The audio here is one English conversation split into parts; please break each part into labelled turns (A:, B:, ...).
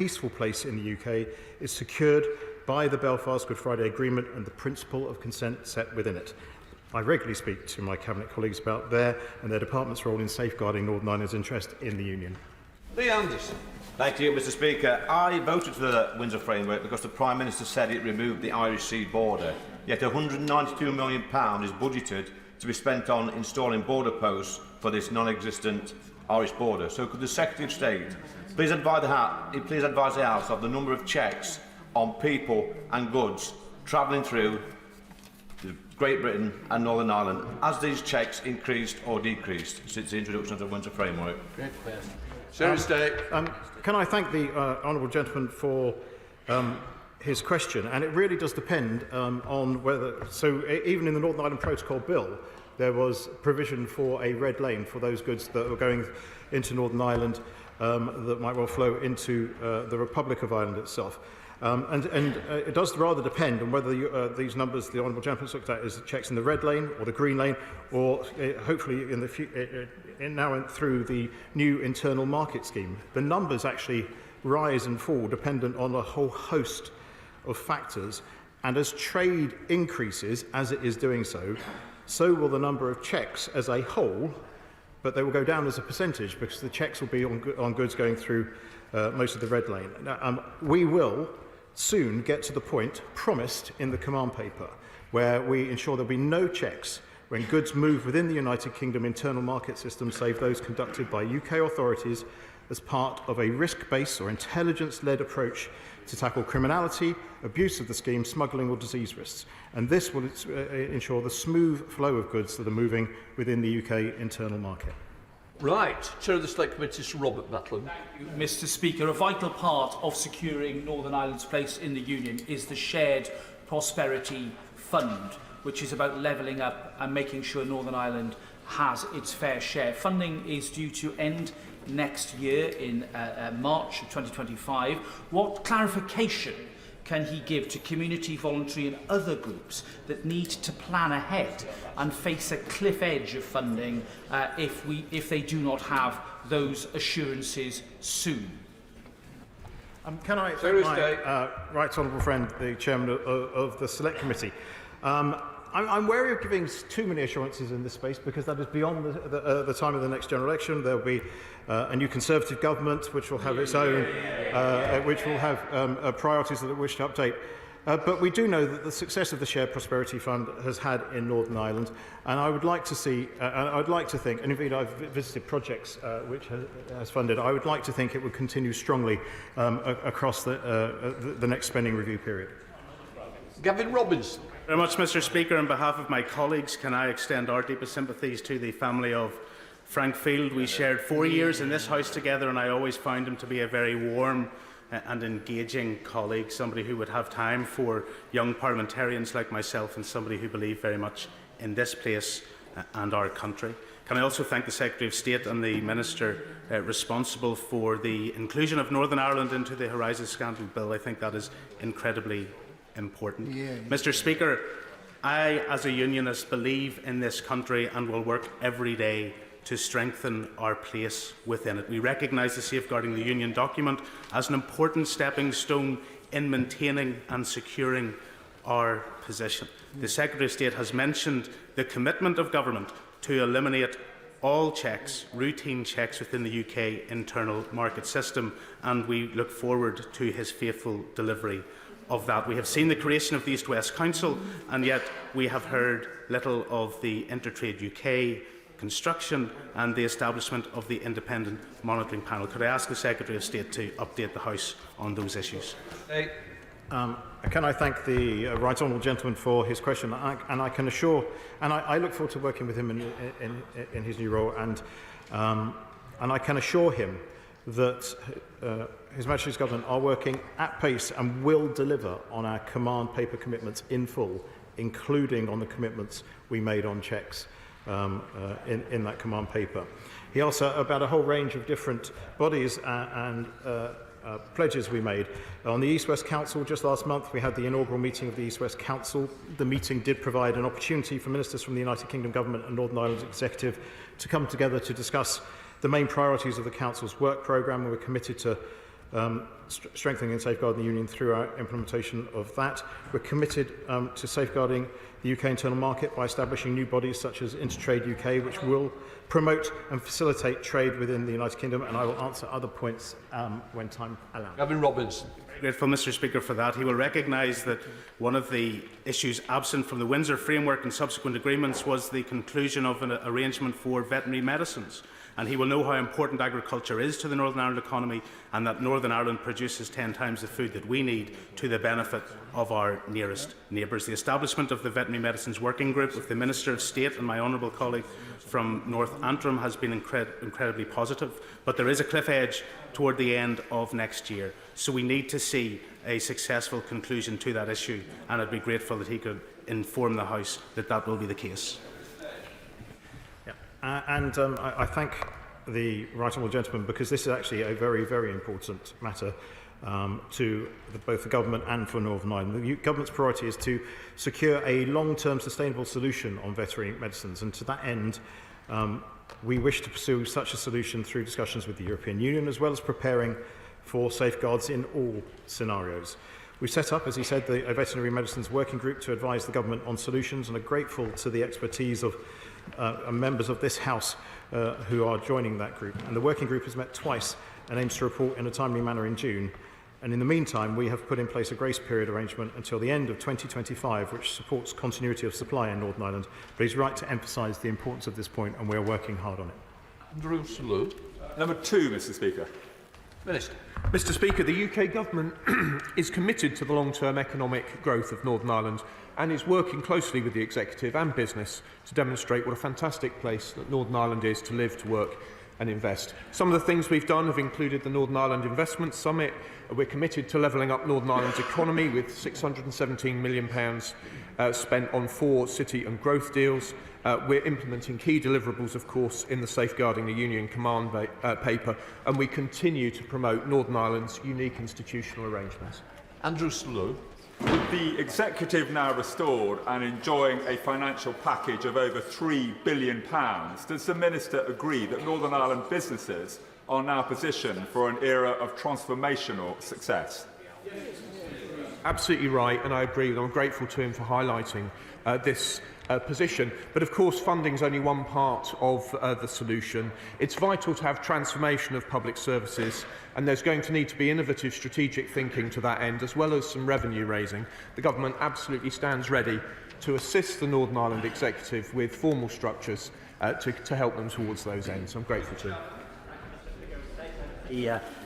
A: peaceful place in the UK is secured by the Belfast Good Friday Agreement and the principle of consent set within it. I regularly speak to my Cabinet colleagues about their and their department's role in safeguarding Northern Ireland's interest in the Union.
B: Lee Anderson.
C: Thank you, Mr Speaker. I voted for the Windsor Framework because the Prime Minister said it removed the Irish Sea border, yet £192 million is budgeted to be spent on installing border posts for this non-existent Irish border. So could the Secretary of State please advise the House of the number of checks on people and goods travelling through Great Britain and Northern Ireland, as these checks increased or decreased since the introduction of the Windsor Framework?
A: Can I thank the honourable gentleman for his question? And it really does depend on whether. So even in the Northern Ireland Protocol Bill, there was provision for a red lane for those goods that were going into Northern Ireland that might well flow into the Republic of Ireland itself. And it does rather depend on whether these numbers the honourable gentleman looked at is the checks in the red lane or the green lane, or hopefully in the now through the new internal market scheme. The numbers actually rise and fall dependent on a whole host of factors, and as trade increases, as it is doing so, so will the number of checks as a whole, but they will go down as a percentage because the checks will be on goods going through most of the red lane. Now, we will soon get to the point promised in the command paper where we ensure there will be no checks when goods move within the United Kingdom internal market system, save those conducted by UK authorities as part of a risk-based or intelligence-led approach to tackle criminality, abuse of the scheme, smuggling or disease risks. And this will ensure the smooth flow of goods that are moving within the UK internal market.
B: Right. Chair of the Select Committee, Sir Robert Battling.
D: Mr Speaker, a vital part of securing Northern Ireland's place in the Union is the Shared Prosperity Fund, which is about levelling up and making sure Northern Ireland has its fair share. Funding is due to end next year in March of 2025. What clarification can he give to community, voluntary and other groups that need to plan ahead and face a cliff edge of funding if they do not have those assurances soon?
A: Can I thank my right honourable friend, the chairman of the Select Committee? I'm wary of giving too many assurances in this space because that is beyond the time of the next general election. There will be a new Conservative government which will have its own, which will have priorities that it wish to update. But we do know that the success of the Shared Prosperity Fund has had in Northern Ireland, and I would like to see, I'd like to think, and indeed I've visited projects which has funded, I would like to think it would continue strongly across the next spending review period.
B: Gavin Robinson.
E: Very much, Mr Speaker. On behalf of my colleagues, can I extend our deepest sympathies to the family of Frank Field. We shared 4 years in this House together, and I always found him to be a very warm and engaging colleague, somebody who would have time for young parliamentarians like myself, and somebody who believed very much in this place and our country. Can I also thank the Secretary of State and the Minister responsible for the inclusion of Northern Ireland into the Horizon Scandal Bill. I think that is incredibly important. Mr Speaker, I, as a unionist, believe in this country and will work every day to strengthen our place within it. We recognise the Safeguarding the Union document as an important stepping stone in maintaining and securing our position. The Secretary of State has mentioned the commitment of government to eliminate all checks, routine checks within the UK internal market system, and we look forward to his faithful delivery of that. We have seen the creation of the East West Council, and yet we have heard little of the Intertrade UK construction and the establishment of the Independent Monitoring Panel. Could I ask the Secretary of State to update the House on those issues?
A: Can I thank the right honourable gentleman for his question? And I can assure, and I look forward to working with him in his new role, and I can assure him that His Majesty's Government are working at pace and will deliver on our command paper commitments in full, including on the commitments we made on checks in that command paper. He asked about a whole range of different bodies and pledges we made. On the East West Council, just last month, we had the inaugural meeting of the East West Council. The meeting did provide an opportunity for ministers from the United Kingdom Government and Northern Ireland's Executive to come together to discuss the main priorities of the Council's work programme. We're committed to strengthening and safeguarding the Union through our implementation of that. We're committed to safeguarding the UK internal market by establishing new bodies such as Intertrade UK, which will promote and facilitate trade within the United Kingdom, and I will answer other points when time allows.
B: Gavin Robinson.
E: Grateful, Mr. Speaker, for that. He will recognise that one of the issues absent from the Windsor Framework and subsequent agreements was the conclusion of an arrangement for veterinary medicines. And he will know how important agriculture is to the Northern Ireland economy, and that Northern Ireland produces 10 times the food that we need to the benefit of our nearest neighbours. The establishment of the Veterinary Medicines Working Group with the Minister of State and my honourable colleague from North Antrim has been incredibly positive, but there is a cliff edge toward the end of next year. So we need to see a successful conclusion to that issue, and I'd be grateful that he could inform the House that that will be the case.
A: I thank the right honourable gentleman, because this is actually a very, very important matter to both the government and for Northern Ireland. The government's priority is to secure a long-term sustainable solution on veterinary medicines, and to that end we wish to pursue such a solution through discussions with the European Union, as well as preparing for safeguards in all scenarios. We've set up, as he said, a veterinary medicines working group to advise the government on solutions, and are grateful to the expertise of members of this House who are joining that group. And the working group has met twice and aims to report in a timely manner in June. And in the meantime, we have put in place a grace period arrangement until the end of 2025, which supports continuity of supply in Northern Ireland. But he's right to emphasise the importance of this point, and we're working hard on it.
B: Andrew Salou.
F: Number 2, Mr. Speaker.
B: Minister.
G: Mr. Speaker, the UK Government is committed to the long-term economic growth of Northern Ireland and is working closely with the Executive and business to demonstrate what a fantastic place that Northern Ireland is to live, to work and invest. Some of the things we've done have included the Northern Ireland Investment Summit. We're committed to levelling up Northern Ireland's economy with £617 million spent on 4 city and growth deals. We're implementing key deliverables, of course, in the Safeguarding the Union Command paper, and we continue to promote Northern Ireland's unique institutional arrangements.
B: Andrew Salou.
F: With the Executive now restored and enjoying a financial package of over £3 billion, does the Minister agree that Northern Ireland businesses are now positioned for an era of transformational success?
G: Absolutely right, and I agree, and I'm grateful to him for highlighting this position. But of course, funding is only one part of the solution. It's vital to have transformation of public services, and there's going to need to be innovative strategic thinking to that end, as well as some revenue raising. The government absolutely stands ready to assist the Northern Ireland Executive with formal structures to help them towards those ends. I'm grateful to him.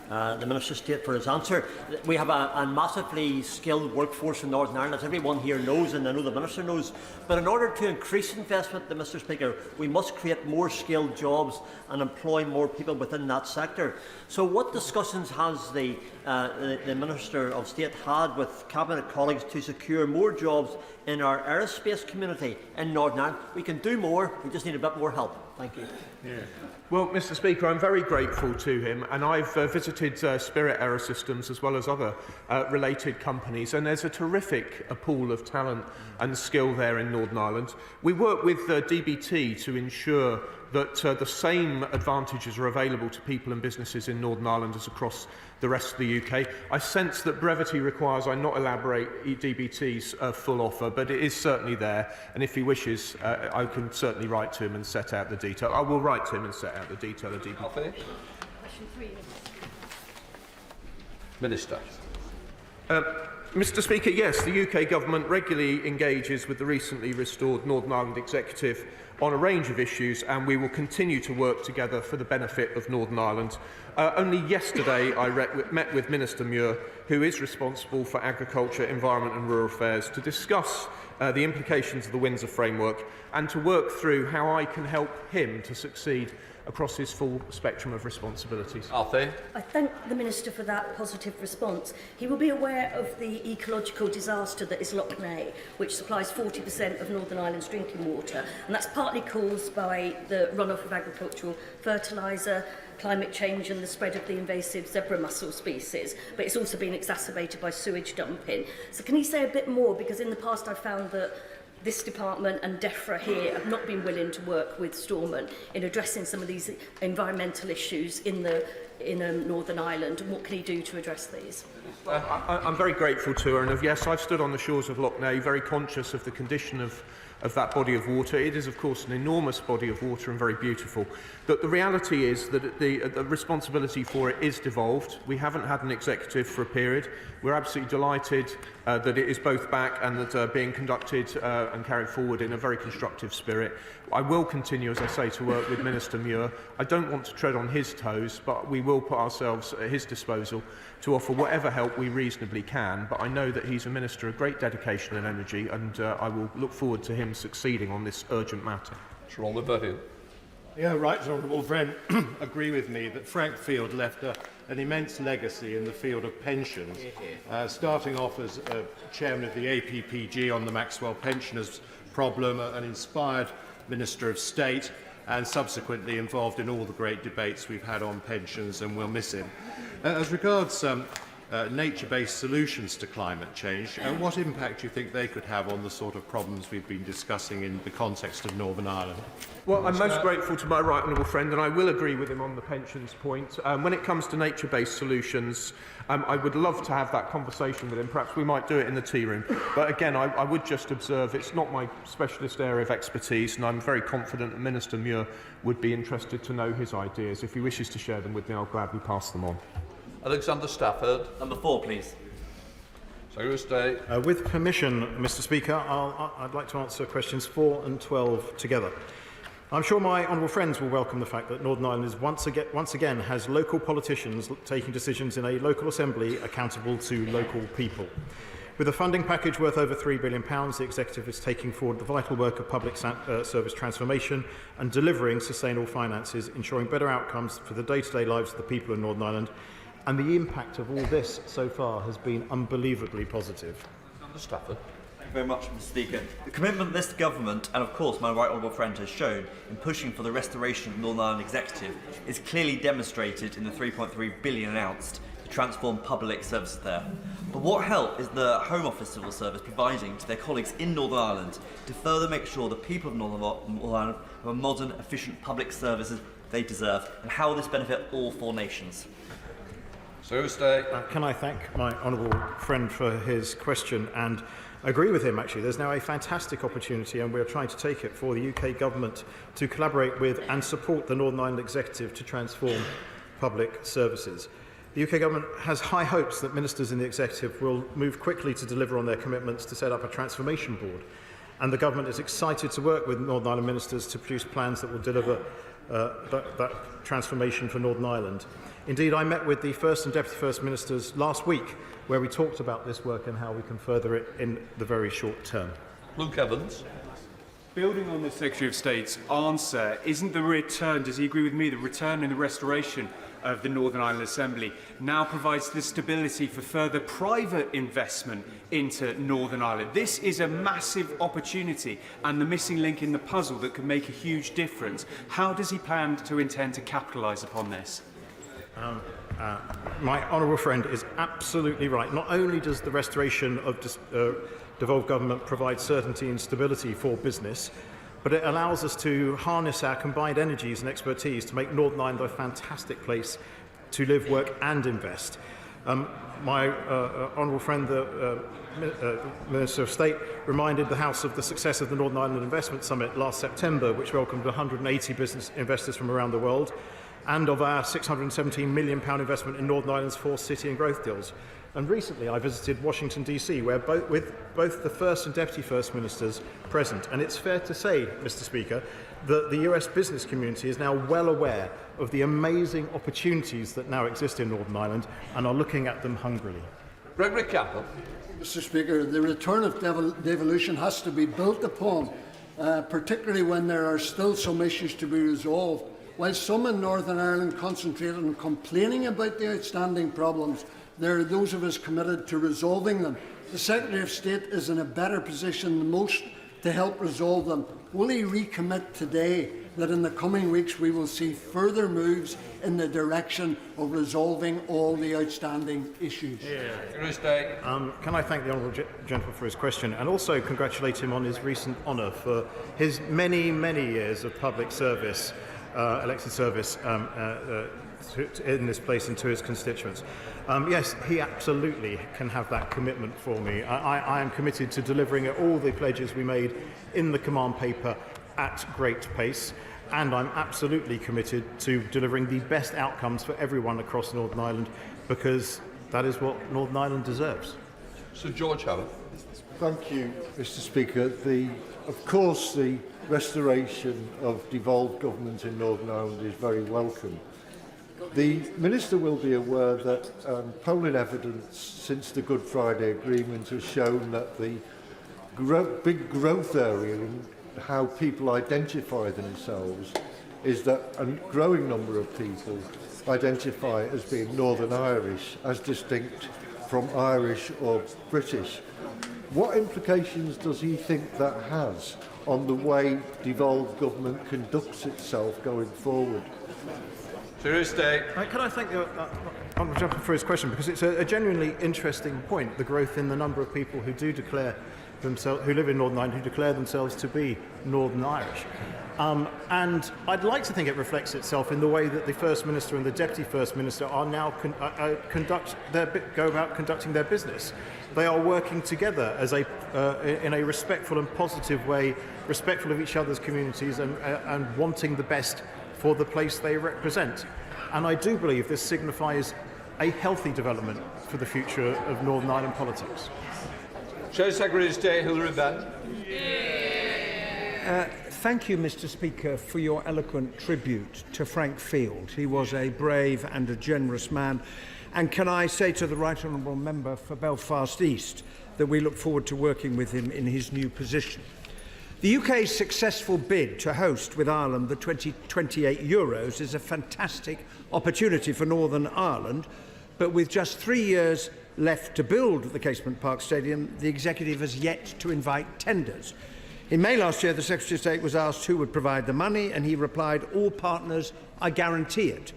H: The Minister of State for his answer. We have a massively skilled workforce in Northern Ireland, as everyone here knows, and I know the Minister knows. But in order to increase investment, Mr. Speaker, we must create more skilled jobs and employ more people within that sector. So what discussions has the Minister of State had with Cabinet colleagues to secure more jobs in our aerospace community in Northern Ireland? We can do more, we just need a bit more help. Thank you.
G: Well, Mr. Speaker, I'm very grateful to him, and I've visited Spirit Aerosystems as well as other related companies, and there's a terrific pool of talent and skill there in Northern Ireland. We work with DBT to ensure that the same advantages are available to people and businesses in Northern Ireland as across the rest of the UK. I sense that brevity requires I not elaborate DBT's full offer, but it is certainly there, and if he wishes, I can certainly write to him and set out the detail. I will write to him and set out the detail of DBT.
B: Question 3. Minister.
G: Mr. Speaker, yes, the UK Government regularly engages with the recently restored Northern Ireland Executive on a range of issues, and we will continue to work together for the benefit of Northern Ireland. Only yesterday I met with Minister Muir, who is responsible for agriculture, environment and rural affairs, to discuss the implications of the Windsor Framework and to work through how I can help him to succeed across his full spectrum of responsibilities.
B: Arthur.
I: I thank the Minister for that positive response. He will be aware of the ecological disaster that is Lough Neagh, which supplies 40% of Northern Ireland's drinking water, and that's partly caused by the runoff of agricultural fertiliser, climate change and the spread of the invasive zebra mussel species, but it's also been exacerbated by sewage dumping. So can he say a bit more, because in the past I've found that this department and DEFRA here have not been willing to work with Stormont in addressing some of these environmental issues in the in Northern Ireland, and what can he do to address these?
G: I'm very grateful to her, and yes, I've stood on the shores of Lough Neagh, very conscious of the condition of that body of water. It is, of course, an enormous body of water and very beautiful. But the reality is that the responsibility for it is devolved. We haven't had an executive for a period. We're absolutely delighted that it is both back and that being conducted and carried forward in a very constructive spirit. I will continue, as I say, to work with Minister Muir. I don't want to tread on his toes, but we will put ourselves at his disposal to offer whatever help we reasonably can. But I know that he's a minister of great dedication and energy, and I will look forward to him succeeding on this urgent matter.
B: Sir Oliver Dowden.
J: Yeah, right, honourable friend, agree with me that Frank Field left an immense legacy in the field of pensions, starting off as chairman of the APPG on the Maxwell pensioners problem, an inspired Minister of State, and subsequently involved in all the great debates we've had on pensions, and we'll miss him. As regards nature-based solutions to climate change, what impact do you think they could have on the sort of problems we've been discussing in the context of Northern Ireland?
G: Well, I'm most grateful to my right honourable friend, and I will agree with him on the pensions point. When it comes to nature-based solutions, I would love to have that conversation with him. Perhaps we might do it in the tea room. But again, I would just observe it's not my specialist area of expertise, and I'm very confident that Minister Muir would be interested to know his ideas. If he wishes to share them with me, I'll gladly pass them on.
B: Alexander Stafford.
H: Number 4, please.
B: Secretary of State.
A: With permission, Mr Speaker, I'd like to answer questions 4 and 12 together. I'm sure my honourable friends will welcome the fact that Northern Ireland is once again has local politicians taking decisions in a local assembly accountable to local people. With a funding package worth over £3 billion, the Executive is taking forward the vital work of public service transformation and delivering sustainable finances, ensuring better outcomes for the day-to-day lives of the people of Northern Ireland. And the impact of all this so far has been unbelievably positive.
B: Alexander Stafford.
K: Thank you very much, Mr Speaker. The commitment this government, and of course my right honourable friend, has shown in pushing for the restoration of Northern Ireland Executive is clearly demonstrated in the £3.3 billion announced to transform public services there. But what help is the Home Office Civil Service providing to their colleagues in Northern Ireland to further make sure the people of Northern Ireland have a modern, efficient public services they deserve, and how will this benefit all 4 nations?
A: Can I thank my honourable friend for his question and agree with him, actually. There's now a fantastic opportunity, and we're trying to take it, for the UK government to collaborate with and support the Northern Ireland Executive to transform public services. The UK government has high hopes that ministers in the Executive will move quickly to deliver on their commitments to set up a transformation board, and the government is excited to work with Northern Ireland ministers to produce plans that will deliver that transformation for Northern Ireland. Indeed, I met with the First and Deputy First Ministers last week, where we talked about this work and how we can further it in the very short term.
B: Luke Evans.
L: Building on the Secretary of State's answer, isn't the return, does he agree with me, the return and the restoration of the Northern Ireland Assembly now provides the stability for further private investment into Northern Ireland? This is a massive opportunity and the missing link in the puzzle that could make a huge difference. How does he plan to intend to capitalise upon this?
A: My honourable friend is absolutely right. Not only does the restoration of devolved government provide certainty and stability for business, but it allows us to harness our combined energies and expertise to make Northern Ireland a fantastic place to live, work and invest. My honourable friend, the Minister of State, reminded the House of the success of the Northern Ireland Investment Summit last September, which welcomed 180 business investors from around the world, and of our £617 million investment in Northern Ireland's 4 city and growth deals. And recently I visited Washington, D.C., where with both the First and Deputy First Ministers present. And it's fair to say, Mr Speaker, that the US business community is now well aware of the amazing opportunities that now exist in Northern Ireland and are looking at them hungrily.
B: Gregory Campbell.
M: Mr Speaker, the return of devolution has to be built upon, particularly when there are still some issues to be resolved. While some in Northern Ireland concentrate on complaining about the outstanding problems, there are those of us committed to resolving them. The Secretary of State is in a better position than most to help resolve them. Will he recommit today that in the coming weeks we will see further moves in the direction of resolving all the outstanding issues?
A: Can I thank the honourable gentleman for his question and also congratulate him on his recent honour for his many, many years of public service, elected service, in this place and to his constituents. Yes, he absolutely can have that commitment for me. I am committed to delivering all the pledges we made in the command paper at great pace, and I'm absolutely committed to delivering the best outcomes for everyone across Northern Ireland, because that is what Northern Ireland deserves.
B: Sir George Howard.
N: Thank you, Mr. Speaker. Of course, the restoration of devolved government in Northern Ireland is very welcome. The Minister will be aware that polling evidence since the Good Friday Agreement has shown that the big growth area in how people identify themselves is that a growing number of people identify as being Northern Irish, as distinct from Irish or British. What implications does he think that has on the way devolved government conducts itself going forward?
A: Can I thank the Honourable Gentleman for his question, because it's a genuinely interesting point, the growth in the number of people who do declare themselves, who live in Northern Ireland, who declare themselves to be Northern Irish. And I'd like to think it reflects itself in the way that the First Minister and the Deputy First Minister are now go about conducting their business. They are working together as in a respectful and positive way, respectful of each other's communities and wanting the best for the place they represent. And I do believe this signifies a healthy development for the future of Northern Ireland politics.
B: Chair Secretary of State Hilary Benn.
O: Thank you, Mr. Speaker, for your eloquent tribute to Frank Field. He was a brave and a generous man. And can I say to the Right Honourable Member for Belfast East that we look forward to working with him in his new position. The UK's successful bid to host with Ireland the 2028 Euros is a fantastic opportunity for Northern Ireland, but with just 3 years left to build the Casement Park Stadium, the Executive has yet to invite tenders. In May last year, the Secretary of State was asked who would provide the money, and he replied, "All partners, I guarantee it."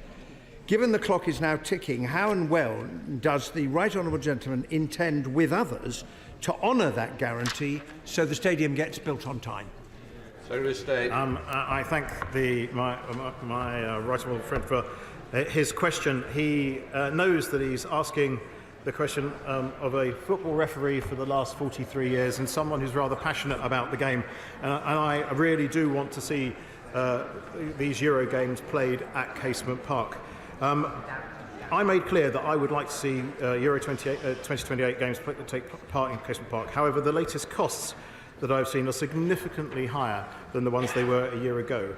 O: Given the clock is now ticking, how and well does the Right Honourable Gentleman intend, with others, to honour that guarantee so the stadium gets built on time?
B: Secretary of State.
A: I thank my Right Honourable friend for his question. He knows that he's asking the question of a football referee for the last 43 years and someone who's rather passionate about the game. And I really do want to see these Euro games played at Casement Park. I made clear that I would like to see Euro 2028 games take part in Casement Park. However, the latest costs that I've seen are significantly higher than the ones they were a year ago.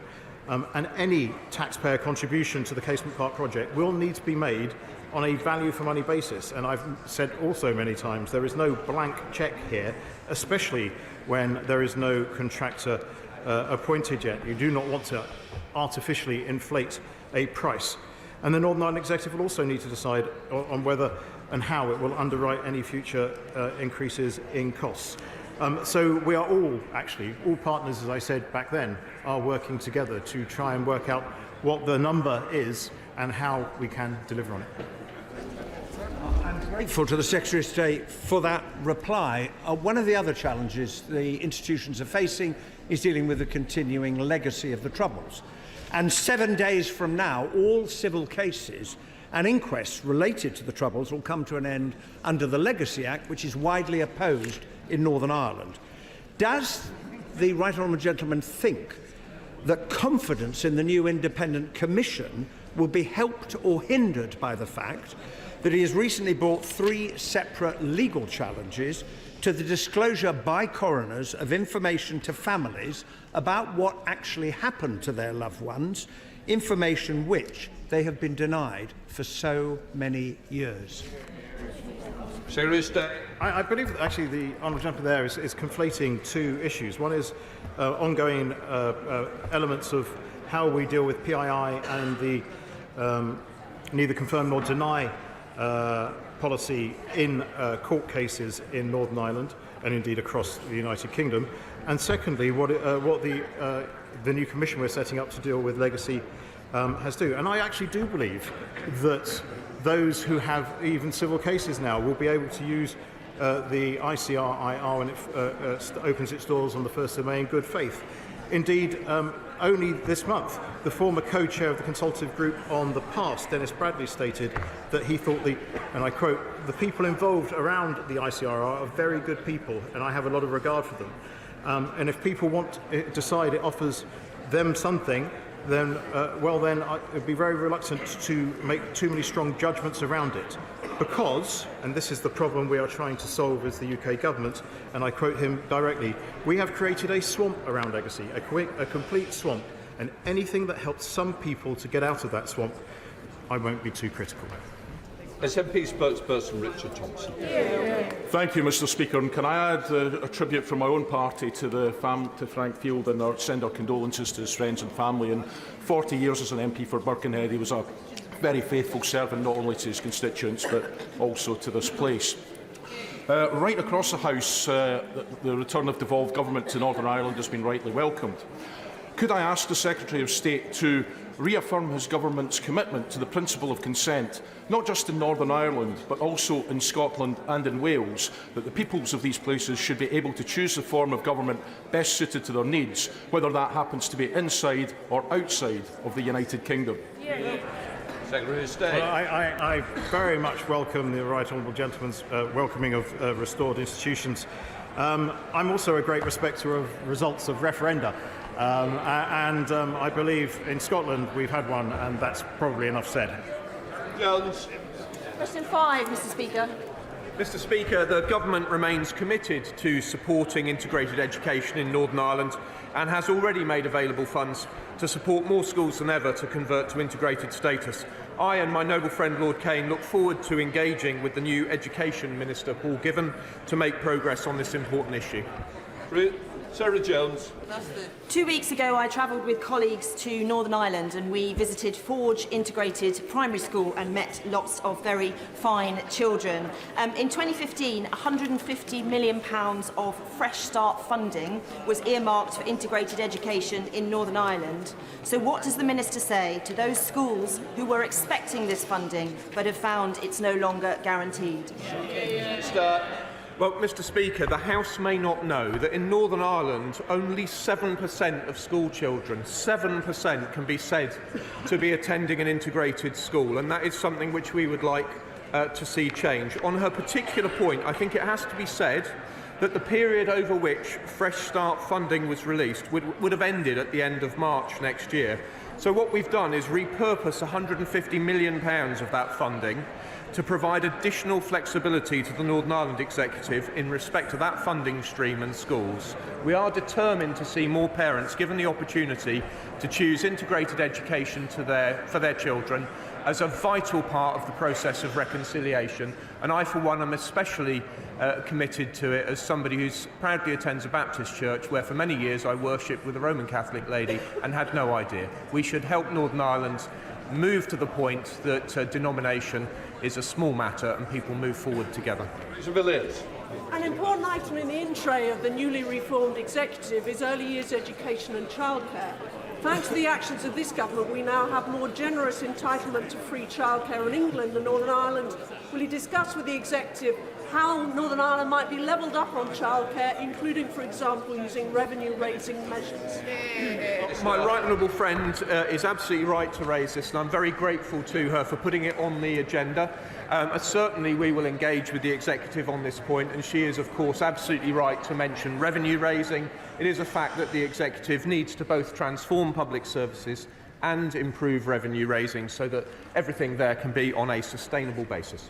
A: And any taxpayer contribution to the Casement Park project will need to be made on a value-for-money basis. And I've said also many times there is no blank cheque here, especially when there is no contractor appointed yet. You do not want to artificially inflate a price. And the Northern Ireland Executive will also need to decide on whether and how it will underwrite any future increases in costs. So we are all partners, as I said back then, are working together to try and work out what the number is and how we can deliver on it.
O: I'm grateful to the Secretary of State for that reply. One of the other challenges the institutions are facing is dealing with the continuing legacy of the Troubles. And 7 days from now, all civil cases and inquests related to the Troubles will come to an end under the Legacy Act, which is widely opposed in Northern Ireland. Does the Right Honourable Gentleman think that confidence in the new independent commission will be helped or hindered by the fact that he has recently brought 3 separate legal challenges to the disclosure by coroners of information to families about what actually happened to their loved ones, information which they have been denied for so many years?
B: Secretary of State.
A: I believe that actually the Honourable Gentleman there is conflating two issues. One is ongoing elements of how we deal with PII and the neither confirm nor deny policy in court cases in Northern Ireland and indeed across the United Kingdom. And secondly, what the new commission we're setting up to deal with legacy has to do. And I actually do believe that those who have even civil cases now will be able to use the ICRIR when it opens its doors on the 1st of May in good faith. Indeed, only this month, the former co-chair of the consultative group on the past, Dennis Bradley, stated that he thought and I quote, "the people involved around the ICRR are very good people, and I have a lot of regard for them. And if people decide it offers them something, then, then I'd be very reluctant to make too many strong judgments around it. Because, and this is the problem we are trying to solve as the UK government, and I quote him directly, we have created a swamp around Legacy, a complete swamp, and anything that helps some people to get out of that swamp, I won't be too critical."
B: SNP spokesperson Richard Thompson.
P: Thank you, Mr. Speaker. And can I add a tribute from my own party to Frank Field and send our condolences to his friends and family. In 40 years as an MP for Birkenhead, he was a very faithful servant not only to his constituents but also to this place. Right across the House, the return of devolved government to Northern Ireland has been rightly welcomed. Could I ask the Secretary of State to reaffirm his government's commitment to the principle of consent, not just in Northern Ireland, but also in Scotland and in Wales, that the peoples of these places should be able to choose the form of government best suited to their needs, whether that happens to be inside or outside of the United Kingdom?
B: Secretary of State.
A: Well, I very much welcome the Right Honourable Gentleman's welcoming of restored institutions. I'm also a great respecter of results of referenda. I believe in Scotland we've had one, and that's probably enough said.
B: Jones.
Q: Question 5, Mr. Speaker.
G: Mr. Speaker, the Government remains committed to supporting integrated education in Northern Ireland and has already made available funds to support more schools than ever to convert to integrated status. I and my noble friend Lord Kane look forward to engaging with the new Education Minister, Paul Given, to make progress on this important issue.
B: Sarah Jones.
Q: 2 weeks ago, I travelled with colleagues to Northern Ireland and we visited Forge Integrated Primary School and met lots of very fine children. In 2015, £150 million of Fresh Start funding was earmarked for integrated education in Northern Ireland. So what does the Minister say to those schools who were expecting this funding but have found it's no longer guaranteed?
G: Well, Mr. Speaker, the House may not know that in Northern Ireland only 7% of school children, 7% can be said to be attending an integrated school, and that is something which we would like to see change. On her particular point, I think it has to be said that the period over which Fresh Start funding was released would have ended at the end of March next year. So what we've done is repurpose £150 million of that funding to provide additional flexibility to the Northern Ireland Executive in respect to that funding stream and schools. We are determined to see more parents given the opportunity to choose integrated education for their children as a vital part of the process of reconciliation, and I, for one, am especially committed to it as somebody who proudly attends a Baptist church where for many years I worshipped with a Roman Catholic lady and had no idea. We should help Northern Ireland move to the point that denomination is a small matter and people move forward together.
R: An important item in the in tray of the newly reformed executive is early years education and childcare. Thanks to the actions of this government, we now have more generous entitlement to free childcare in England and Northern Ireland. Will he discuss with the executive how Northern Ireland might be levelled up on childcare, including, for example, using revenue-raising measures?
G: My right honourable friend is absolutely right to raise this, and I'm very grateful to her for putting it on the agenda. Certainly we will engage with the executive on this point, and she is, of course, absolutely right to mention revenue raising. It is a fact that the executive needs to both transform public services and improve revenue raising so that everything there can be on a sustainable basis.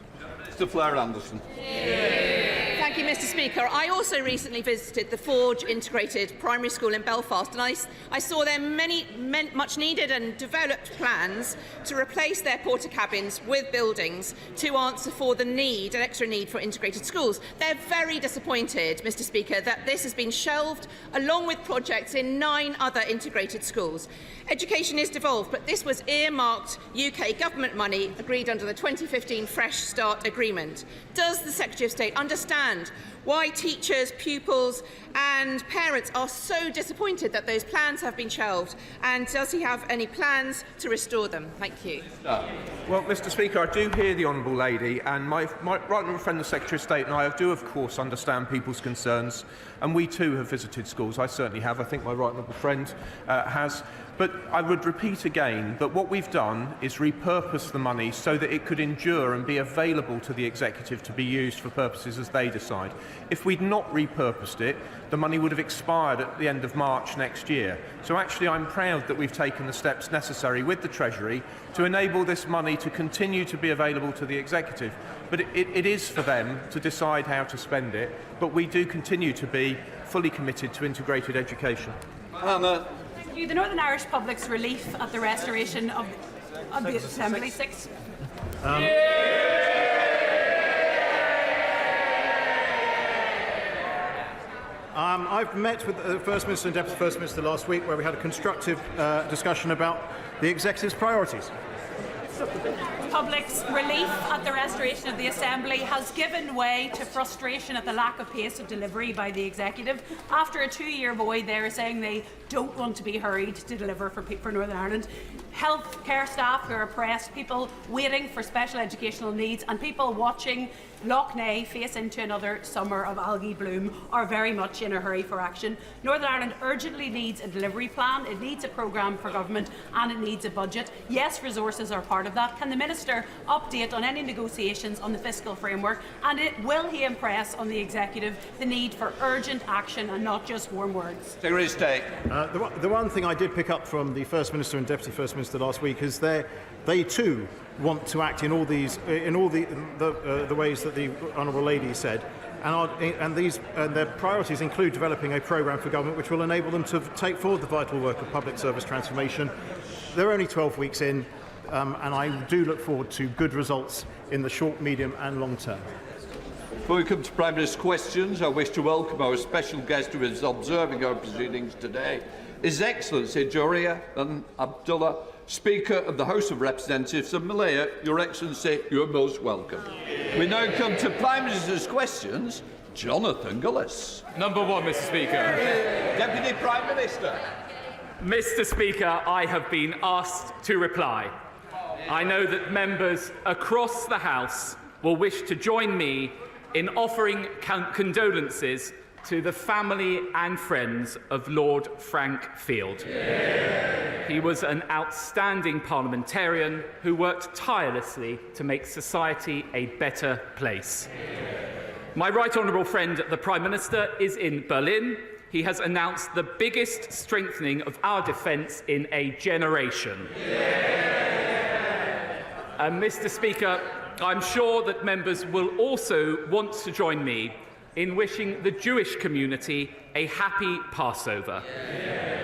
B: Mr. Flair Anderson.
S: Thank you, Mr. Speaker. I also recently visited the Forge Integrated Primary School in Belfast, and I saw their many much needed and developed plans to replace their porter cabins with buildings to answer for the need, an extra need for integrated schools. They're very disappointed, Mr. Speaker, that this has been shelved along with projects in 9 other integrated schools. Education is devolved, but this was earmarked UK government money agreed under the 2015 Fresh Start Agreement. Does the Secretary of State understand understand why teachers, pupils and parents are so disappointed that those plans have been shelved, and does he have any plans to restore them? Thank you.
G: Well, Mr. Speaker, I do hear the honourable lady, and my right honourable friend, the Secretary of State, and I do, of course, understand people's concerns, and we too have visited schools. I certainly have. I think my right honourable friend has. But I would repeat again that what we've done is repurpose the money so that it could endure and be available to the executive to be used for purposes as they decide. If we'd not repurposed it, the money would have expired at the end of March next year. So actually I'm proud that we've taken the steps necessary with the Treasury to enable this money to continue to be available to the executive. But it is for them to decide how to spend it, but we do continue to be fully committed to integrated education.
B: Hannah.
T: The Northern Irish Public's relief at the restoration of the Assembly.
A: I've met with the First Minister and Deputy First Minister last week, where we had a constructive discussion about the Executive's priorities.
T: Public's relief at the restoration of the Assembly has given way to frustration at the lack of pace of delivery by the Executive. After a 2-year void, they are saying they don't want to be hurried to deliver for Northern Ireland. Health care staff who are oppressed, people waiting for special educational needs, and people watching Lough Neagh face into another summer of algae bloom are very much in a hurry for action. Northern Ireland urgently needs a delivery plan, it needs a programme for government, and it needs a budget. Yes, resources are part of that. Can the Minister update on any negotiations on the fiscal framework, and will he impress on the Executive the need for urgent action and not just warm words?
B: Secretary of State.
A: The one thing I did pick up from the First Minister and Deputy First Minister last week is they too want to act in all the ways that the honourable lady said, and their priorities include developing a programme for government which will enable them to take forward the vital work of public service transformation. They're only 12 weeks in, and I do look forward to good results in the short, medium and long term.
B: Before we come to Prime Minister's questions, I wish to welcome our special guest who is observing our proceedings today, His Excellency Joria and Abdullah, Speaker of the House of Representatives of Malaya. Your Excellency, you are most welcome. We now come to Prime Minister's questions. Jonathan Gullis.
U: Number one, Mr. Speaker.
B: Deputy Prime Minister.
U: Mr. Speaker, I have been asked to reply. I know that members across the House will wish to join me in offering condolences to the family and friends of Lord Frank Field. He was an outstanding parliamentarian who worked tirelessly to make society a better place. My right honourable friend, the Prime Minister, is in Berlin. He has announced the biggest strengthening of our defence in a generation. Mr. Speaker, I'm sure that members will also want to join me in wishing the Jewish community a happy Passover,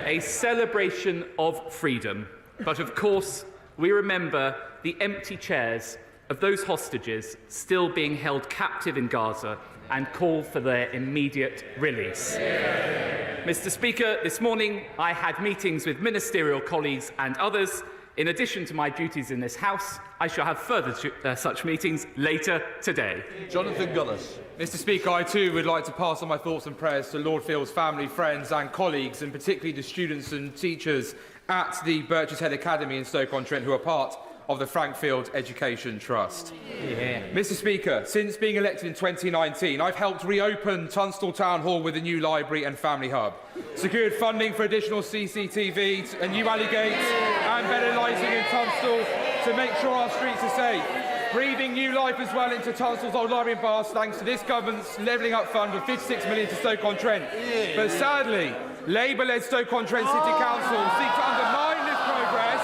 U: a celebration of freedom. But of course, we remember the empty chairs of those hostages still being held captive in Gaza and call for their immediate release. Mr. Speaker, this morning I had meetings with ministerial colleagues and others. In addition to my duties in this House, I shall have further such meetings later today.
B: Jonathan Gullis.
U: Mr. Speaker, I too would like to pass on my thoughts and prayers to Lord Field's family, friends and colleagues, and particularly the students and teachers at the Birches Head Academy in Stoke-on-Trent who are part of the Frank Field Education Trust. Mr. Speaker, since being elected in 2019, I've helped reopen Tunstall Town Hall with a new library and family hub, secured funding for additional CCTV, a new alley gate and better lighting in Tunstall to make sure our streets are safe, breathing new life as well into Tunstall's old library and baths thanks to this government's levelling up fund of 56 million to Stoke-on-Trent. But sadly, Labour-led Stoke-on-Trent City Council seek to undermine this progress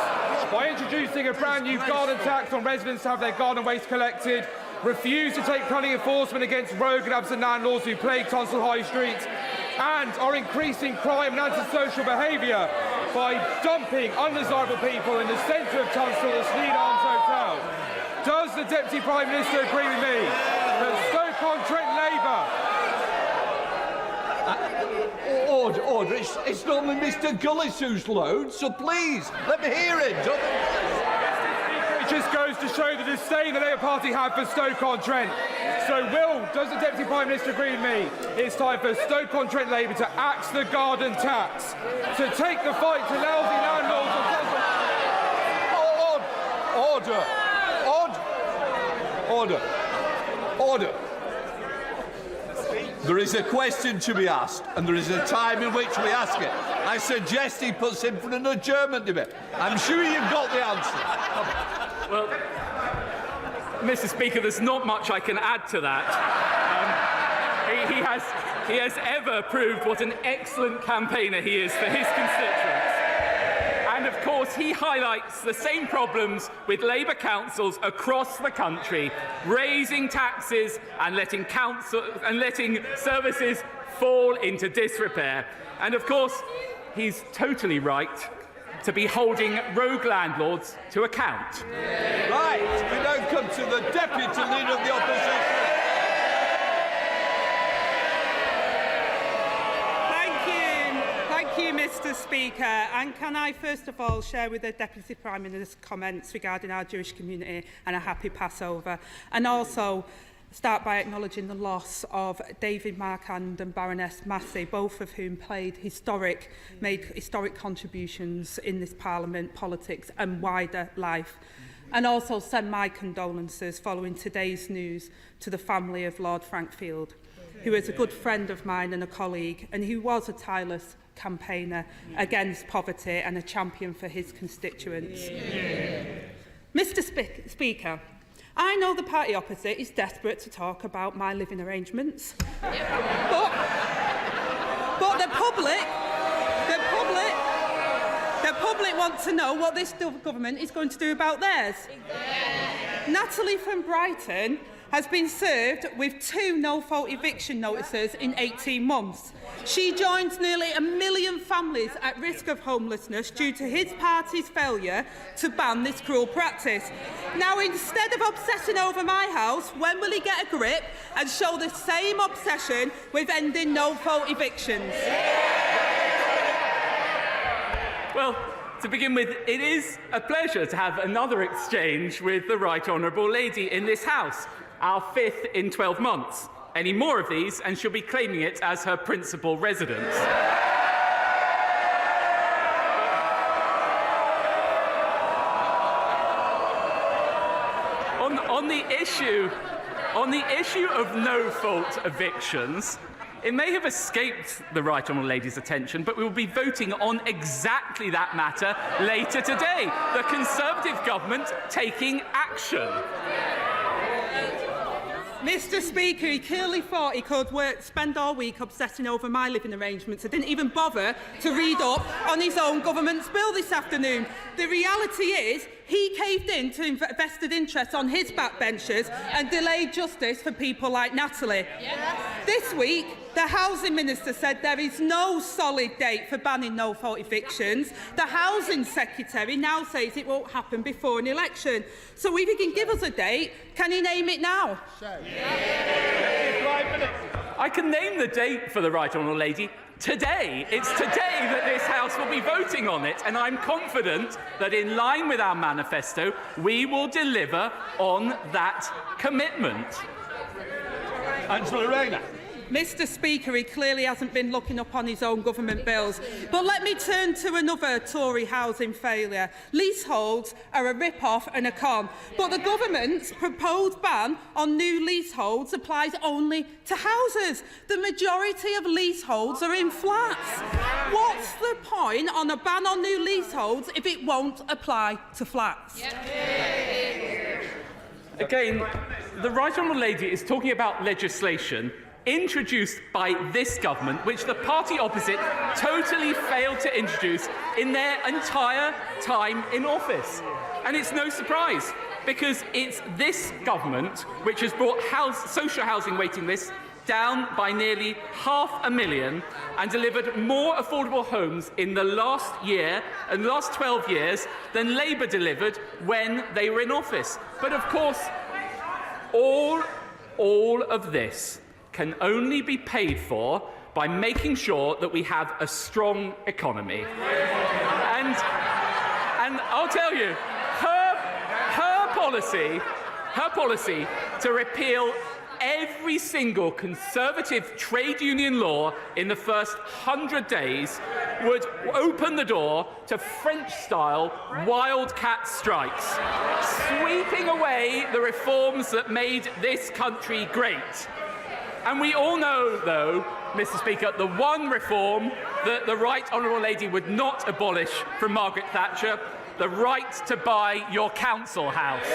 U: by introducing a brand new garden tax on residents to have their garden waste collected, refuse to take planning enforcement against rogue and absent landlords who plague Tunstall High Street, and are increasing crime and antisocial behaviour by dumping undesirable people in the centre of Tunstall at the Sneed Arms Hotel. Does the Deputy Prime Minister agree with me that Stoke-on-Trent Labour...
B: Order. It's normally Mr. Gullis who's loud, so please, let me hear it.
U: just goes to show the disdain the Labour Party have for Stoke-on-Trent. So does the Deputy Prime Minister agree with me? It's time for Stoke-on-Trent Labour to axe the garden tax, to take the fight to lousy landlords and
B: Order. There is a question to be asked, and there is a time in which we ask it. I suggest he puts in for an adjournment debate. I'm sure you've got the answer.
C: Well, Mr. Speaker, there's not much I can add to that. He has ever proved what an excellent campaigner he is for his constituents. And of course, he highlights the same problems with Labour councils across the country, raising taxes and letting services fall into disrepair. And of course, he's totally right to be holding rogue landlords to account.
B: Right, we now come to the Deputy Leader of the Opposition.
V: Thank you, Mr. Speaker. And can I first of all share with the Deputy Prime Minister's comments regarding our Jewish community and a happy Passover, and also start by acknowledging the loss of David Marquand and Baroness Massey, both of whom made historic contributions in this Parliament, politics and wider life. And also send my condolences following today's news to the family of Lord Frankfield, who is a good friend of mine and a colleague, and who was a tireless campaigner against poverty and a champion for his constituents. Mr. Speaker, I know the party opposite is desperate to talk about my living arrangements, but the public want to know what this government is going to do about theirs. Natalie from Brighton has been served with 2 no-fault eviction notices in 18 months. She joins nearly 1 million families at risk of homelessness due to his party's failure to ban this cruel practice. Now, instead of obsessing over my house, when will he get a grip and show the same obsession with ending no-fault evictions?
C: Well, to begin with, it is a pleasure to have another exchange with the Right Honourable Lady in this House, our 5th in 12 months. Any more of these, and she'll be claiming it as her principal residence. On the issue of no-fault evictions, it may have escaped the Right Honourable Lady's attention, but we will be voting on exactly that matter later today. The Conservative government taking action.
V: Mr. Speaker, he clearly thought he could spend all week obsessing over my living arrangements. I didn't even bother to read up on his own government's bill this afternoon. The reality is, he caved in to vested interests on his backbenchers and delayed justice for people like Natalie. Yes. This week, the Housing Minister said there is no solid date for banning no-fault evictions. The Housing Secretary now says it won't happen before an election. So if he can give us a date, can he name it now?
C: I can name the date for the Right Honourable Lady. Today. It's today that this House will be voting on it, and I'm confident that in line with our manifesto, we will deliver on that commitment.
B: Angela Rayner.
V: Mr. Speaker, he clearly hasn't been looking up on his own government bills. But let me turn to another Tory housing failure. Leaseholds are a rip-off and a con. But the government's proposed ban on new leaseholds applies only to houses. The majority of leaseholds are in flats. What's the point on a ban on new leaseholds if it won't apply to flats?
C: Again, the Right Honourable Lady is talking about legislation introduced by this government, which the party opposite totally failed to introduce in their entire time in office. And it's no surprise, because it's this government which has brought social housing waiting lists down by nearly 500,000 and delivered more affordable homes in the last year and last 12 years than Labour delivered when they were in office. But of course, all of this can only be paid for by making sure that we have a strong economy. And I'll tell you, her policy to repeal every single Conservative trade union law in the first 100 days would open the door to French-style wildcat strikes, sweeping away the reforms that made this country great. And we all know, though, Mr. Speaker, the one reform that the Right Honourable Lady would not abolish from Margaret Thatcher, the right to buy your council house.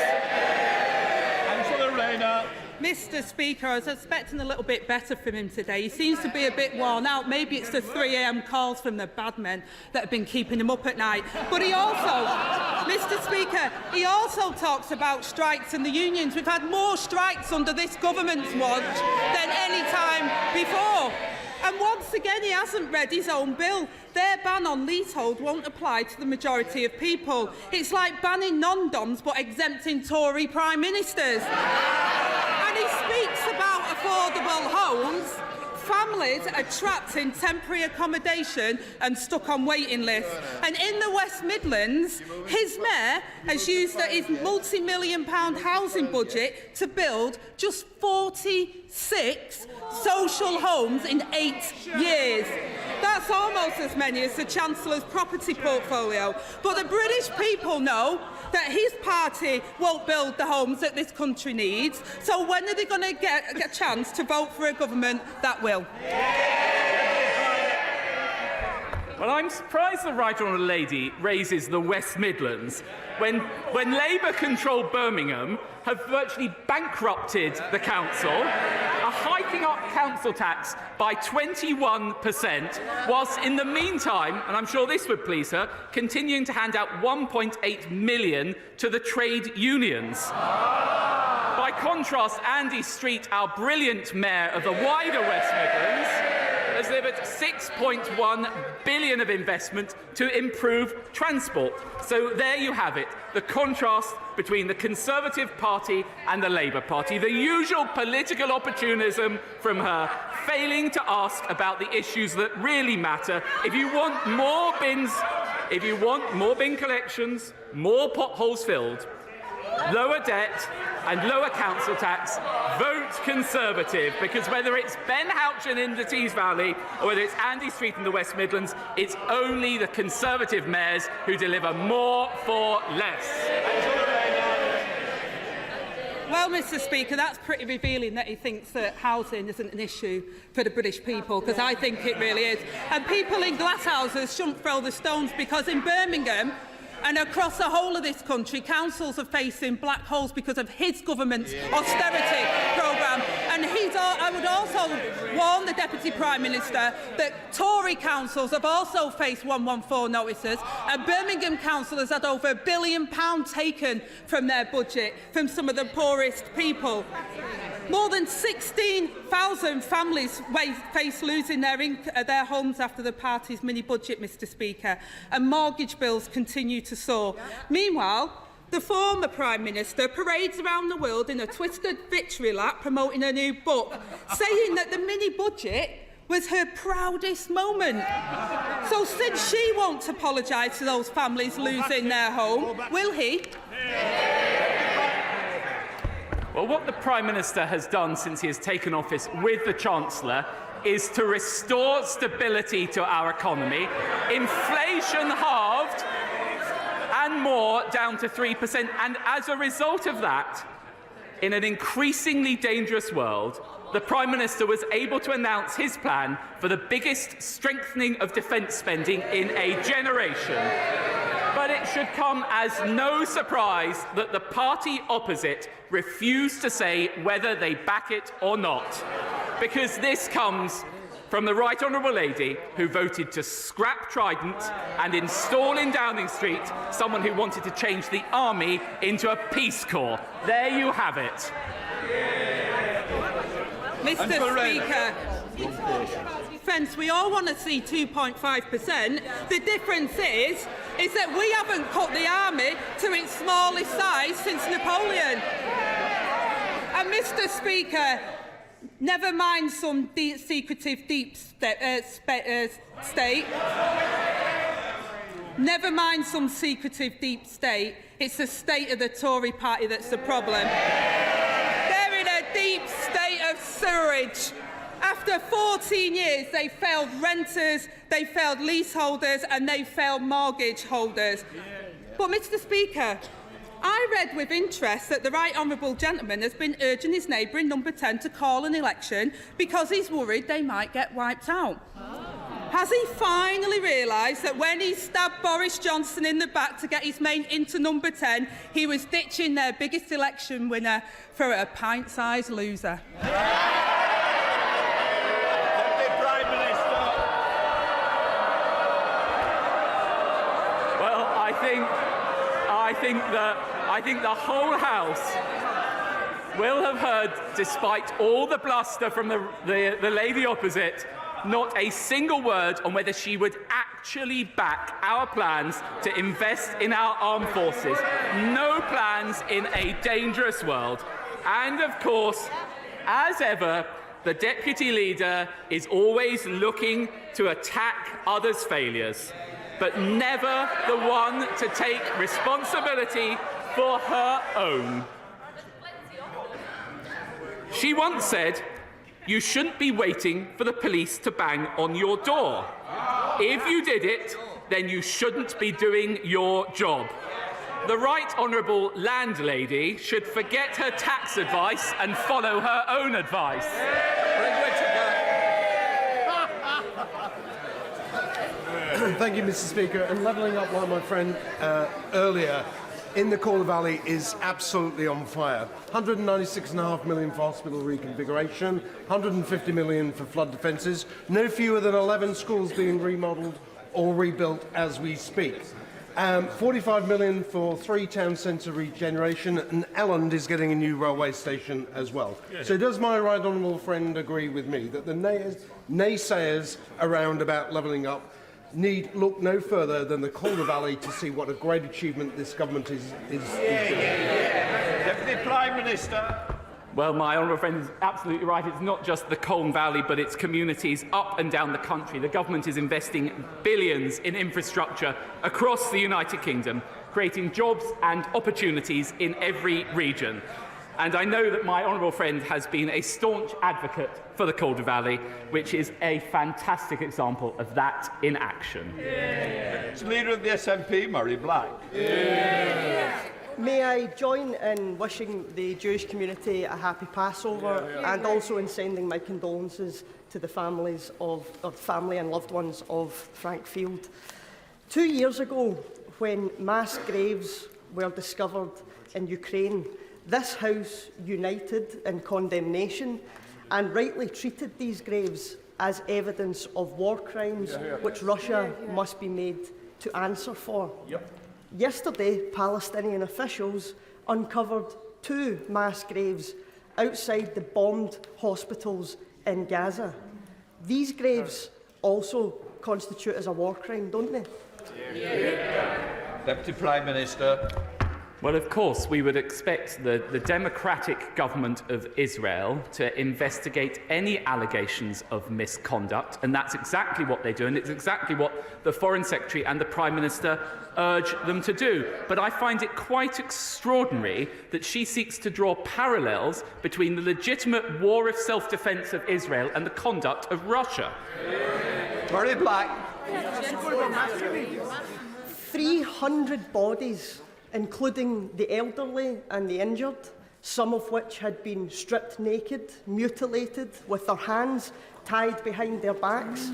J: Angela Rayner.
V: Mr. Speaker, I was expecting a little bit better from him today. He seems to be a bit worn out. Maybe it's the 3 a.m. calls from the bad men that have been keeping him up at night. But he also, Mr. Speaker, he also talks about strikes and the unions. We've had more strikes under this government's watch than any time before. And once again, he hasn't read his own bill. Their ban on leasehold won't apply to the majority of people. It's like banning non-doms but exempting Tory prime ministers. And he speaks about affordable homes. Families are trapped in temporary accommodation and stuck on waiting lists. And in the West Midlands, his mayor has used his multi-million-pound housing budget to build just 46 social homes in 8 years. That's almost as many as the Chancellor's property portfolio. But the British people know that his party won't build the homes that this country needs. So when are they going to get a chance to vote for a government that will?
C: Well, I'm surprised the Right Honourable Lady raises the West Midlands when Labour-controlled Birmingham have virtually bankrupted the council, are hiking up council tax by 21%, whilst in the meantime, and I'm sure this would please her, continuing to hand out £1.8 million to the trade unions. By contrast, Andy Street, our brilliant mayor of the wider West Midlands, has delivered £6.1 billion of investment to improve transport. So there you have it, the contrast between the Conservative Party and the Labour Party. The usual political opportunism from her, failing to ask about the issues that really matter. If you want more bin collections, more potholes filled, lower debt and lower council tax, vote Conservative, because whether it's Ben Houchin in the Tees Valley or whether it's Andy Street in the West Midlands, it's only the Conservative mayors who deliver more for less.
V: Well, Mr. Speaker, that's pretty revealing that he thinks that housing isn't an issue for the British people, because I think it really is. And people in glass houses shouldn't throw the stones, because in Birmingham and across the whole of this country, councils are facing black holes because of his government's austerity programme. And I would also warn the Deputy Prime Minister that Tory councils have also faced 114 notices, and Birmingham Council has had over £1 billion taken from their budget from some of the poorest people. More than 16,000 families face losing their homes after the party's mini-budget, Mr. Speaker, and mortgage bills continue to soar. Meanwhile, the former Prime Minister parades around the world in a twisted victory lap promoting a new book, saying that the mini-budget was her proudest moment. So since she won't apologise to those families losing their home, will he?
C: Well, what the Prime Minister has done since he has taken office with the Chancellor is to restore stability to our economy, inflation halved and more down to 3%. And as a result of that, in an increasingly dangerous world, the Prime Minister was able to announce his plan for the biggest strengthening of defence spending in a generation. But it should come as no surprise that the party opposite refused to say whether they back it or not, because this comes from the Right Honourable Lady who voted to scrap Trident and install in Downing Street someone who wanted to change the army into a Peace Corps. There you have it.
V: Mr. Speaker, defence, we all want to see 2.5%. The difference is that we haven't cut the army to its smallest size since Napoleon. And Mr. Speaker, never mind some secretive deep state. Never mind some secretive deep state. It's the state of the Tory party that's the problem. They're in a deep state of sewerage. After 14 years, they failed renters, they failed leaseholders and they failed mortgage holders. But, Mr Speaker, I read with interest that the right honourable gentleman has been urging his neighbour in number 10 to call an election because he's worried they might get wiped out. Has he finally realised that when he stabbed Boris Johnson in the back to get his mate into number 10, he was ditching their biggest election winner for a pint-sized loser?
C: I think the whole House will have heard, despite all the bluster from the lady opposite, not a single word on whether she would actually back our plans to invest in our armed forces. No plans in a dangerous world. And of course, as ever, the Deputy Leader is always looking to attack others' failures, but never the one to take responsibility for her own. She once said, "You shouldn't be waiting for the police to bang on your door. If you did it, then you shouldn't be doing your job." The Right Honourable Landlady should forget her tax advice and follow her own advice.
D: Thank you, Mr. Speaker. And levelling up, like my friend earlier, in the Calder Valley is absolutely on fire. 196.5 million for hospital reconfiguration, 150 million for flood defences, no fewer than 11 schools being remodelled or rebuilt as we speak. 45 million for 3 town centre regeneration, and Elland is getting a new railway station as well. So does my right honourable friend agree with me that the naysayers around about levelling up need look no further than the Calder Valley to see what a great achievement this government is doing?
B: Deputy Prime Minister.
C: Well, my honourable friend is absolutely right. It's not just the Colne Valley, but it's communities up and down the country. The government is investing billions in infrastructure across the United Kingdom, creating jobs and opportunities in every region. And I know that my honourable friend has been a staunch advocate for the Calder Valley, which is a fantastic example of that in action.
B: It's Leader of the SNP, Murray Black.
E: May I join in wishing the Jewish community a happy Passover and also in sending my condolences to the families of family and loved ones of Frank Field. 2 years ago, when mass graves were discovered in Ukraine, this House united in condemnation and rightly treated these graves as evidence of war crimes which Russia must be made to answer for. Yesterday, Palestinian officials uncovered 2 mass graves outside the bombed hospitals in Gaza. These graves also constitute as a war crime, don't they?
B: Deputy Prime Minister.
C: Well, of course, we would expect the democratic government of Israel to investigate any allegations of misconduct, and that's exactly what they do, and it's exactly what the Foreign Secretary and the Prime Minister urge them to do. But I find it quite extraordinary that she seeks to draw parallels between the legitimate war of self-defence of Israel and the conduct of Russia.
B: Murray Black.
E: 300 bodies, including the elderly and the injured, some of which had been stripped naked, mutilated, with their hands tied behind their backs.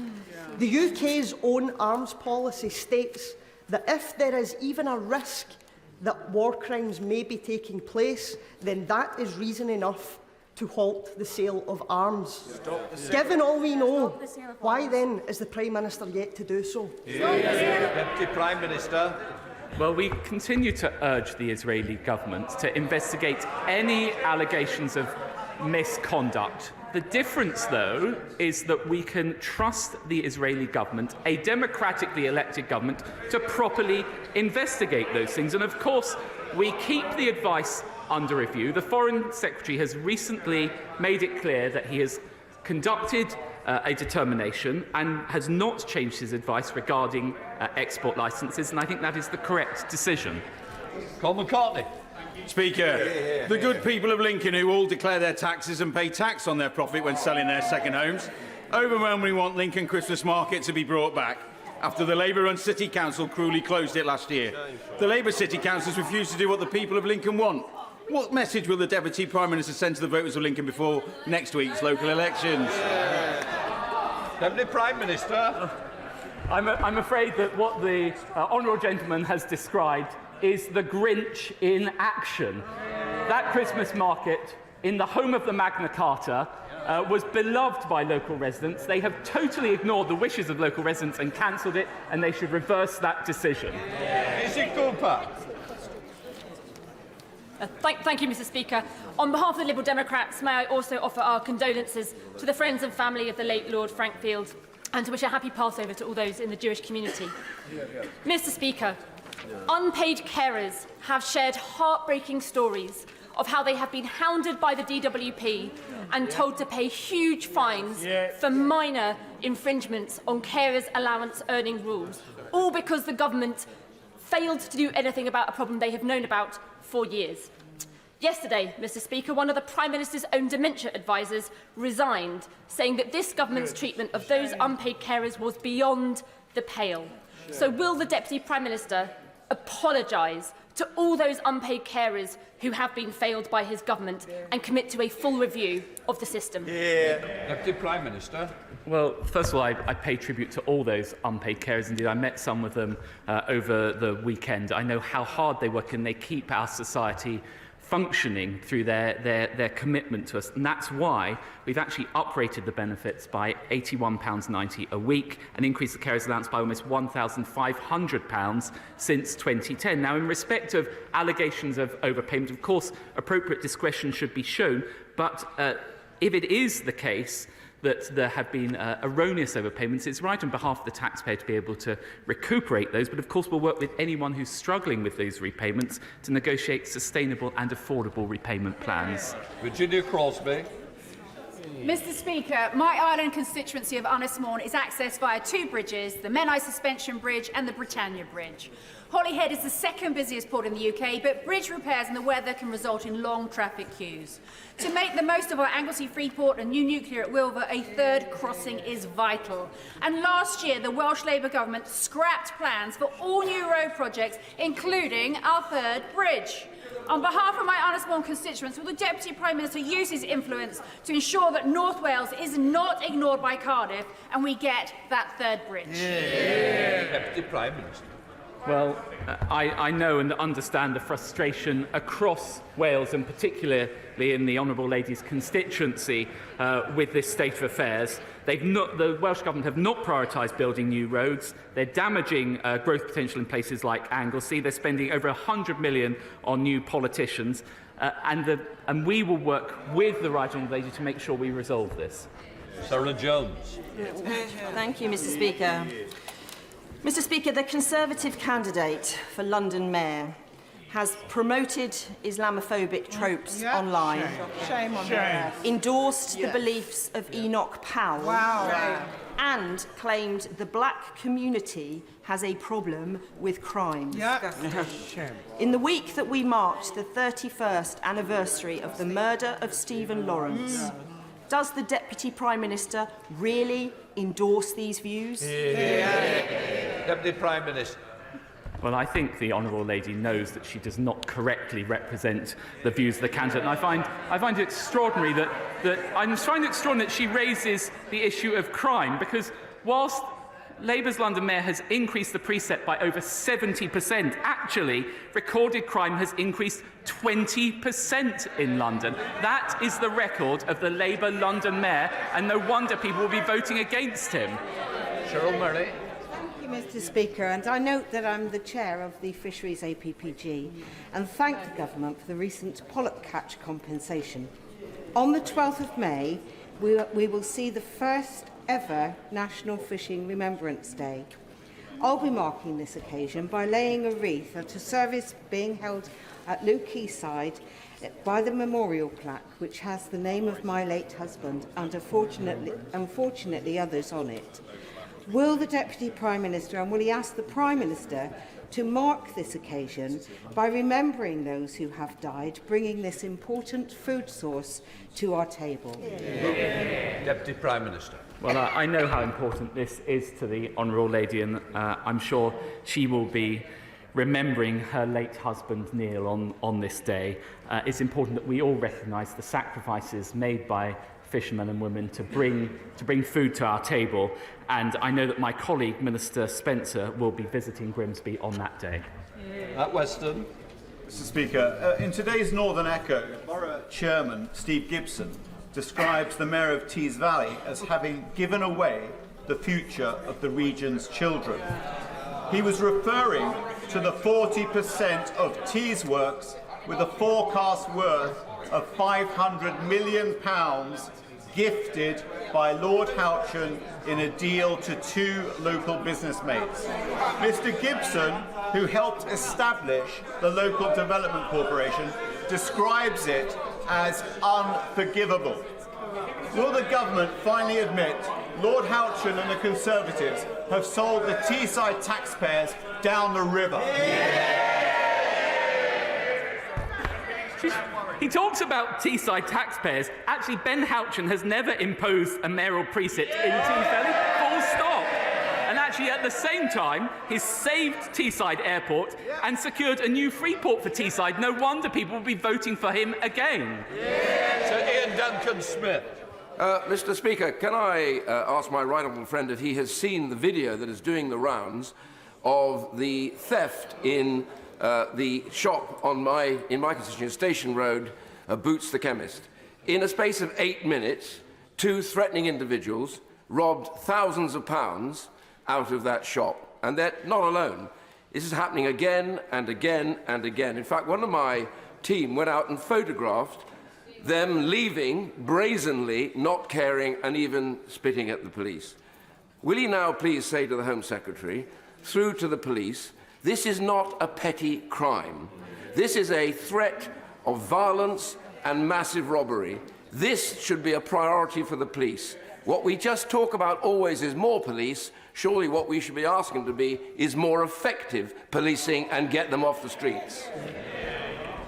E: The UK's own arms policy states that if there is even a risk that war crimes may be taking place, then that is reason enough to halt the sale of arms. Given all we know, why then is the Prime Minister yet to do so?
B: Deputy Prime Minister.
C: Well, we continue to urge the Israeli government to investigate any allegations of misconduct. The difference, though, is that we can trust the Israeli government, a democratically elected government, to properly investigate those things. And, of course, we keep the advice under review. The Foreign Secretary has recently made it clear that he has conducted a determination and has not changed his advice regarding export licences, and I think that is the correct decision.
B: Colin McCartney.
F: Speaker, the good people of Lincoln who all declare their taxes and pay tax on their profit when selling their second homes overwhelmingly want Lincoln Christmas Market to be brought back after the Labour-run City Council cruelly closed it last year. The Labour City Councils refused to do what the people of Lincoln want. What message will the Deputy Prime Minister send to the voters of Lincoln before next week's local elections?
B: Deputy Prime Minister.
C: I'm afraid that what the honourable gentleman has described is the Grinch in action. That Christmas market in the home of the Magna Carta was beloved by local residents. They have totally ignored the wishes of local residents and cancelled it, and they should reverse that decision.
B: Mr. Cooper.
I: Thank you, Mr. Speaker. On behalf of the Liberal Democrats, may I also offer our condolences to the friends and family of the late Lord Frank Field, and to wish a happy Passover to all those in the Jewish community. Mr. Speaker, unpaid carers have shared heartbreaking stories of how they have been hounded by the DWP and told to pay huge fines for minor infringements on carers' allowance earning rules, all because the government failed to do anything about a problem they have known about for years. Yesterday, Mr. Speaker, one of the Prime Minister's own dementia advisers resigned, saying that this government's treatment of those unpaid carers was beyond the pale. So will the Deputy Prime Minister apologise to all those unpaid carers who have been failed by his government and commit to a full review of the system?
B: Deputy Prime Minister.
C: Well, first of all, I pay tribute to all those unpaid carers. Indeed, I met some of them over the weekend. I know how hard they work, and they keep our society functioning through their commitment to us. And that's why we've actually uprated the benefits by £81.90 a week and increased the carers allowance by almost £1,500 since 2010. Now, in respect of allegations of overpayment, of course, appropriate discretion should be shown, but if it is the case that there have been erroneous overpayments, it's right on behalf of the taxpayer to be able to recuperate those. But of course, we'll work with anyone who's struggling with those repayments to negotiate sustainable and affordable repayment plans.
B: Virginia Crosby.
W: Mr. Speaker, my Ireland constituency of Unismore is accessed via two bridges, the Menai Suspension Bridge and the Britannia Bridge. Holyhead is the second busiest port in the UK, but bridge repairs and the weather can result in long traffic queues. To make the most of our Anglesey Freeport and new nuclear at Wilver, a third crossing is vital. And last year, the Welsh Labour government scrapped plans for all new road projects, including our third bridge. On behalf of my Unismore constituents, will the Deputy Prime Minister use his influence to ensure that North Wales is not ignored by Cardiff and we get that third bridge?
B: Deputy Prime Minister.
C: Well, I know and understand the frustration across Wales, and particularly in the Honourable Lady's constituency, with this state of affairs. The Welsh Government have not prioritised building new roads. They're damaging growth potential in places like Anglesey. They're spending over £100 million on new politicians. And we will work with the Right Honourable Lady to make sure we resolve this.
B: Sarah Jones.
Q: Thank you, Mr. Speaker. Mr. Speaker, the Conservative candidate for London Mayor has promoted Islamophobic tropes online,
X: Shame on her.
Q: endorsed the beliefs of Enoch Powell, and claimed the black community has a problem with crime. In the week that we marked the 31st anniversary of the murder of Stephen Lawrence, does the Deputy Prime Minister really endorse these views?
B: Deputy Prime Minister.
C: Well, I think the Honourable Lady knows that she does not correctly represent the views of the candidate. And I find it extraordinary that she raises the issue of crime, because whilst Labour's London Mayor has increased the precept by over 70%. Actually, recorded crime has increased 20% in London. That is the record of the Labour London Mayor, and no wonder people will be voting against him.
B: Cheryl Murray.
X: Thank you, Mr. Speaker, and I note that I'm the chair of the Fisheries APPG and thank the government for the recent polyp catch compensation. On the 12th of May, we will see the first ever National Fishing Remembrance Day. I'll be marking this occasion by laying a wreath at a service being held at Lew Quayside by the memorial plaque, which has the name of my late husband and unfortunately others on it. Will the Deputy Prime Minister and will he ask the Prime Minister to mark this occasion by remembering those who have died, bringing this important food source to our table?
B: Deputy Prime Minister.
C: Well, I know how important this is to the Honourable Lady, and I'm sure she will be remembering her late husband Neil on this day. It's important that we all recognise the sacrifices made by fishermen and women to bring food to our table, and I know that my colleague Minister Spencer will be visiting Grimsby on that day.
B: At Weston.
F: Mr. Speaker, in today's Northern Echo, Borough Chairman Steve Gibson describes the Mayor of Tees Valley as having given away the future of the region's children. He was referring to the 40% of Tees Works with a forecast worth of £500 million gifted by Lord Houchin in a deal to 2 local business mates. Mr. Gibson, who helped establish the Local Development Corporation, describes it as unforgivable. Will the government finally admit Lord Houchin and the Conservatives have sold the Teesside taxpayers down the river?
C: He talks about Teesside taxpayers. Actually, Ben Houchin has never imposed a mayoral precept in Tees Valley, full stop. And actually, at the same time, he's saved Teesside Airport and secured a new free port for Teesside. No wonder people will be voting for him again.
B: So Ian Duncan-Smith.
H: Mr. Speaker, can I ask my right honourable friend if he has seen the video that is doing the rounds of the theft in the shop in my constituency, Station Road, Boots the Chemist. In a space of 8 minutes, 2 threatening individuals robbed thousands of pounds out of that shop. And they're not alone. This is happening again and again and again. In fact, one of my team went out and photographed them leaving, brazenly, not caring and even spitting at the police. Will he now please say to the Home Secretary, through to the police, this is not a petty crime. This is a threat of violence and massive robbery. This should be a priority for the police. What we just talk about always is more police. Surely what we should be asking to be is more effective policing and get them off the streets.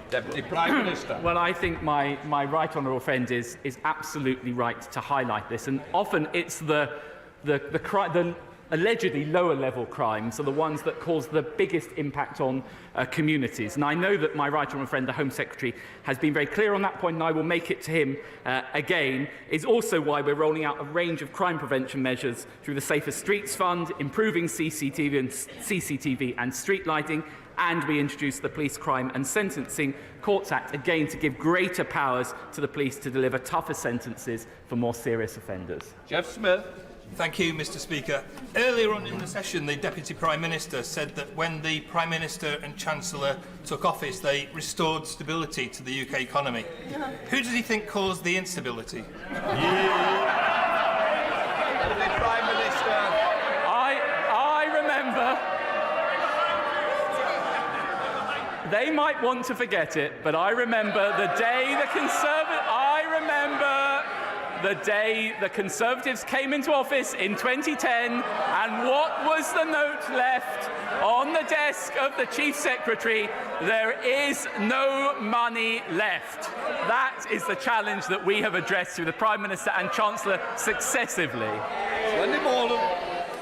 B: Deputy Prime Minister.
C: Well, I think my right honourable friend is absolutely right to highlight this, and often it's the allegedly lower-level crimes are the ones that cause the biggest impact on communities. And I know that my right honourable friend, the Home Secretary, has been very clear on that point, and I will make it to him again. Is also why we're rolling out a range of crime prevention measures through the Safer Streets Fund, improving CCTV and street lighting, and we introduced the Police Crime and Sentencing Courts Act, again to give greater powers to the police to deliver tougher sentences for more serious offenders.
B: Jeff Smith.
K: Thank you, Mr. Speaker. Earlier on in the session, the Deputy Prime Minister said that when the Prime Minister and Chancellor took office, they restored stability to the UK economy. Who does he think caused the instability?
B: Deputy Prime Minister.
C: I remember. They might want to forget it, but I remember the day the Conservatives came into office in 2010, and what was the note left on the desk of the Chief Secretary? There is no money left. That is the challenge that we have addressed through the Prime Minister and Chancellor successively.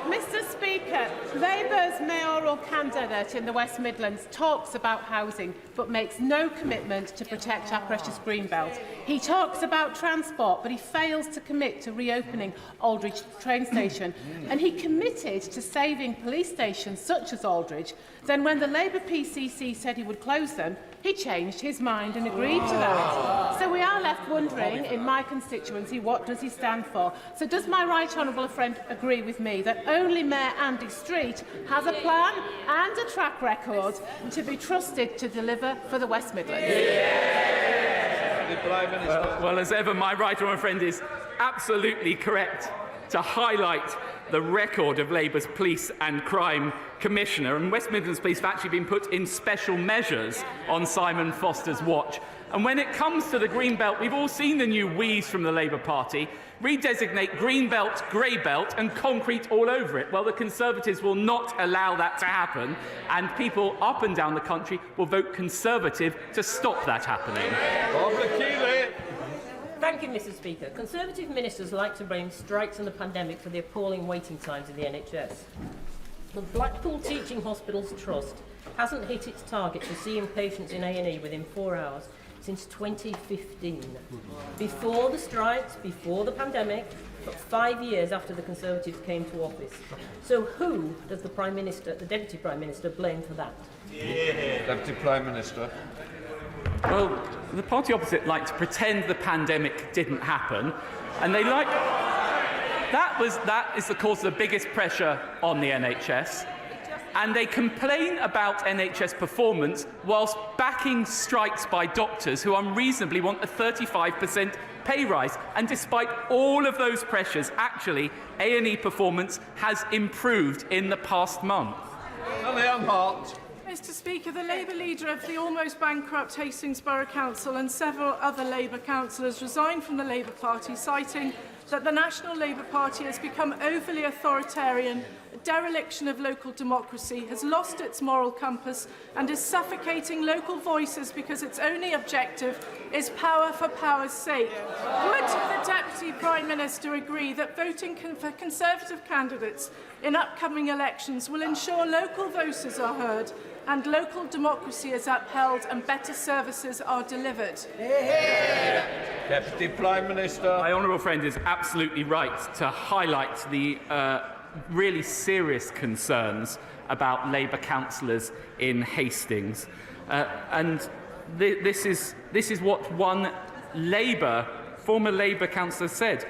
L: Mr. Speaker, Labour's mayoral candidate in the West Midlands talks about housing but makes no commitment to protect our precious Greenbelt. He talks about transport, but he fails to commit to reopening Aldridge train station. And he committed to saving police stations such as Aldridge. Then when the Labour PCC said he would close them, he changed his mind and agreed to that. So we are left wondering, in my constituency, what does he stand for? So does my right honourable friend agree with me that only Mayor Andy Street has a plan and a track record to be trusted to deliver for the West Midlands?
C: Well, as ever, my right honourable friend is absolutely correct to highlight the record of Labour's Police and Crime Commissioner. And West Midlands Police have actually been put in special measures on Simon Foster's watch. And when it comes to the Greenbelt, we've all seen the new wheeze from the Labour Party. redesignate green belt, grey belt and concrete all over it. Well, the Conservatives will not allow that to happen, and people up and down the country will vote Conservative to stop that happening.
M: Thank you, Mr. Speaker. Conservative ministers like to blame strikes and the pandemic for the appalling waiting times in the NHS. The Blackpool Teaching Hospitals Trust hasn't hit its target for seeing patients in A&E within 4 hours since 2015. Before the strikes, before the pandemic, but 5 years after the Conservatives came to office. So who does the Prime Minister, the Deputy Prime Minister, blame for that?
B: Deputy Prime Minister.
C: Well, the party opposite like to pretend the pandemic didn't happen, and they like... That is the cause of the biggest pressure on the NHS. And they complain about NHS performance whilst backing strikes by doctors who unreasonably want a 35% pay rise. And despite all of those pressures, actually, A&E performance has improved in the past month.
R: Mr. Speaker, the Labour leader of the almost bankrupt Hastings Borough Council and several other Labour councillors resigned from the Labour Party, citing that the National Labour Party has become overly authoritarian, a dereliction of local democracy, has lost its moral compass and is suffocating local voices because its only objective is power for power's sake. Would the Deputy Prime Minister agree that voting for Conservative candidates in upcoming elections will ensure local voices are heard and local democracy is upheld and better services are delivered?
B: Deputy Prime Minister.
C: My honourable friend is absolutely right to highlight the really serious concerns about Labour councillors in Hastings. And this is what one former Labour councillor said.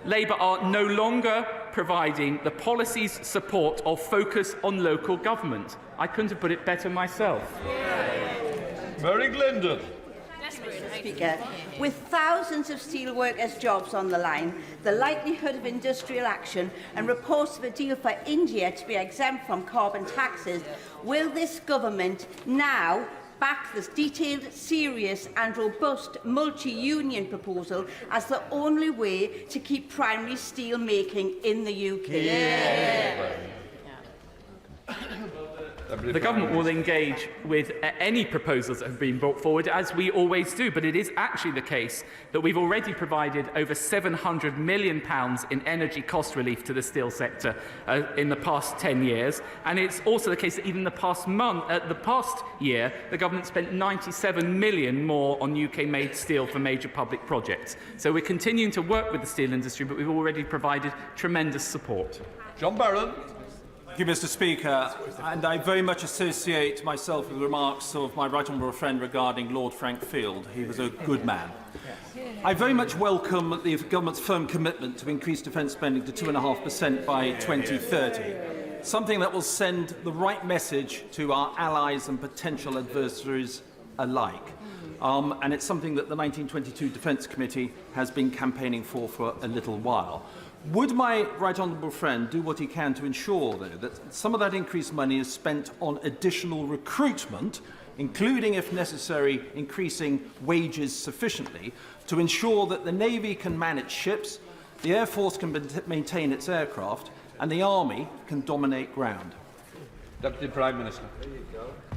C: Labour are no longer providing the policies, support or focus on local government. I couldn't have put it better myself.
B: Mary Glendon.
N: Speaker, with thousands of steelworkers' jobs on the line, the likelihood of industrial action and reports of a deal for India to be exempt from carbon taxes, will this government now back this detailed, serious and robust multi-union proposal as the only way to keep primary steel making in the UK?
C: The government will engage with any proposals that have been brought forward, as we always do, but it is actually the case that we've already provided over £700 million in energy cost relief to the steel sector in the past 10 years, and it's also the case that even the past year, the government spent £97 million more on UK-made steel for major public projects. So we're continuing to work with the steel industry, but we've already provided tremendous support.
B: John Barron.
O: Thank you, Mr. Speaker. And I very much associate myself with the remarks of my right honourable friend regarding Lord Frank Field. He was a good man. I very much welcome the government's firm commitment to increase defence spending to 2.5% by 2030, something that will send the right message to our allies and potential adversaries alike. And it's something that the 1922 Defence Committee has been campaigning for a little while. Would my right honourable friend do what he can to ensure, though, that some of that increased money is spent on additional recruitment, including, if necessary, increasing wages sufficiently, to ensure that the Navy can manage ships, the Air Force can maintain its aircraft, and the Army can dominate ground?
B: Deputy Prime Minister.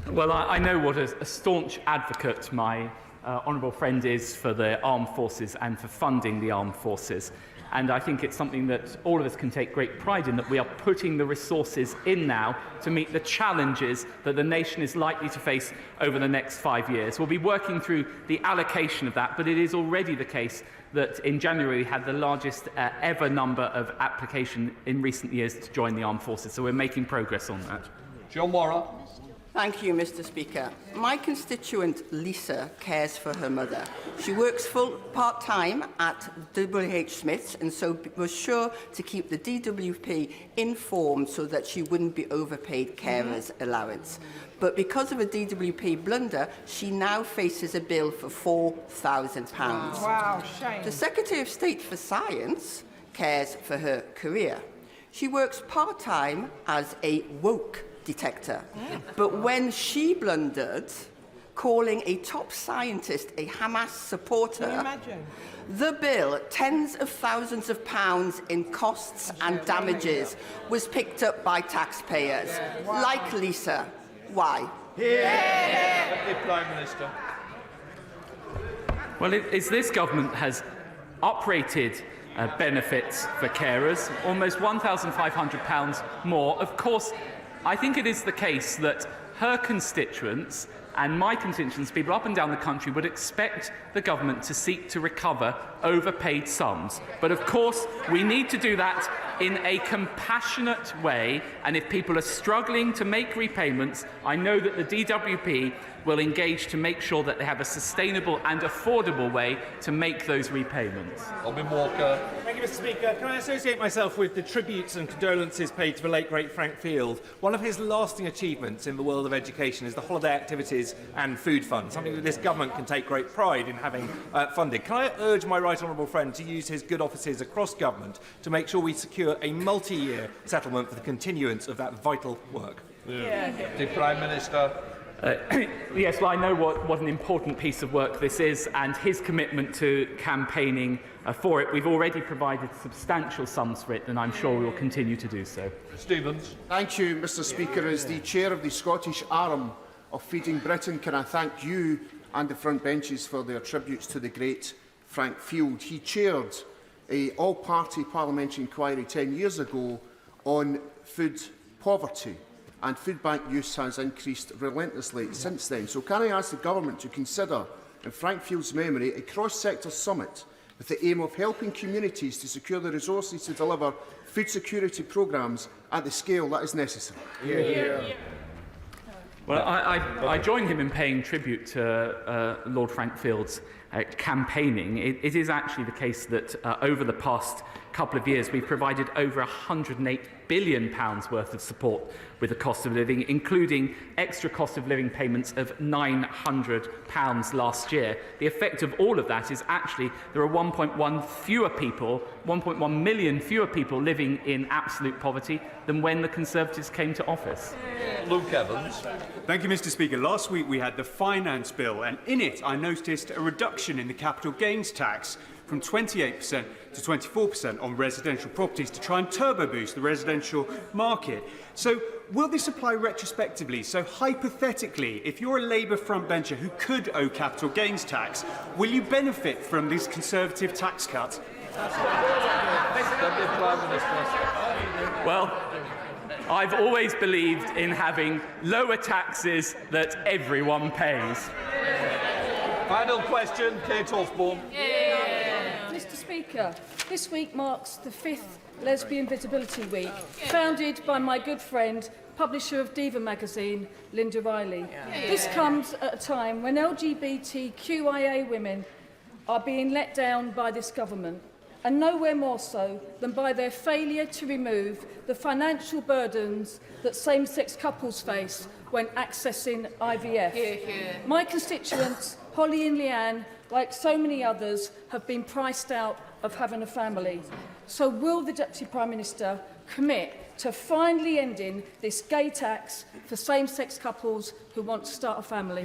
C: Well, I know what a staunch advocate my honourable friend is for the armed forces and for funding the armed forces. And I think it's something that all of us can take great pride in, that we are putting the resources in now to meet the challenges that the nation is likely to face over the next 5 years. We'll be working through the allocation of that, but it is already the case that in January we had the largest ever number of applications in recent years to join the armed forces. So we're making progress on that.
B: John Morrow.
P: Thank you, Mr. Speaker. My constituent Lisa cares for her mother. She works part-time at WH Smith's and so was sure to keep the DWP informed so that she wouldn't be overpaid carers allowance. But because of a DWP blunder, she now faces a bill for £4,000.
R: Wow, shame.
P: The Secretary of State for Science cares for her career. She works part-time as a woke detector. But when she blundered, calling a top scientist a Hamas supporter, The bill, tens of thousands of pounds in costs and damages, was picked up by taxpayers. Like Lisa. Why?
B: Deputy Prime Minister.
C: Well, it's this government has uprated benefits for carers, almost £1,500 more. Of course, I think it is the case that her constituents and my constituents, people up and down the country, would expect the government to seek to recover overpaid sums. But of course, we need to do that in a compassionate way, and if people are struggling to make repayments, I know that the DWP will engage to make sure that they have a sustainable and affordable way to make those repayments.
B: Robin Walker.
A: Thank you, Mr. Speaker. Can I associate myself with the tributes and condolences paid to the late great Frank Field? One of his lasting achievements in the world of education is the holiday activities and food fund, something that this government can take great pride in having funded. Can I urge my right honourable friend to use his good offices across government to make sure we secure a multi-year settlement for the continuance of that vital work?
B: The Prime Minister.
C: Yes, well, I know what an important piece of work this is, and his commitment to campaigning for it. We've already provided substantial sums for it, and I'm sure we will continue to do so.
B: Stevens.
G: Thank you, Mr. Speaker. As the chair of the Scottish arm of Feeding Britain, can I thank you and the front benches for their tributes to the great Frank Field. He chaired an all-party parliamentary inquiry 10 years ago on food poverty, and food bank use has increased relentlessly since then. So can I ask the government to consider, in Frank Field's memory, a cross-sector summit with the aim of helping communities to secure the resources to deliver food security programmes at the scale that is necessary?
C: Well, I join him in paying tribute to Lord Frank Field's campaigning. It is actually the case that over the past couple of years we've provided over £108 billion worth of support with the cost of living, including extra cost of living payments of £900 last year. The effect of all of that is actually there are 1.1 million fewer people living in absolute poverty than when the Conservatives came to office.
B: Luke Evans.
F: Thank you, Mr. Speaker. Last week we had the finance bill, and in it I noticed a reduction in the capital gains tax from 28% to 24% on residential properties to try and turbo boost the residential market. So will this apply retrospectively? So hypothetically, if you're a Labour frontbencher who could owe capital gains tax, will you benefit from these Conservative tax cuts?
C: Well, I've always believed in having lower taxes that everyone pays.
B: Final question, Kate Osborne.
S: Mr. Speaker, this week marks the 5th Lesbian Visibility Week, founded by my good friend, publisher of Diva magazine, Linda Riley. This comes at a time when LGBTQIA women are being let down by this government, and nowhere more so than by their failure to remove the financial burdens that same-sex couples face when accessing IVF. My constituents, Holly and Leanne, like so many others, have been priced out of having a family. So will the Deputy Prime Minister commit to finally ending this gay tax for same-sex couples who want to start a family?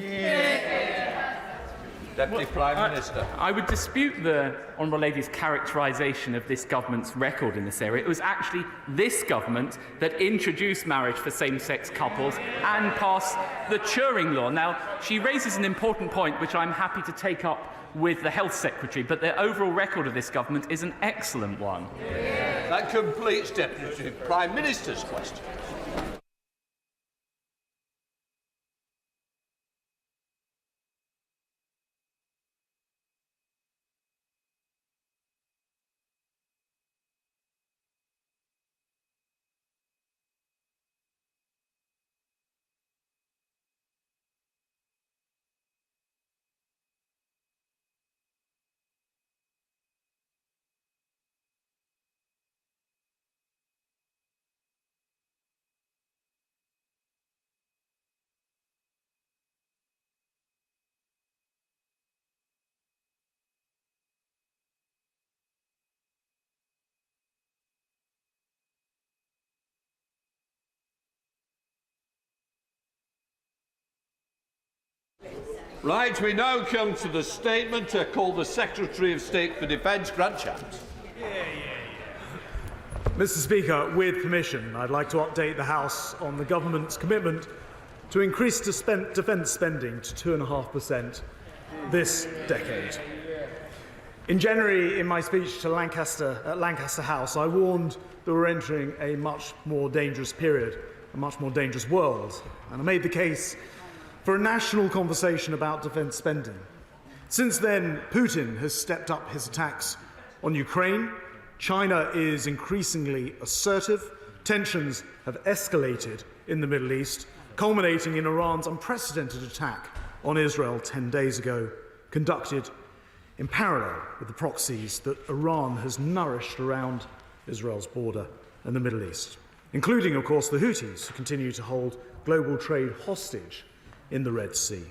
B: Deputy Prime Minister.
C: I would dispute the Honourable Lady's characterisation of this government's record in this area. It was actually this government that introduced marriage for same-sex couples and passed the Turing Law. Now, she raises an important point, which I'm happy to take up with the Health Secretary, but the overall record of this government is an excellent one.
B: That completes Deputy Prime Minister's question. Right, we now come to the statement called the Secretary of State for Defence, Grant Shapps.
J: Mr. Speaker, with permission, I'd like to update the House on the government's commitment to increase defence spending to 2.5% this decade. In January, in my speech to Lancaster House, I warned that we're entering a much more dangerous period, a much more dangerous world, and I made the case for a national conversation about defence spending. Since then, Putin has stepped up his attacks on Ukraine. China is increasingly assertive. Tensions have escalated in the Middle East, culminating in Iran's unprecedented attack on Israel 10 days ago, conducted in parallel with the proxies that Iran has nourished around Israel's border and the Middle East, including, of course, the Houthis, who continue to hold global trade hostage in the Red Sea.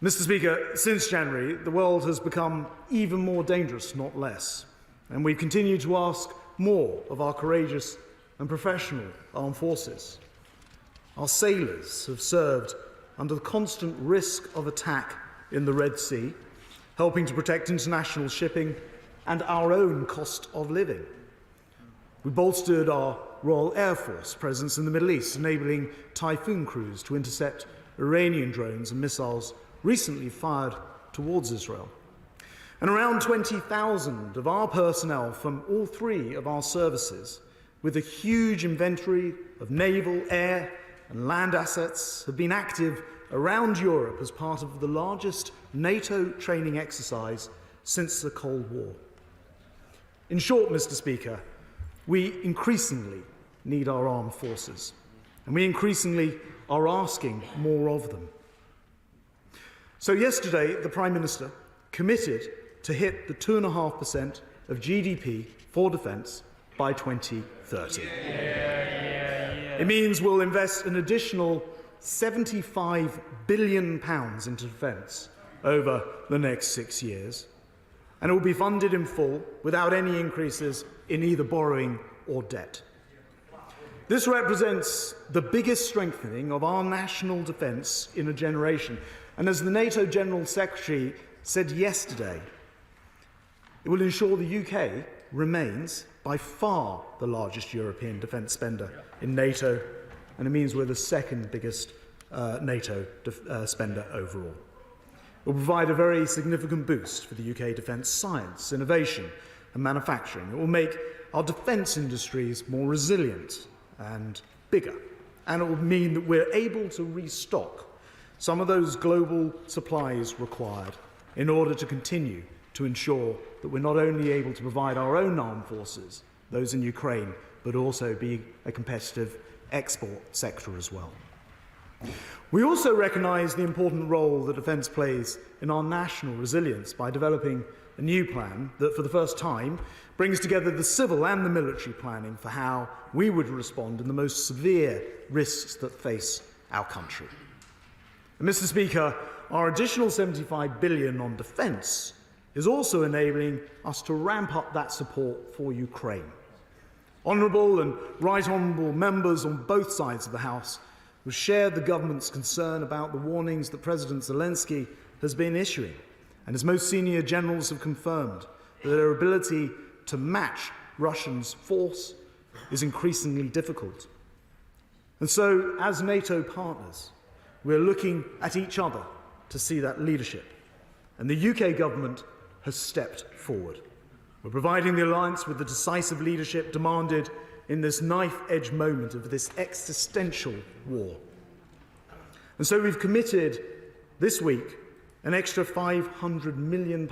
J: Mr. Speaker, since January, the world has become even more dangerous, not less, and we continue to ask more of our courageous and professional armed forces. Our sailors have served under the constant risk of attack in the Red Sea, helping to protect international shipping and our own cost of living. We bolstered our Royal Air Force presence in the Middle East, enabling Typhoon crews to intercept Iranian drones and missiles recently fired towards Israel. And around 20,000 of our personnel from all three of our services, with a huge inventory of naval, air and land assets, have been active around Europe as part of the largest NATO training exercise since the Cold War. In short, Mr. Speaker, we increasingly need our armed forces, and we increasingly are asking more of them. So yesterday, the Prime Minister committed to hit the 2.5% of GDP for defence by 2030. It means we'll invest an additional £75 billion into defence over the next 6 years, and it will be funded in full without any increases in either borrowing or debt. This represents the biggest strengthening of our national defence in a generation, and as the NATO General Secretary said yesterday, it will ensure the UK remains by far the largest European defence spender in NATO, and it means we're the second biggest NATO spender overall. It will provide a very significant boost for the UK defence science, innovation and manufacturing. It will make our defence industries more resilient and bigger, and it will mean that we're able to restock some of those global supplies required in order to continue to ensure that we're not only able to provide our own armed forces, those in Ukraine, but also be a competitive export sector as well. We also recognise the important role that defence plays in our national resilience by developing a new plan that, for the first time, brings together the civil and the military planning for how we would respond in the most severe risks that face our country. And Mr. Speaker, our additional £75 billion on defence is also enabling us to ramp up that support for Ukraine. Honourable and right honourable members on both sides of the House have shared the government's concern about the warnings that President Zelensky has been issuing, and his most senior generals have confirmed that their ability to match Russia's force is increasingly difficult. And so, as NATO partners, we're looking at each other to see that leadership, and the UK government has stepped forward. We're providing the alliance with the decisive leadership demanded in this knife-edge moment of this existential war. And so we've committed this week an extra £500 million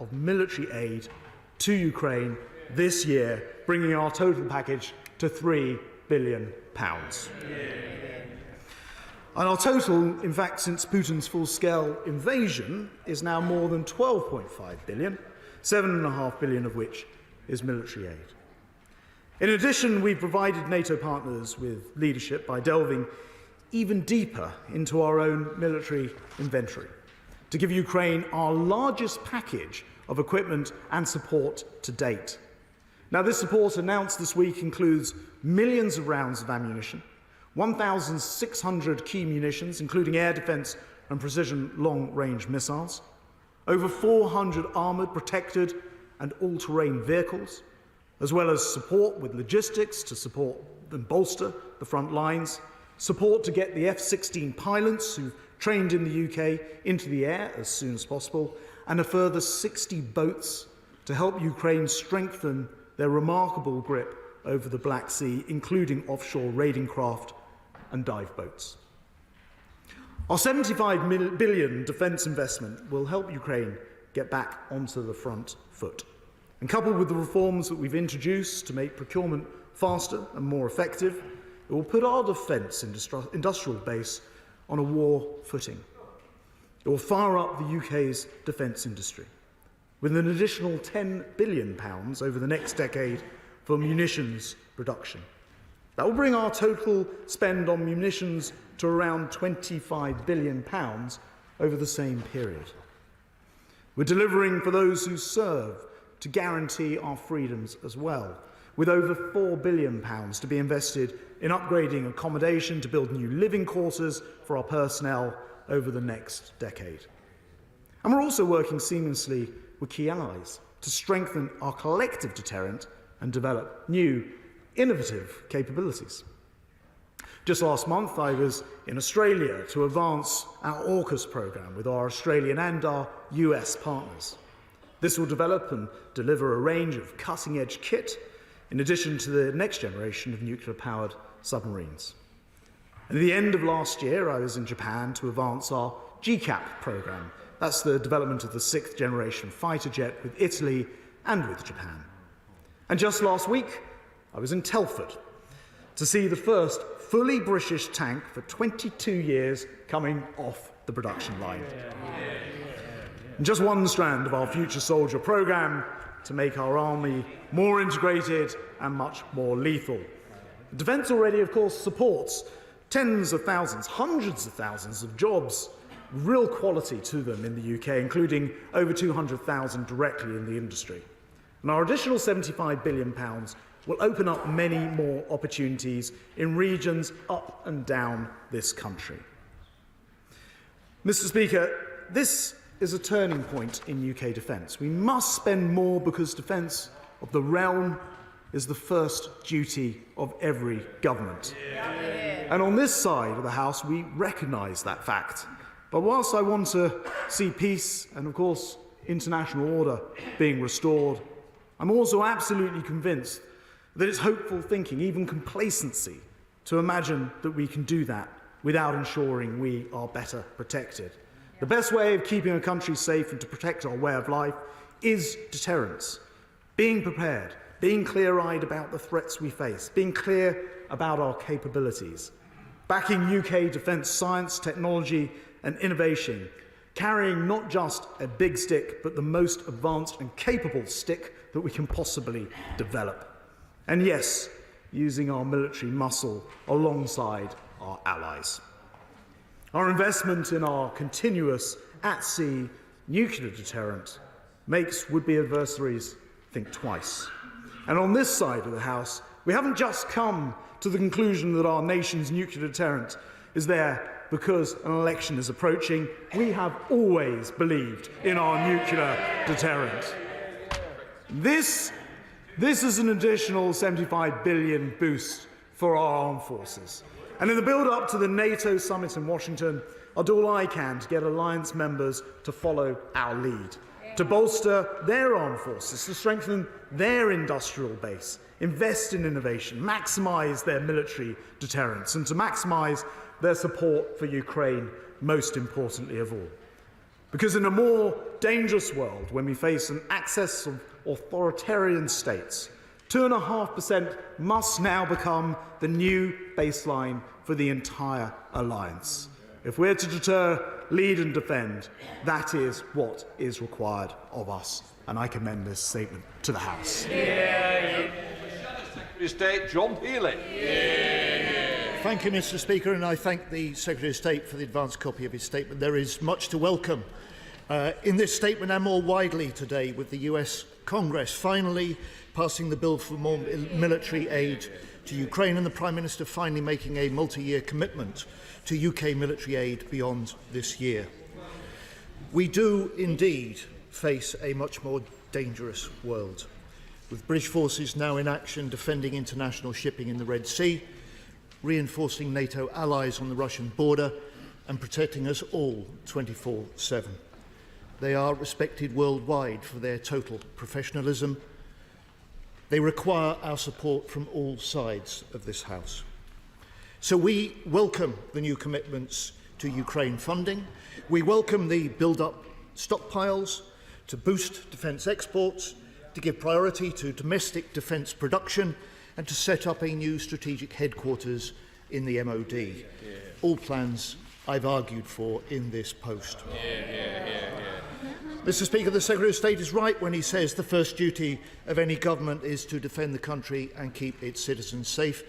J: of military aid to Ukraine this year, bringing our total package to £3 billion. And our total, in fact, since Putin's full-scale invasion, is now more than £12.5 billion, £7.5 billion of which is military aid. In addition, we've provided NATO partners with leadership by delving even deeper into our own military inventory to give Ukraine our largest package of equipment and support to date. Now, this support announced this week includes millions of rounds of ammunition, 1,600 key munitions, including air defence and precision long-range missiles, over 400 armoured, protected and all-terrain vehicles, as well as support with logistics to support and bolster the front lines, support to get the F-16 pilots who trained in the UK into the air as soon as possible, and a further 60 boats to help Ukraine strengthen their remarkable grip over the Black Sea, including offshore raiding craft and dive boats. Our £75 billion defence investment will help Ukraine get back onto the front foot. And coupled with the reforms that we've introduced to make procurement faster and more effective, it will put our defence industrial base on a war footing. It will fire up the UK's defence industry, with an additional £10 billion over the next decade for munitions production. That will bring our total spend on munitions to around £25 billion over the same period. We're delivering for those who serve to guarantee our freedoms as well, with over £4 billion to be invested in upgrading accommodation to build new living quarters for our personnel over the next decade. And we're also working seamlessly with key allies to strengthen our collective deterrent and develop new, innovative capabilities. Just last month, I was in Australia to advance our AUKUS programme with our Australian and our US partners. This will develop and deliver a range of cutting-edge kit, in addition to the next generation of nuclear-powered submarines. And at the end of last year, I was in Japan to advance our GCAP programme. That's the development of the 6th generation fighter jet with Italy and with Japan. And just last week, I was in Telford to see the first fully British tank for 22 years coming off the production line. And just one strand of our Future Soldier programme to make our army more integrated and much more lethal. Defence already, of course, supports tens of thousands, hundreds of thousands of jobs, real quality to them in the UK, including over 200,000 directly in the industry. And our additional £75 billion will open up many more opportunities in regions up and down this country. Mr. Speaker, this is a turning point in UK defence. We must spend more because defence of the realm is the first duty of every government. And on this side of the House, we recognise that fact. But whilst I want to see peace and, of course, international order being restored, I'm also absolutely convinced that it's hopeful thinking, even complacency, to imagine that we can do that without ensuring we are better protected. The best way of keeping a country safe and to protect our way of life is deterrence. Being prepared, being clear-eyed about the threats we face, being clear about our capabilities, backing UK defence science, technology and innovation, carrying not just a big stick, but the most advanced and capable stick that we can possibly develop. And yes, using our military muscle alongside our allies. Our investment in our continuous at-sea nuclear deterrent makes would-be adversaries think twice. And on this side of the House, we haven't just come to the conclusion that our nation's nuclear deterrent is there because an election is approaching. We have always believed in our nuclear deterrent. This is an additional £75 billion boost for our armed forces. And in the build-up to the NATO summit in Washington, I'll do all I can to get alliance members to follow our lead, to bolster their armed forces, to strengthen their industrial base, invest in innovation, maximise their military deterrence, and to maximise their support for Ukraine, most importantly of all. Because in a more dangerous world, when we face an excess of authoritarian states, 2.5% must now become the new baseline for the entire alliance. If we're to deter, lead and defend, that is what is required of us. And I commend this statement to the House.
B: Secretary of State John Healey.
D: Thank you, Mr. Speaker, and I thank the Secretary of State for the advance copy of his statement. There is much to welcome in this statement and more widely today, with the US Congress finally passing the bill for more military aid to Ukraine and the Prime Minister finally making a multi-year commitment to UK military aid beyond this year. We do indeed face a much more dangerous world, with British forces now in action defending international shipping in the Red Sea, reinforcing NATO allies on the Russian border and protecting us all 24/7. They are respected worldwide for their total professionalism. They require our support from all sides of this House. So we welcome the new commitments to Ukraine funding. We welcome the build-up stockpiles to boost defence exports, to give priority to domestic defence production and to set up a new strategic headquarters in the MOD. All plans I've argued for in this post. Mr. Speaker, the Secretary of State is right when he says the first duty of any government is to defend the country and keep its citizens safe.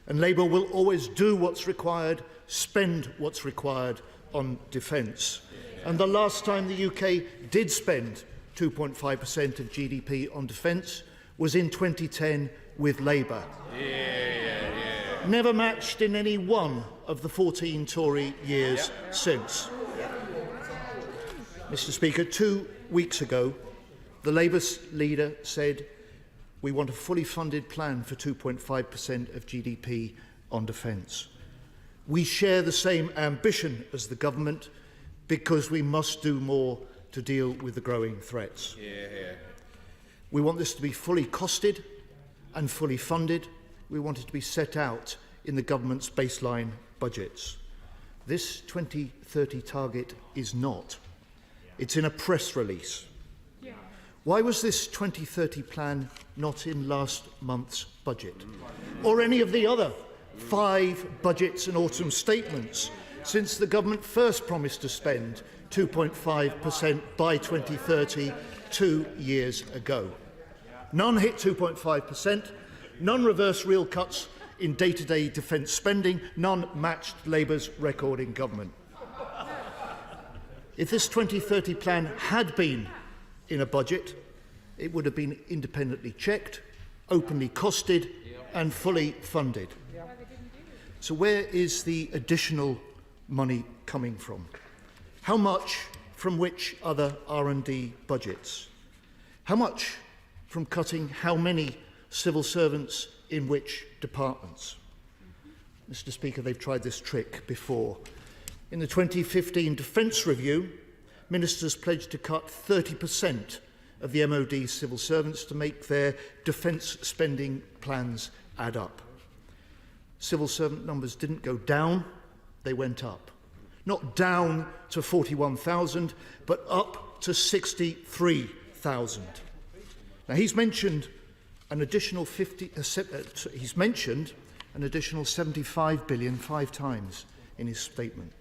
D: And Labour will always do what's required, spend what's required on defence. And the last time the UK did spend 2.5% of GDP on defence was in 2010 with Labour. Never matched in any one of the 14 Tory years since. Mr. Speaker, 2 weeks ago, the Labour leader said, we want a fully funded plan for 2.5% of GDP on defence. We share the same ambition as the government because we must do more to deal with the growing threats. We want this to be fully costed and fully funded. We want it to be set out in the government's baseline budgets. This 2030 target is not. It's in a press release. Why was this 2030 plan not in last month's budget? Or any of the other 5 budgets and autumn statements since the government first promised to spend 2.5% by 2030 2 years ago? None hit 2.5%, none reversed real cuts in day-to-day defence spending, none matched Labour's record in government. If this 2030 plan had been in a budget, it would have been independently checked, openly costed and fully funded. So where is the additional money coming from? How much from which other R&D budgets? How much from cutting how many civil servants in which departments? Mr. Speaker, they've tried this trick before. In the 2015 Defence Review, ministers pledged to cut 30% of the MOD's civil servants to make their defence spending plans add up. Civil servant numbers didn't go down, they went up. Not down to 41,000, but up to 63,000. Now, he's mentioned an additional 75 billion 5 times in his statement.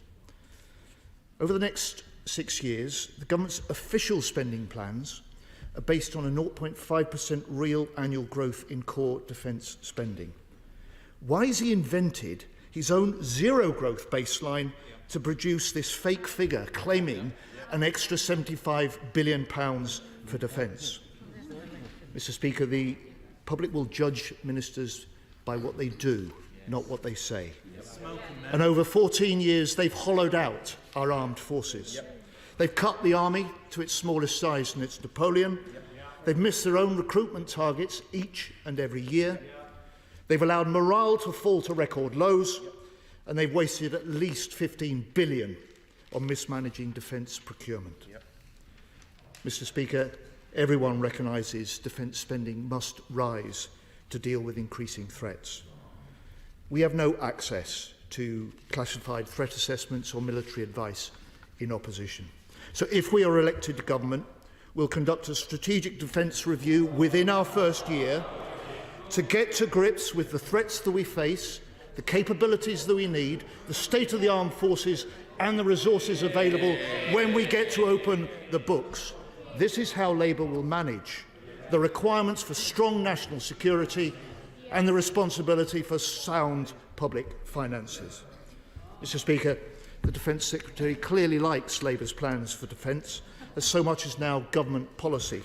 D: Over the next 6 years, the government's official spending plans are based on a 0.5% real annual growth in core defence spending. Why has he invented his own zero growth baseline to produce this fake figure claiming an extra £75 billion for defence? Mr. Speaker, the public will judge ministers by what they do, not what they say. And over 14 years, they've hollowed out our armed forces. They've cut the army to its smallest size since Napoleon. They've missed their own recruitment targets each and every year. They've allowed morale to fall to record lows, and they've wasted at least £15 billion on mismanaging defence procurement. Mr. Speaker, everyone recognises defence spending must rise to deal with increasing threats. We have no access to classified threat assessments or military advice in opposition. So if we are elected to government, we'll conduct a strategic defence review within our first year to get to grips with the threats that we face, the capabilities that we need, the state of the armed forces and the resources available when we get to open the books. This is how Labour will manage the requirements for strong national security and the responsibility for sound public finances. Mr. Speaker, the Defence Secretary clearly likes Labour's plans for defence, as so much is now government policy.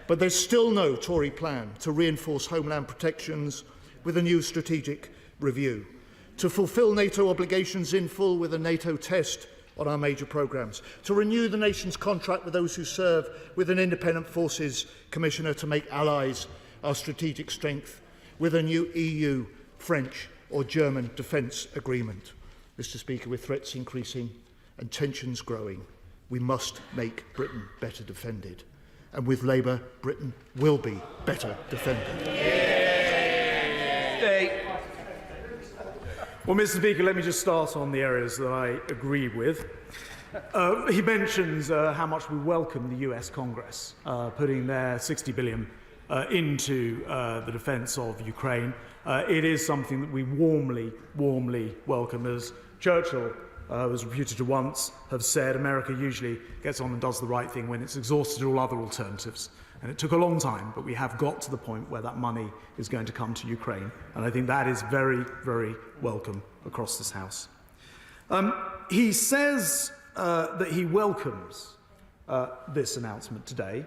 D: But there's still no Tory plan to reinforce homeland protections, with a new strategic review, to fulfil NATO obligations in full with a NATO test on our major programmes, to renew the nation's contract with those who serve with an independent forces commissioner to make allies our strategic strength, with a new EU, French or German defence agreement. Mr. Speaker, with threats increasing and tensions growing, we must make Britain better defended. And with Labour, Britain will be better defended.
J: Well, Mr. Speaker, let me just start on the areas that I agree with. He mentions how much we welcome the US Congress putting their $60 billion into the defence of Ukraine. It is something that we warmly welcome. As Churchill was reputed to once have said, America usually gets on and does the right thing when it's exhausted all other alternatives. And it took a long time, but we have got to the point where that money is going to come to Ukraine. And I think that is very, very welcome across this House. He says that he welcomes this announcement today,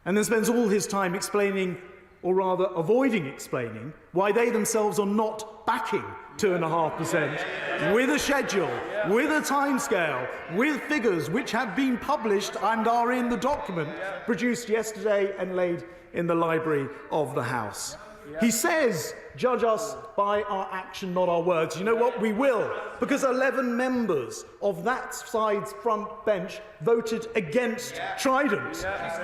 J: and then spends all his time explaining, or rather avoiding explaining, why they themselves are not backing 2.5%, with a schedule, with a timescale, with figures which have been published and are in the document produced yesterday and laid in the library of the House. He says, judge us by our action, not our words. You know what? We will, because 11 members of that side's front bench voted against Trident.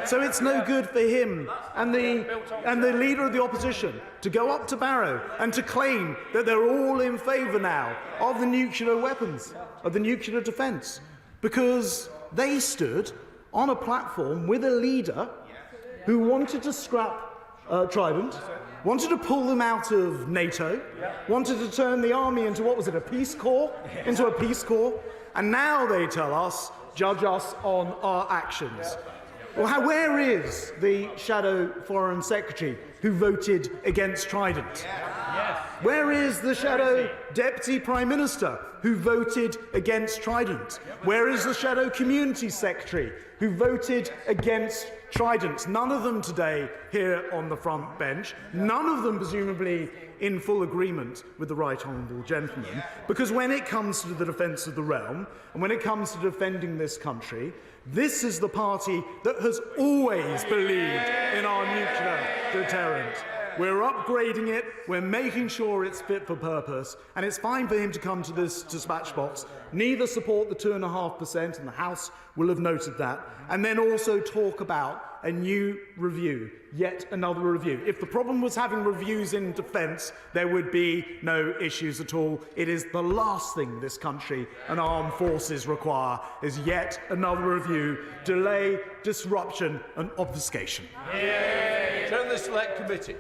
J: So it's no good for him and the leader of the opposition to go up to Barrow and to claim that they're all in favour now of the nuclear weapons, of the nuclear defence, because they stood on a platform with a leader who wanted to scrap Trident, wanted to pull them out of NATO, wanted to turn the army into, what was it, a peace corps? Into a peace corps. And now they tell us, judge us on our actions. Well, where is the shadow foreign secretary who voted against Trident? Where is the shadow deputy prime minister who voted against Trident? Where is the shadow community secretary who voted against Trident? None of them today here on the front bench, none of them presumably in full agreement with the right honourable gentleman, because when it comes to the defence of the realm and when it comes to defending this country, this is the party that has always believed in our nuclear deterrent. We're upgrading it, we're making sure it's fit for purpose, and it's fine for him to come to this dispatch box, neither support the 2.5%, and the House will have noted that, and then also talk about a new review, yet another review. If the problem was having reviews in defence, there would be no issues at all. It is the last thing this country and armed forces require, is yet another review, delay, disruption and obfuscation.
B: Chair of the Select Committee.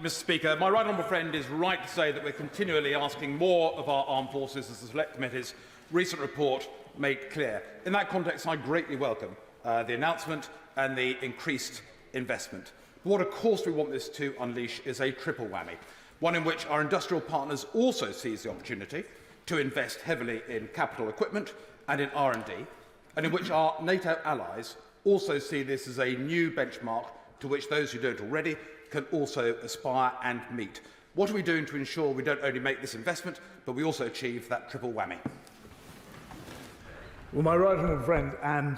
F: Mr. Speaker, my right honourable friend is right to say that we're continually asking more of our armed forces, as the Select Committee's recent report made clear. In that context, I greatly welcome the announcement and the increased investment. But what, of course, we want this to unleash is a triple whammy, one in which our industrial partners also seize the opportunity to invest heavily in capital equipment and in R&D, and in which our NATO allies also see this as a new benchmark to which those who don't already can also aspire and meet. What are we doing to ensure we don't only make this investment, but we also achieve that triple whammy?
J: Well, my right honourable friend and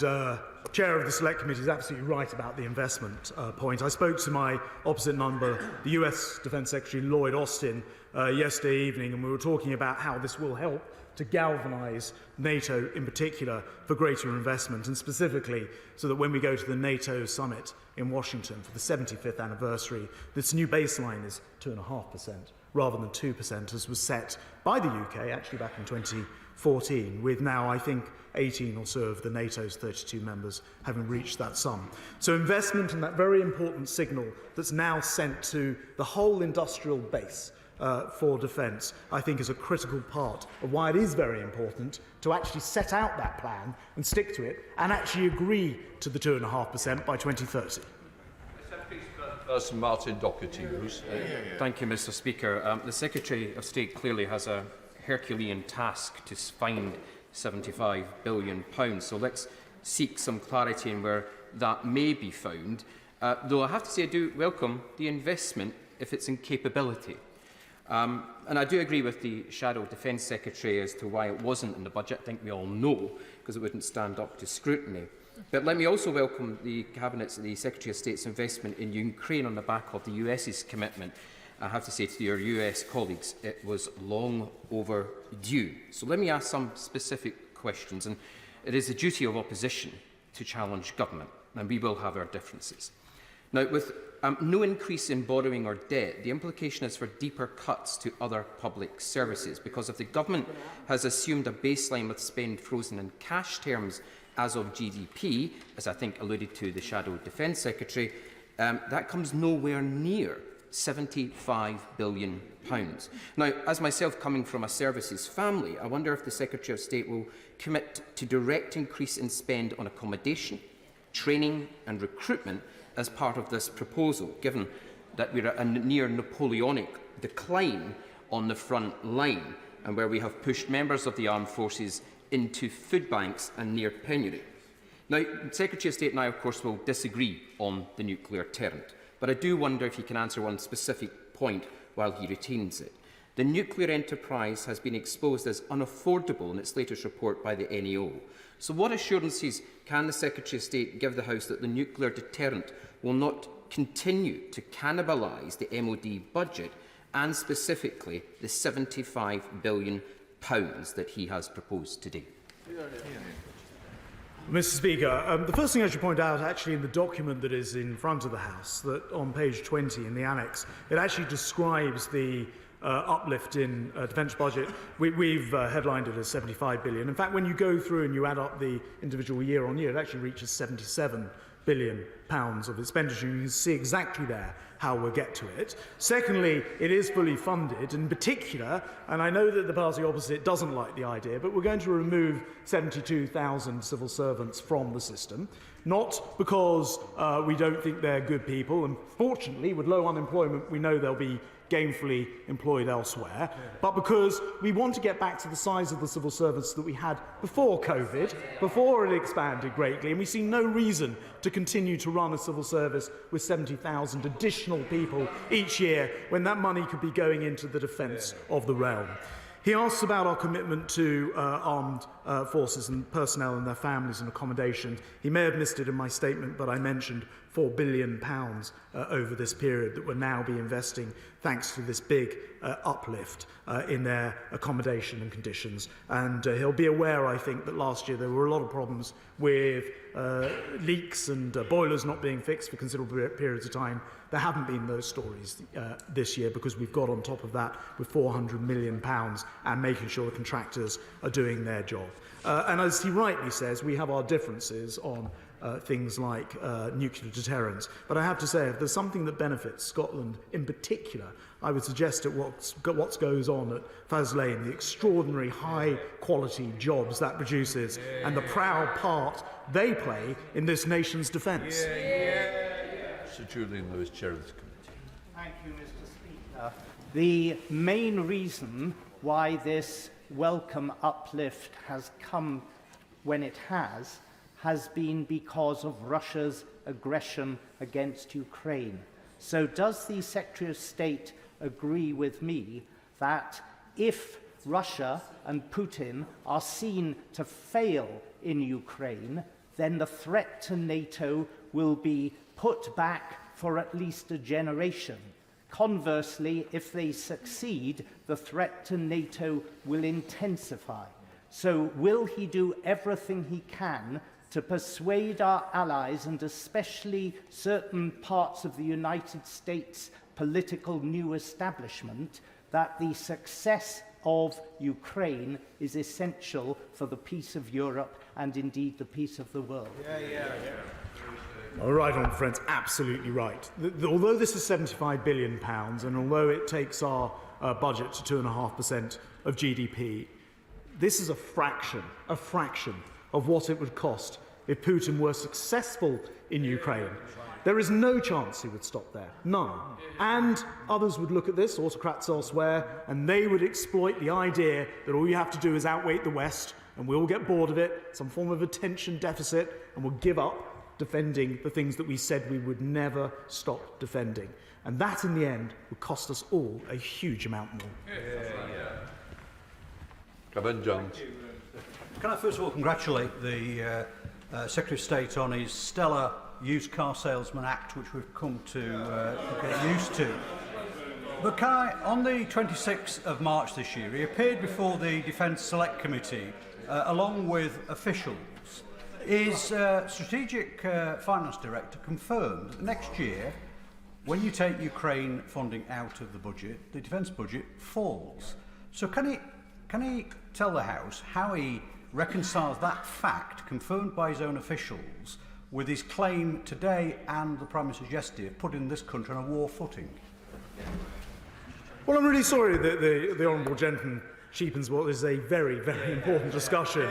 J: Chair of the Select Committee is absolutely right about the investment point. I spoke to my opposite number, the US Defence Secretary Lloyd Austin, yesterday evening, and we were talking about how this will help to galvanise NATO in particular for greater investment, and specifically so that when we go to the NATO summit in Washington for the 75th anniversary, this new baseline is 2.5% rather than 2%, as was set by the UK actually back in 2014, with now, I think, 18 or so of the NATO's 32 members having reached that sum. So investment in that very important signal that's now sent to the whole industrial base for defence, I think, is a critical part of why it is very important to actually set out that plan and stick to it and actually agree to the 2.5% by 2030.
B: Martin Doherty.
E: Thank you, Mr. Speaker. The Secretary of State clearly has a Herculean task to find £75 billion. So let's seek some clarity in where that may be found. Though I have to say I do welcome the investment if it's incapability. And I do agree with the Shadow Defence Secretary as to why it wasn't in the budget. I think we all know, because it wouldn't stand up to scrutiny. But let me also welcome the the Secretary of State's investment in Ukraine on the back of the US's commitment. I have to say to your US colleagues, it was long overdue. So let me ask some specific questions. And it is the duty of opposition to challenge government, and we will have our differences. Now, with no increase in borrowing or debt, the implication is for deeper cuts to other public services, because if the government has assumed a baseline with spend frozen in cash terms as of GDP, as I think alluded to the Shadow Defence Secretary, that comes nowhere near £75 billion. Now, as myself coming from a services family, I wonder if the Secretary of State will commit to direct increase in spend on accommodation, training and recruitment as part of this proposal, given that we're at a near Napoleonic decline on the front line and where we have pushed members of the armed forces into food banks and near penury. Now, the Secretary of State and I, of course, will disagree on the nuclear deterrent, but I do wonder if he can answer one specific point while he retains it. The nuclear enterprise has been exposed as unaffordable in its latest report by the NEO. So what assurances can the Secretary of State give the House that the nuclear deterrent will not continue to cannibalise the MOD budget and specifically the £75 billion that he has proposed today?
J: Mr. Speaker, the first thing I should point out, actually, in the document that is in front of the House, that on page 20 in the annex, it actually describes the uplift in defence budget. We've headlined it as £75 billion. In fact, when you go through and you add up the individual year on year, it actually reaches £77 billion of expenditure. You can see exactly there how we'll get to it. Secondly, it is fully funded. In particular, and I know that the party opposite doesn't like the idea, but we're going to remove 72,000 civil servants from the system, not because we don't think they're good people, and fortunately, with low unemployment, we know they'll be gainfully employed elsewhere, but because we want to get back to the size of the civil servants that we had before COVID, before it expanded greatly, and we see no reason to continue to run a civil service with 70,000 additional people each year when that money could be going into the defence of the realm. He asks about our commitment to armed forces and personnel and their families and accommodation. He may have missed it in my statement, but I mentioned £4 billion over this period that will now be investing thanks to this big uplift in their accommodation and conditions. And he'll be aware, I think, that last year there were a lot of problems with leaks and boilers not being fixed for considerable periods of time. There haven't been those stories this year because we've got on top of that with £400 million and making sure the contractors are doing their job. And as he rightly says, we have our differences on things like nuclear deterrence. But I have to say, if there's something that benefits Scotland in particular, I would suggest that what goes on at Faslane, the extraordinary high-quality jobs that produces, and the proud part they play in this nation's defence.
B: Sir Julian Lewis, Chair of this Committee.
I: Thank you, Mr. Speaker. The main reason why this welcome uplift has come when it has been because of Russia's aggression against Ukraine. So does the Secretary of State agree with me that if Russia and Putin are seen to fail in Ukraine, then the threat to NATO will be put back for at least a generation? Conversely, if they succeed, the threat to NATO will intensify. So will he do everything he can to persuade our allies, and especially certain parts of the United States political new establishment, that the success of Ukraine is essential for the peace of Europe and indeed the peace of the world?
J: All right, honourable friends, absolutely right. Although this is £75 billion, and although it takes our budget to 2.5% of GDP, this is a fraction of what it would cost if Putin were successful in Ukraine. There is no chance he would stop there, none. And others would look at this, autocrats elsewhere, and they would exploit the idea that all you have to do is outweight the West, and we'll get bored of it, some form of attention deficit, and we'll give up. defending the things that we said we would never stop defending. And that, in the end, would cost us all a huge amount more.
B: Defence John.
T: Can I first of all congratulate the Secretary of State on his stellar Used Car Salesman Act, which we've come to get used to. But can I, on the 26th of March this year, he appeared before the Defence Select Committee along with officials. His Strategic Finance Director confirmed that next year, when you take Ukraine funding out of the budget, the defence budget falls. So can he tell the House how he reconciles that fact, confirmed by his own officials, with his claim today and the Prime Minister's yesterday of putting this country on a war footing?
J: Well, I'm really sorry that the Honourable Gentleman cheapens what is a very, very important discussion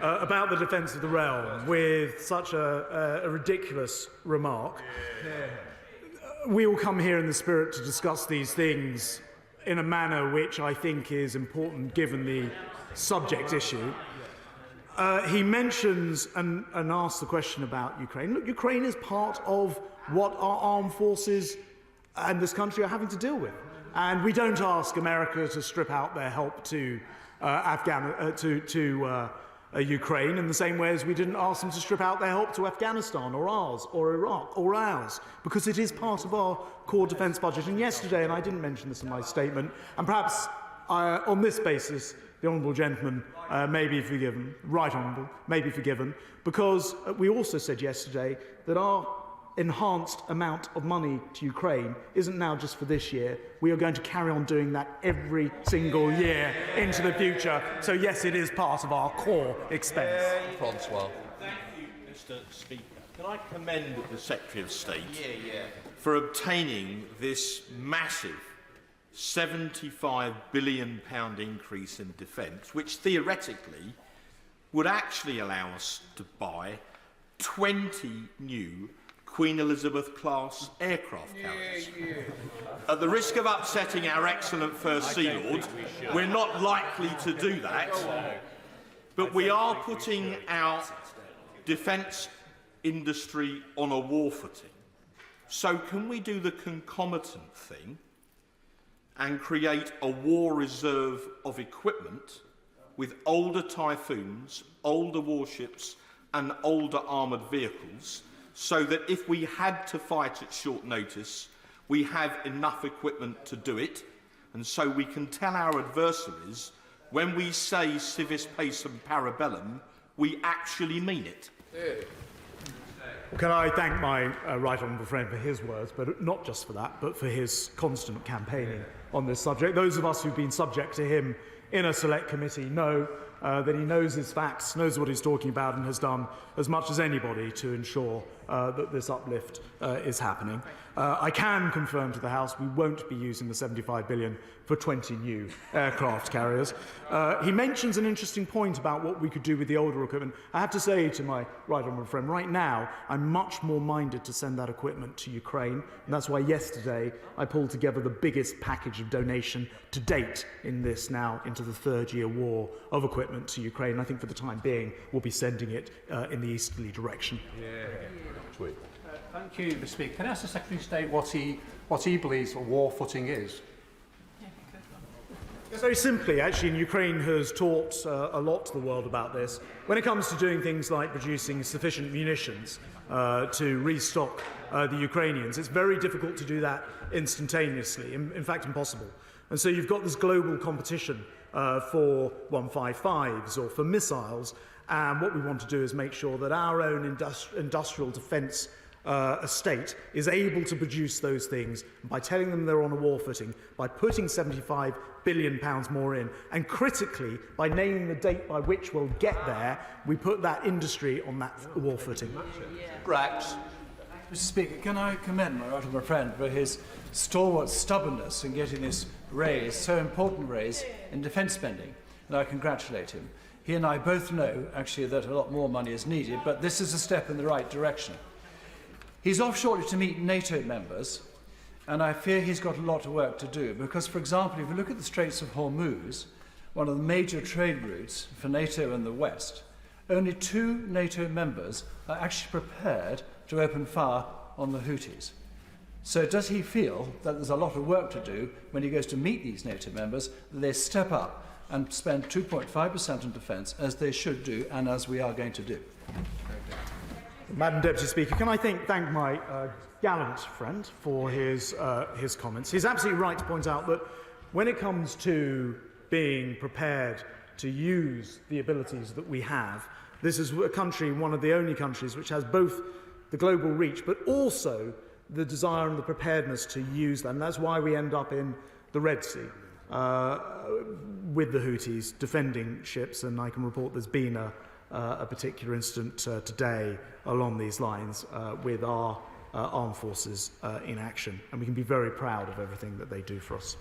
J: about the defence of the realm with such a ridiculous remark. We all come here in the spirit to discuss these things in a manner which I think is important given the subject issue. He mentions and asks the question about Ukraine. Look, Ukraine is part of what our armed forces and this country are having to deal with. And we don't ask America to strip out their help to Ukraine in the same way as we didn't ask them to strip out their help to Afghanistan or ours or Iraq or ours, because it is part of our core defence budget. And yesterday, and I didn't mention this in my statement, and perhaps on this basis, the Honourable Gentleman may be forgiven, Right Honourable, may be forgiven, because we also said yesterday that our enhanced amount of money to Ukraine isn't now just for this year. We are going to carry on doing that every single year into the future. So yes, it is part of our core expense.
B: Francois.
U: Thank you, Mr. Speaker. Can I commend the Secretary of State for obtaining this massive £75 billion increase in defence, which theoretically would actually allow us to buy 20 new Queen Elizabeth-class aircraft carriers. At the risk of upsetting our excellent First Sea Lord, we're not likely to do that, but we are putting our defence industry on a war footing. So can we do the concomitant thing and create a war reserve of equipment with older Typhoons, older warships and older armoured vehicles, so that if we had to fight at short notice, we have enough equipment to do it, and so we can tell our adversaries, when we say civis pacem parabellum, we actually mean it.
J: Can I thank my right honourable friend for his words, but not just for that, but for his constant campaigning on this subject. Those of us who've been subject to him in a select committee know that he knows his facts, knows what he's talking about, and has done as much as anybody to ensure that this uplift is happening. I can confirm to the House we won't be using the £75 billion for 20 new aircraft carriers. He mentions an interesting point about what we could do with the older equipment. I have to say to my right honourable friend, right now I'm much more minded to send that equipment to Ukraine, and that's why yesterday I pulled together the biggest package of donation to date in this now into the third-year war of equipment to Ukraine. I think for the time being we'll be sending it in the easterly direction.
V: Thank you, Mr. Speaker. Can I ask the Secretary of State what he believes a war footing is?
J: Very simply, actually, and Ukraine has taught a lot to the world about this. When it comes to doing things like producing sufficient munitions to restock the Ukrainians, it's very difficult to do that instantaneously, in fact impossible. And so you've got this global competition for 155s or for missiles, and what we want to do is make sure that our own industrial defence estate is able to produce those things by telling them they're on a war footing, by putting £75 billion more in, and critically, by naming the date by which we'll get there, we put that industry on that war footing.
B: Brax.
V: Mr. Speaker, can I commend my right honourable friend for his stalwart stubbornness in getting this raise, so important raise, in defence spending, and I congratulate him. He and I both know, actually, that a lot more money is needed, but this is a step in the right direction. He's off shortly to meet NATO members, and I fear he's got a lot of work to do, because, for example, if you look at the Straits of Hormuz, one of the major trade routes for NATO and the West, only 2 NATO members are actually prepared to open fire on the Houthis. So does he feel that there's a lot of work to do when he goes to meet these NATO members, that they step up and spend 2.5% on defence, as they should do and as we are going to do?
J: Madam Deputy Speaker, can I thank my gallant friend for his comments. He's absolutely right to point out that when it comes to being prepared to use the abilities that we have, this is a country, one of the only countries, which has both the global reach but also the desire and the preparedness to use them. That's why we end up in the Red Sea with the Houthis defending ships, and I can report there's been a particular incident today along these lines with our armed forces in action, and we can be very proud of everything that they do for us.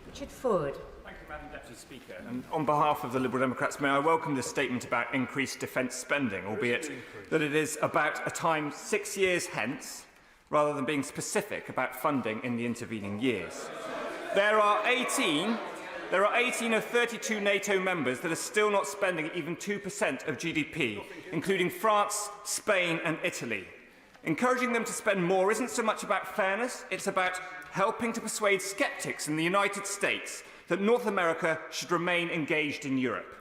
H: Richard Ford.
Q: Thank you, Madam Deputy Speaker. And on behalf of the Liberal Democrats, may I welcome this statement about increased defence spending, albeit that it is about a time 6 years hence, rather than being specific about funding in the intervening years. There are 18 of 32 NATO members that are still not spending even 2% of GDP, including France, Spain and Italy. Encouraging them to spend more isn't so much about fairness, it's about helping to persuade sceptics in the United States that North America should remain engaged in Europe.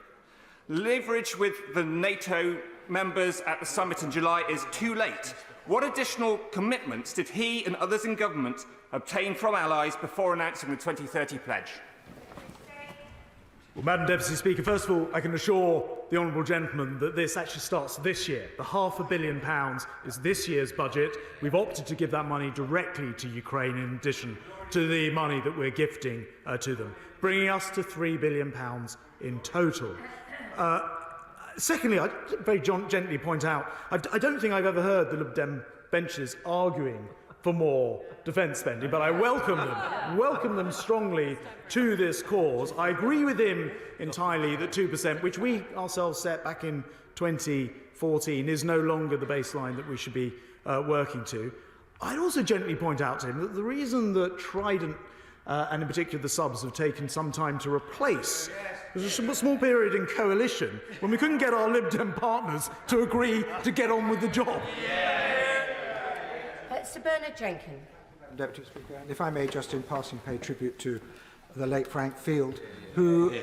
Q: Leverage with the NATO members at the summit in July is too late. What additional commitments did he and others in government obtain from allies before announcing the 2030 pledge?
J: Well, Madam Deputy Speaker, first of all, I can assure the honourable gentleman that this actually starts this year. The £500 million is this year's budget. We've opted to give that money directly to Ukraine in addition to the money that we're gifting to them, bringing us to £3 billion in total. Secondly, I'd very gently point out, I don't think I've ever heard the Lib Dem benches arguing for more defence spending, but I welcome them strongly to this cause. I agree with him entirely that 2%, which we ourselves set back in 2014, is no longer the baseline that we should be working to. I'd also gently point out to him that the reason that Trident and in particular the subs have taken some time to replace was a small period in coalition when we couldn't get our Lib Dem partners to agree to get on with the job.
H: Sir Bernard Jenkins.
W: Deputy Speaker, if I may just in passing pay tribute to the late Frank Field, who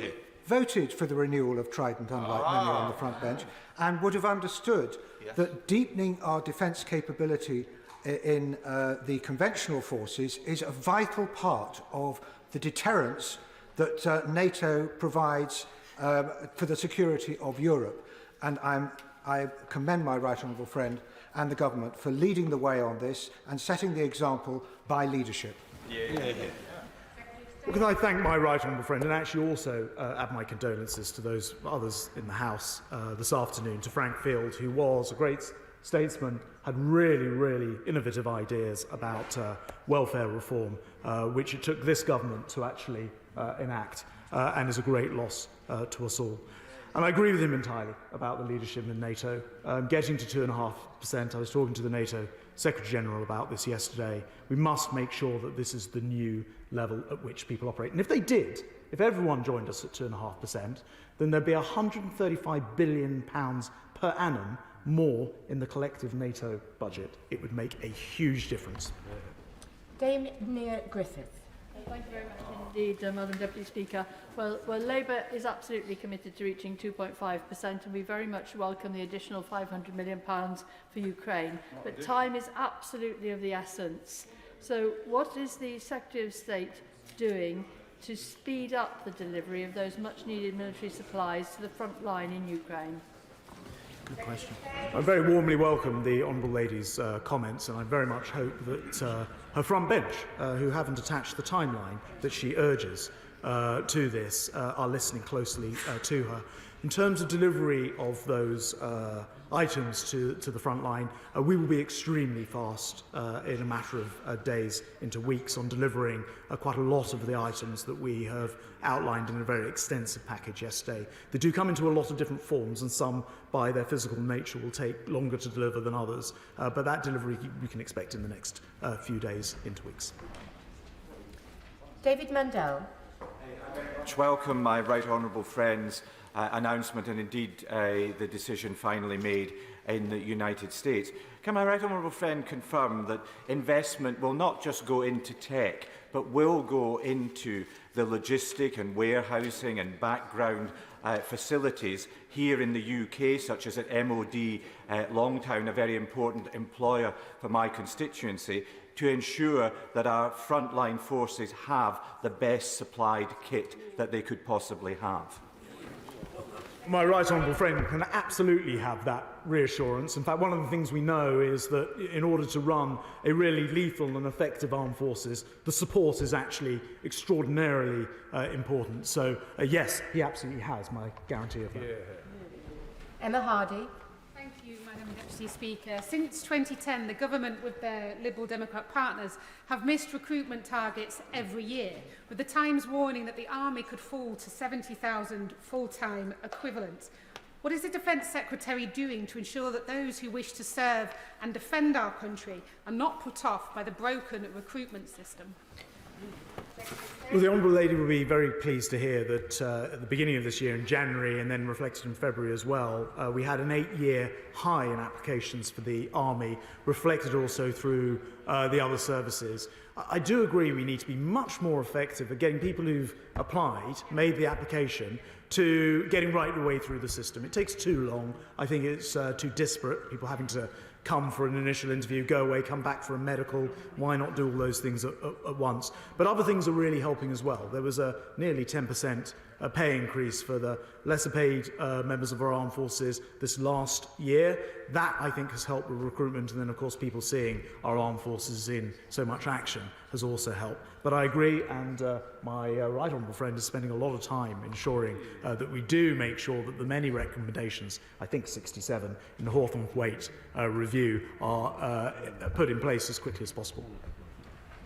W: voted for the renewal of Trident, unlike many on the front bench, and would have understood that deepening our defence capability in the conventional forces is a vital part of the deterrence that NATO provides for the security of Europe. And I commend my right honourable friend and the government for leading the way on this and setting the example by leadership.
J: Well, can I thank my right honourable friend and actually also add my condolences to those others in the House this afternoon, to Frank Field, who was a great statesman, had really innovative ideas about welfare reform, which it took this government to actually enact, and is a great loss to us all. And I agree with him entirely about the leadership in NATO. Getting to 2.5%, I was talking to the NATO Secretary-General about this yesterday. We must make sure that this is the new level at which people operate. And if they did, if everyone joined us at 2.5%, then there'd be £135 billion per annum more in the collective NATO budget. It would make a huge difference.
H: Dame Nia Griffith.
X: Thank you very much indeed, Madam Deputy Speaker. Well, Labour is absolutely committed to reaching 2.5%, and we very much welcome the additional £500 million for Ukraine. But time is absolutely of the essence. So what is the Secretary of State doing to speed up the delivery of those much-needed military supplies to the front line in Ukraine?
D: Good question.
J: I very warmly welcome the Honourable Lady's comments, and I very much hope that her front bench, who haven't attached the timeline that she urges to this, are listening closely to her. In terms of delivery of those items to the front line, we will be extremely fast in a matter of days into weeks on delivering quite a lot of the items that we have outlined in a very extensive package yesterday. They do come into a lot of different forms, and some, by their physical nature, will take longer to deliver than others. But that delivery we can expect in the next few days into weeks.
H: David Mandel.
K: Welcome my right honourable friend's announcement and indeed the decision finally made in the United States. Can my right honourable friend confirm that investment will not just go into tech but will go into the logistic and warehousing and background facilities here in the UK, such as at MOD Longtown, a very important employer for my constituency, to ensure that our frontline forces have the best supplied kit that they could possibly have?
J: My right honourable friend can absolutely have that reassurance. In fact, one of the things we know is that in order to run a really lethal and effective armed forces, the support is actually extraordinarily important. So, yes, he absolutely has my guarantee of that. Yeah.
H: Emma Hardy.
L: Thank you, Madam Deputy Speaker. Since 2010, the government, with their Liberal Democrat partners, have missed recruitment targets every year, with the Times warning that the army could fall to 70,000 full-time equivalents. What is the Defence Secretary doing to ensure that those who wish to serve and defend our country are not put off by the broken recruitment system?
J: Well, the Honourable Lady will be very pleased to hear that at the beginning of this year, in January, and then reflected in February as well, we had an 8-year high in applications for the Army, reflected also through the other services. I do agree we need to be much more effective at getting people who've applied, made the application, to getting right the way through the system. It takes too long. I think it's too disparate, people having to come for an initial interview, go away, come back for a medical. Why not do all those things at once? But other things are really helping as well. There was a nearly 10% pay increase for the lesser paid members of our armed forces this last year. That, I think, has helped with recruitment, and then, of course, people seeing our armed forces in so much action has also helped. But I agree, and my right honourable friend is spending a lot of time ensuring that we do make sure that the many recommendations, I think 67, in the Hawthorne-Waite review are put in place as quickly as possible.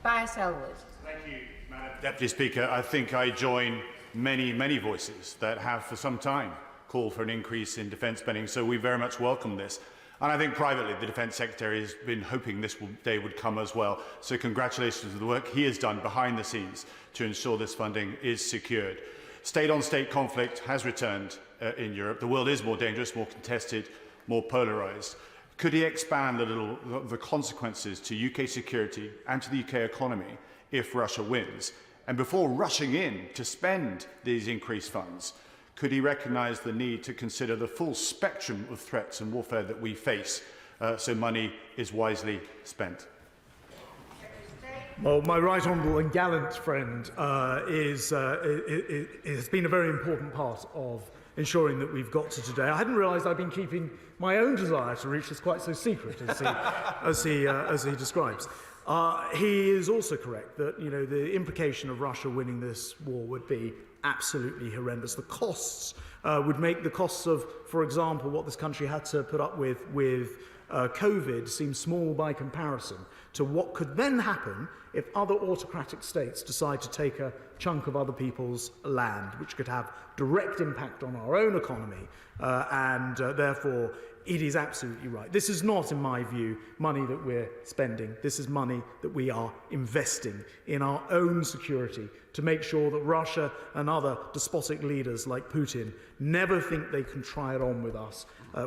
H: Bias Elwood.
M: Thank you, Madam Deputy Speaker. I think I join many voices that have for some time called for an increase in defence spending, so we very much welcome this. And I think privately the Defence Secretary has been hoping this day would come as well. So congratulations for the work he has done behind the scenes to ensure this funding is secured. State-on-state conflict has returned in Europe. The world is more dangerous, more contested, more polarised. Could he expand a little the consequences to UK security and to the UK economy if Russia wins? And before rushing in to spend these increased funds, could he recognise the need to consider the full spectrum of threats and warfare that we face so money is wisely spent?
J: Well, my right honourable and gallant friend has been a very important part of ensuring that we've got to today. I hadn't realised I'd been keeping my own desire to reach this quite so secret as he describes. He is also correct that the implication of Russia winning this war would be absolutely horrendous. The costs would make the costs of, for example, what this country had to put up with COVID seem small by comparison to what could then happen if other autocratic states decide to take a chunk of other people's land, which could have direct impact on our own economy, and therefore it is absolutely right. This is not, in my view, money that we're spending. This is money that we are investing in our own security to make sure that Russia and other despotic leaders like Putin never think they can try it on with us.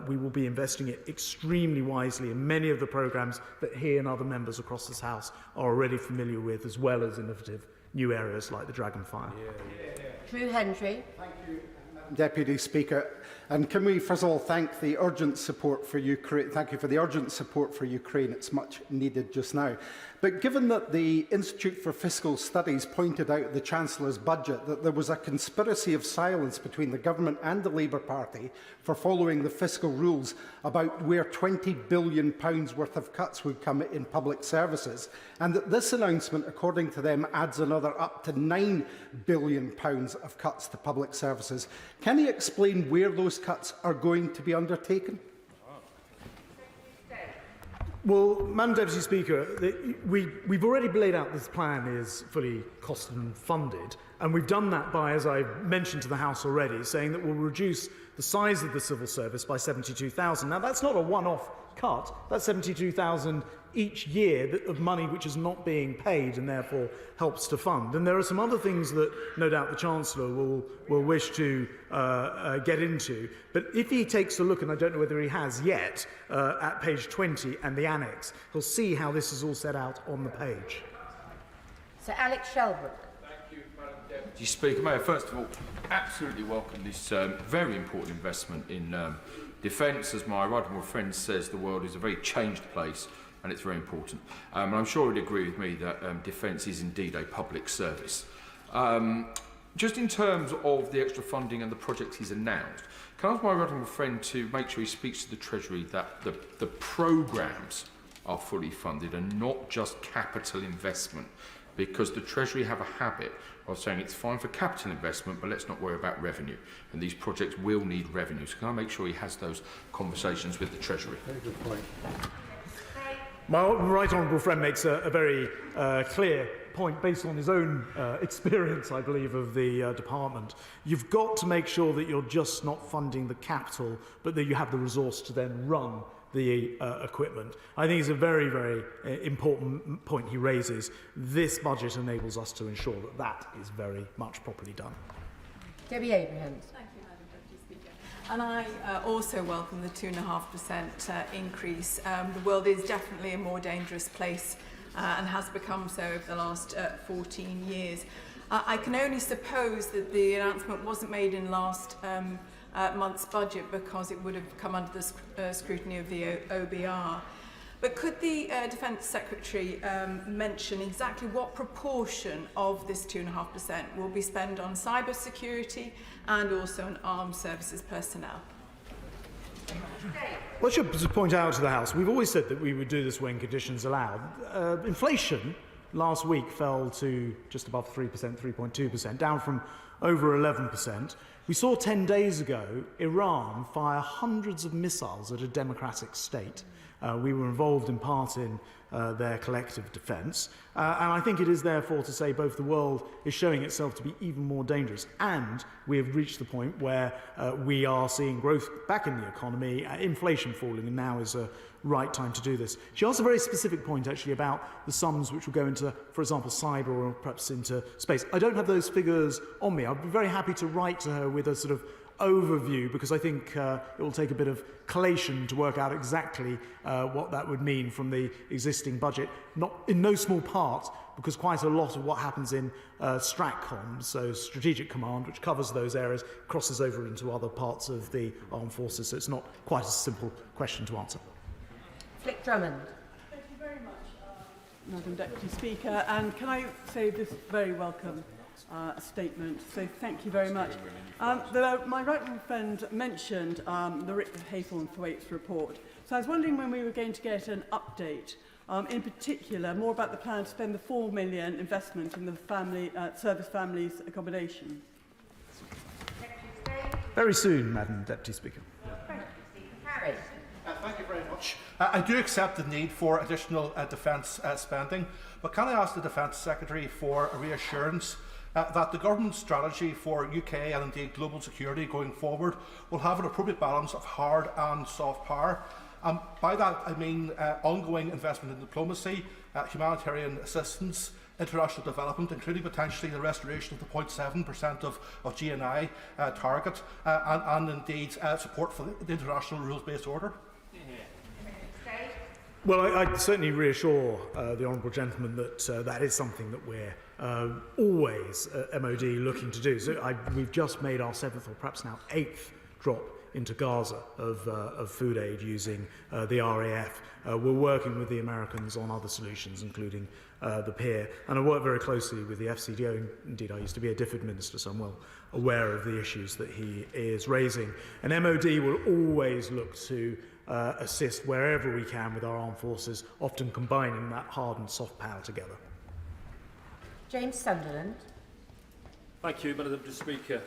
J: We will be investing it extremely wisely in many of the programmes that he and other members across this House are already familiar with, as well as innovative new areas like the Dragonfire.
H: Drew Hendry.
W: Thank you, Madam Deputy Speaker. And can we first of all thank the urgent support for Ukraine? Thank you for the urgent support for Ukraine. It's much needed just now. But given that the Institute for Fiscal Studies pointed out in the Chancellor's budget that there was a conspiracy of silence between the government and the Labour Party for following the fiscal rules about where £20 billion worth of cuts would come in public services, and that this announcement, according to them, adds another up to £9 billion of cuts to public services, can he explain where those cuts are going to be undertaken?
J: Well, Madam Deputy Speaker, we've already laid out this plan is fully costed and funded, and we've done that by, as I mentioned to the House already, saying that we'll reduce the size of the civil service by 72,000. Now, that's not a one-off cut, that's 72,000 each year of money which is not being paid and therefore helps to fund. And there are some other things that no doubt the Chancellor will wish to get into. But if he takes a look, and I don't know whether he has yet, at page 20 and the annex, he'll see how this is all set out on the page.
H: Sir Alex Shelbrooke.
N: Thank you, Madam Deputy Speaker. May I first of all absolutely welcome this very important investment in defence. As my right honourable friend says, the world is a very changed place, and it's very important. And I'm sure he'd agree with me that defence is indeed a public service. Just in terms of the extra funding and the projects he's announced, can I ask my right honourable friend to make sure he speaks to the Treasury that the programmes are fully funded and not just capital investment? Because the Treasury have a habit of saying it's fine for capital investment, but let's not worry about revenue. And these projects will need revenue. So can I make sure he has those conversations with the Treasury?
W: Very good point.
J: My right honourable friend makes a very clear point based on his own experience, I believe, of the department. You've got to make sure that you're just not funding the capital, but that you have the resource to then run the equipment. I think it's a very, very important point he raises. This budget enables us to ensure that that is very much properly done.
H: Debbie Abrahams.
O: Thank you, Madam Deputy Speaker. And I also welcome the 2.5% increase. The world is definitely a more dangerous place and has become so over the last 14 years. I can only suppose that the announcement wasn't made in last month's budget because it would have come under the scrutiny of the OBR. But could the Defence Secretary mention exactly what proportion of this 2.5% will be spent on cyber security and also on armed services personnel?
J: Well, I should point out to the House, we've always said that we would do this when conditions allowed. Inflation last week fell to just above 3%, 3.2%, down from over 11%. We saw 10 days ago Iran fire hundreds of missiles at a democratic state. We were involved in part in their collective defence. And I think it is therefore to say both the world is showing itself to be even more dangerous, and we have reached the point where we are seeing growth back in the economy, inflation falling, and now is a right time to do this. She asked a very specific point actually about the sums which will go into, for example, cyber or perhaps into space. I don't have those figures on me. I'd be very happy to write to her with a sort of overview, because I think it will take a bit of collation to work out exactly what that would mean from the existing budget, not in no small part because quite a lot of what happens in STRATCOM, so Strategic Command, which covers those areas, crosses over into other parts of the armed forces, so it's not quite a simple question to answer.
H: Flick Drummond.
P: Thank you very much, Madam Deputy Speaker, and can I say this very welcome statement, so thank you very much. My right honourable friend mentioned the Rick Haythorne-Thwaites report, so I was wondering when we were going to get an update, in particular more about the plan to spend the £4 million investment in the service families accommodation.
J: Very soon, Madam Deputy Speaker.
R: Thank you very much. I do accept the need for additional defence spending, but can I ask the Defence Secretary for a reassurance that the government's strategy for UK and indeed global security going forward will have an appropriate balance of hard and soft power? By that I mean ongoing investment in diplomacy, humanitarian assistance, international development, including potentially the restoration of the 0.7% of GNI target, and indeed support for the international rules-based order.
J: Well, I certainly reassure the honourable gentleman that that is something that we're always MOD looking to do. So we've just made our 7th or perhaps now 8th drop into Gaza of food aid using the RAF. We're working with the Americans on other solutions, including the PIR, and I work very closely with the FCDO. Indeed, I used to be a DFID minister, so I'm well aware of the issues that he is raising. And MOD will always look to assist wherever we can with our armed forces, often combining that hard and soft power together.
H: James Sunderland.
Y: Thank you, Madam Speaker.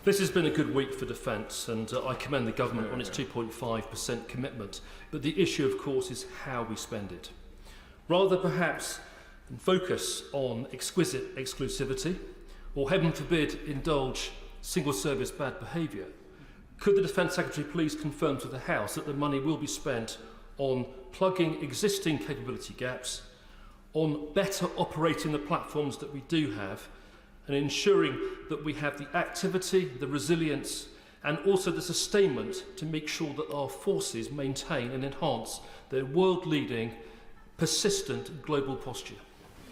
Y: This has been a good week for defence, and I commend the government on its 2.5% commitment. But the issue, of course, is how we spend it. Rather perhaps than focus on exquisite exclusivity, or heaven forbid, indulge single-service bad behaviour, could the Defence Secretary please confirm to the House that the money will be spent on plugging existing capability gaps, on better operating the platforms that we do have, and ensuring that we have the activity, the resilience, and also the sustainment to make sure that our forces maintain and enhance their world-leading, persistent global posture.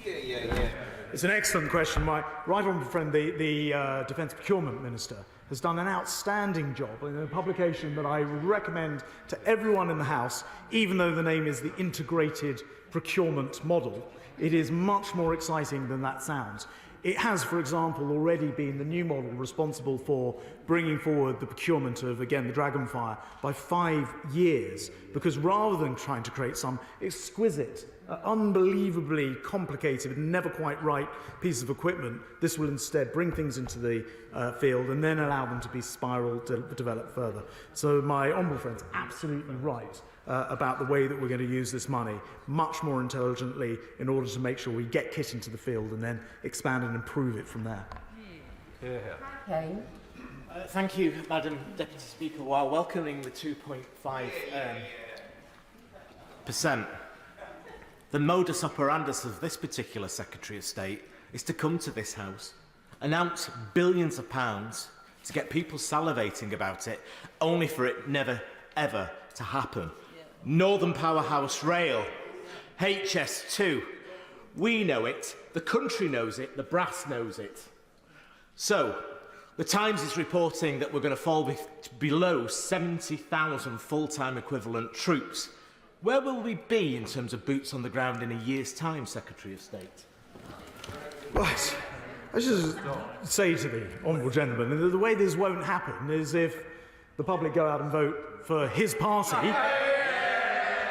J: It's an excellent question. My right honourable friend, the Defence Procurement Minister, has done an outstanding job in a publication that I recommend to everyone in the House, even though the name is the Integrated Procurement Model. It is much more exciting than that sounds. It has, for example, already been the new model responsible for bringing forward the procurement of, again, the Dragonfire by 5 years, because rather than trying to create some exquisite, unbelievably complicated, never quite right piece of equipment, this will instead bring things into the field and then allow them to be spiral developed further. So my honourable friend's absolutely right about the way that we're going to use this money much more intelligently in order to make sure we get kit into the field and then expand and improve it from there.
H: Okay.
A: Thank you, Madam Deputy Speaker. While welcoming the 2.5%, the modus operandus of this particular Secretary of State is to come to this House, announce billions of pounds to get people salivating about it, only for it never, ever to happen. Northern Powerhouse Rail, HS2, we know it, the country knows it, the brass knows it. So, the Times is reporting that we're going to fall below 70,000 full-time equivalent troops. Where will we be in terms of boots on the ground in a year's time, Secretary of State?
J: Right. I just say to the honourable gentleman that the way this won't happen is if the public go out and vote for his party,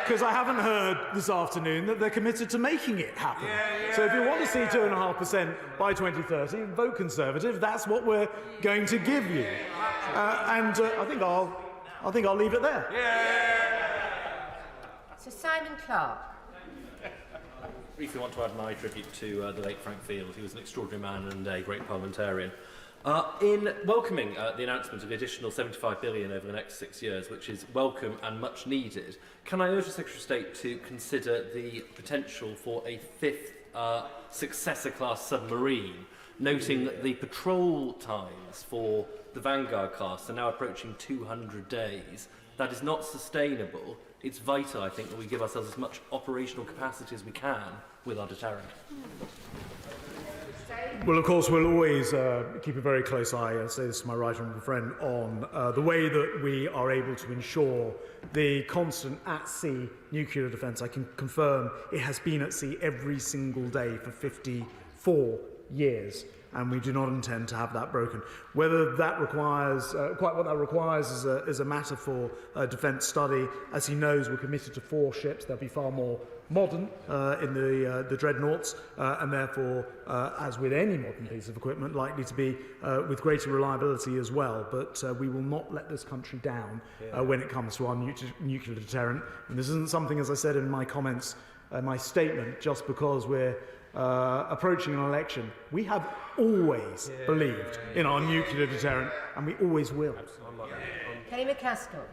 J: because I haven't heard this afternoon that they're committed to making it happen. So if you want to see 2.5% by 2030, vote Conservative. That's what we're going to give you. I think I'll leave it there.
H: Sir Simon Clarke.
C: Briefly want to add my tribute to the late Frank Field. He was an extraordinary man and a great parliamentarian. In welcoming the announcement of the additional $75 billion over the next 6 years, which is welcome and much needed, can I urge the Secretary of State to consider the potential for a fifth successor-class submarine, noting that the patrol times for the Vanguard class are now approaching 200 days. That is not sustainable. It's vital, I think, that we give ourselves as much operational capacity as we can with our deterrent.
J: Well, of course, we'll always keep a very close eye, I say this to my right honourable friend, on the way that we are able to ensure the constant at-sea nuclear defence. I can confirm it has been at sea every single day for 54 years, and we do not intend to have that broken. Whether that requires, quite what that requires is a matter for defence study. As he knows, we're committed to 4 ships. They'll be far more modern in the dreadnoughts, and therefore, as with any modern piece of equipment, likely to be with greater reliability as well. But we will not let this country down when it comes to our nuclear deterrent. And this isn't something, as I said in my comments, my statement, just because we're approaching an election. We have always believed in our nuclear deterrent, and we always will.
H: Kenny McCaskill.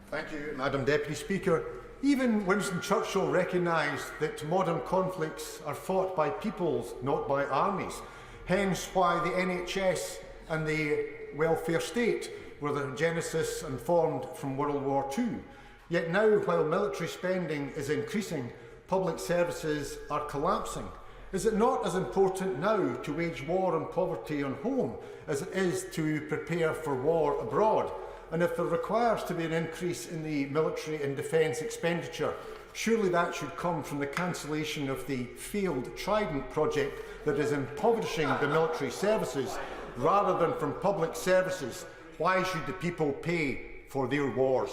F: Thank you, Madam Deputy Speaker. Even Winston Churchill recognised that modern conflicts are fought by peoples, not by armies. Hence why the NHS and the welfare state were the genesis and formed from World War II. Yet now, while military spending is increasing, public services are collapsing. Is it not as important now to wage war on poverty on home as it is to prepare for war abroad? And if there requires to be an increase in the military and defence expenditure, surely that should come from the cancellation of the failed Trident project that is impoverishing the military services, rather than from public services. Why should the people pay for their wars?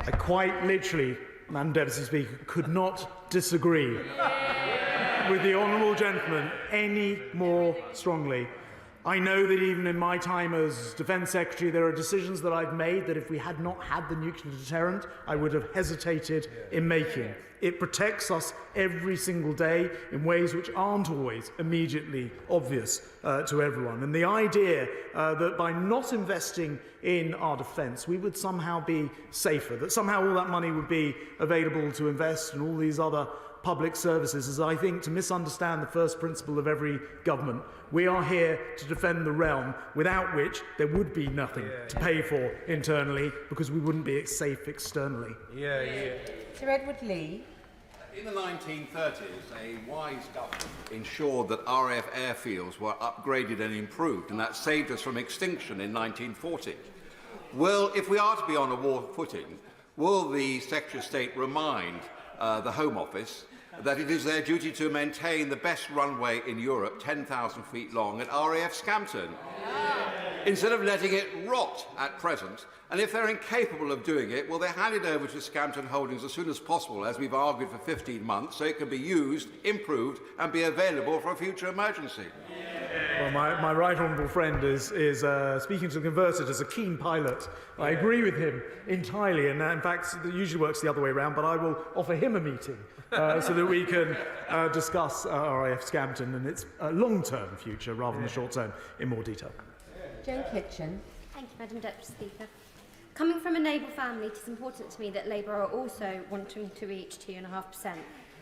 J: I quite literally, Madam Deputy Speaker, could not disagree with the honourable gentleman any more strongly. I know that even in my time as Defence Secretary, there are decisions that I've made that if we had not had the nuclear deterrent, I would have hesitated in making. It protects us every single day in ways which aren't always immediately obvious to everyone. And the idea that by not investing in our defence, we would somehow be safer, that somehow all that money would be available to invest in all these other public services is, I think, to misunderstand the first principle of every government. We are here to defend the realm, without which there would be nothing to pay for internally, because we wouldn't be safe externally.
H: Sir Edward Lee.
E: In the 1930s, a wise government ensured that RAF airfields were upgraded and improved, and that saved us from extinction in 1940. Well, if we are to be on a war footing, will the Secretary of State remind the Home Office that it is their duty to maintain the best runway in Europe, 10,000 feet long, at RAF Scampton, instead of letting it rot at present? And if they're incapable of doing it, will they hand it over to Scampton Holdings as soon as possible, as we've argued for 15 months, so it can be used, improved, and be available for a future emergency?
J: Well, my right honourable friend is speaking to the converted as a keen pilot. I agree with him entirely, and in fact, it usually works the other way around, but I will offer him a meeting so that we can discuss RAF Scampton and its long-term future rather than the short-term in more detail.
H: Joan Kitchen.
G: Thank you, Madam Deputy Speaker. Coming from a naval family, it is important to me that Labour are also wanting to reach 2.5%.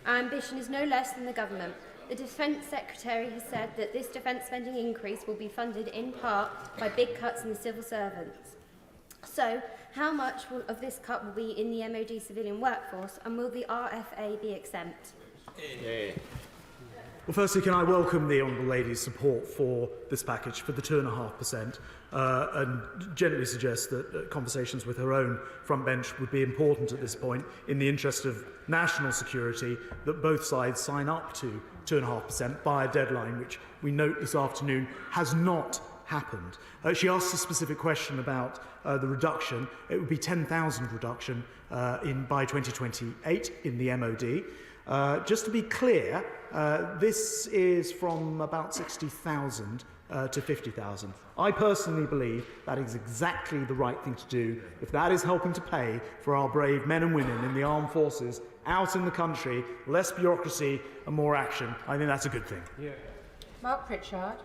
G: Our ambition is no less than the government. The Defence Secretary has said that this defence spending increase will be funded in part by big cuts in the civil servants. So, how much of this cut will be in the MOD civilian workforce, and will the RFA be exempt?
J: Well, firstly, can I welcome the Honourable Lady's support for this package, for the 2.5%, and gently suggest that conversations with her own front bench would be important at this point, in the interest of national security, that both sides sign up to 2.5% by a deadline, which we note this afternoon has not happened. She asked a specific question about the reduction. It would be 10,000 reduction by 2028 in the MOD. Just to be clear, this is from about 60,000 to 50,000. I personally believe that is exactly the right thing to do. If that is helping to pay for our brave men and women in the armed forces out in the country, less bureaucracy and more action, I think that's a good thing.
H: Mark Pritchard.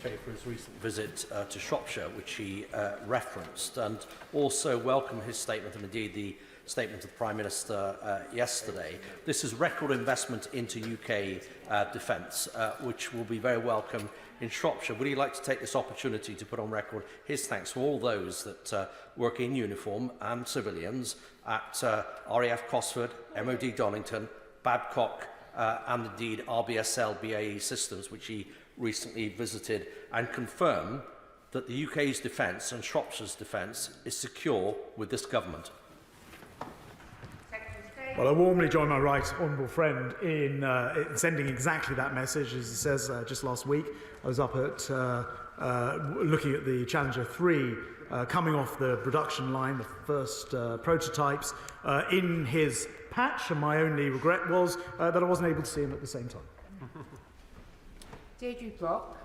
I: For his recent visit to Shropshire, which he referenced, and also welcome his statement, and indeed the statement of the Prime Minister yesterday. This is record investment into UK defence, which will be very welcome in Shropshire. Would he like to take this opportunity to put on record his thanks to all those that work in uniform and civilians at RAF Cosford, MOD Donington, Babcock, and indeed RBSL BAE Systems, which he recently visited, and confirm that the UK's defence and Shropshire's defence is secure with this government?
J: Well, I warmly join my right honourable friend in sending exactly that message. As he says, just last week, I was up at looking at the Challenger 3 coming off the production line, the first prototypes, in his patch, and my only regret was that I wasn't able to see him at the same time.
H: Deirdre Brock.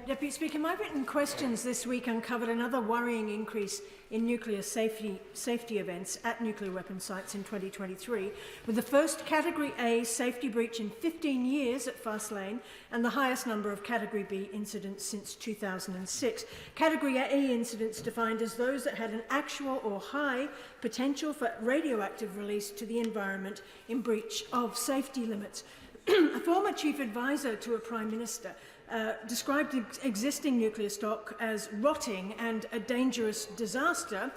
S: Deputy Speaker, my written questions this week uncovered another worrying increase in nuclear safety events at nuclear weapon sites in 2023, with the first Category A safety breach in 15 years at Faslane and the highest number of Category B incidents since 2006. Category A incidents defined as those that had an actual or high potential for radioactive release to the environment in breach of safety limits. A former chief advisor to a Prime Minister described existing nuclear stock as rotting and a dangerous disaster.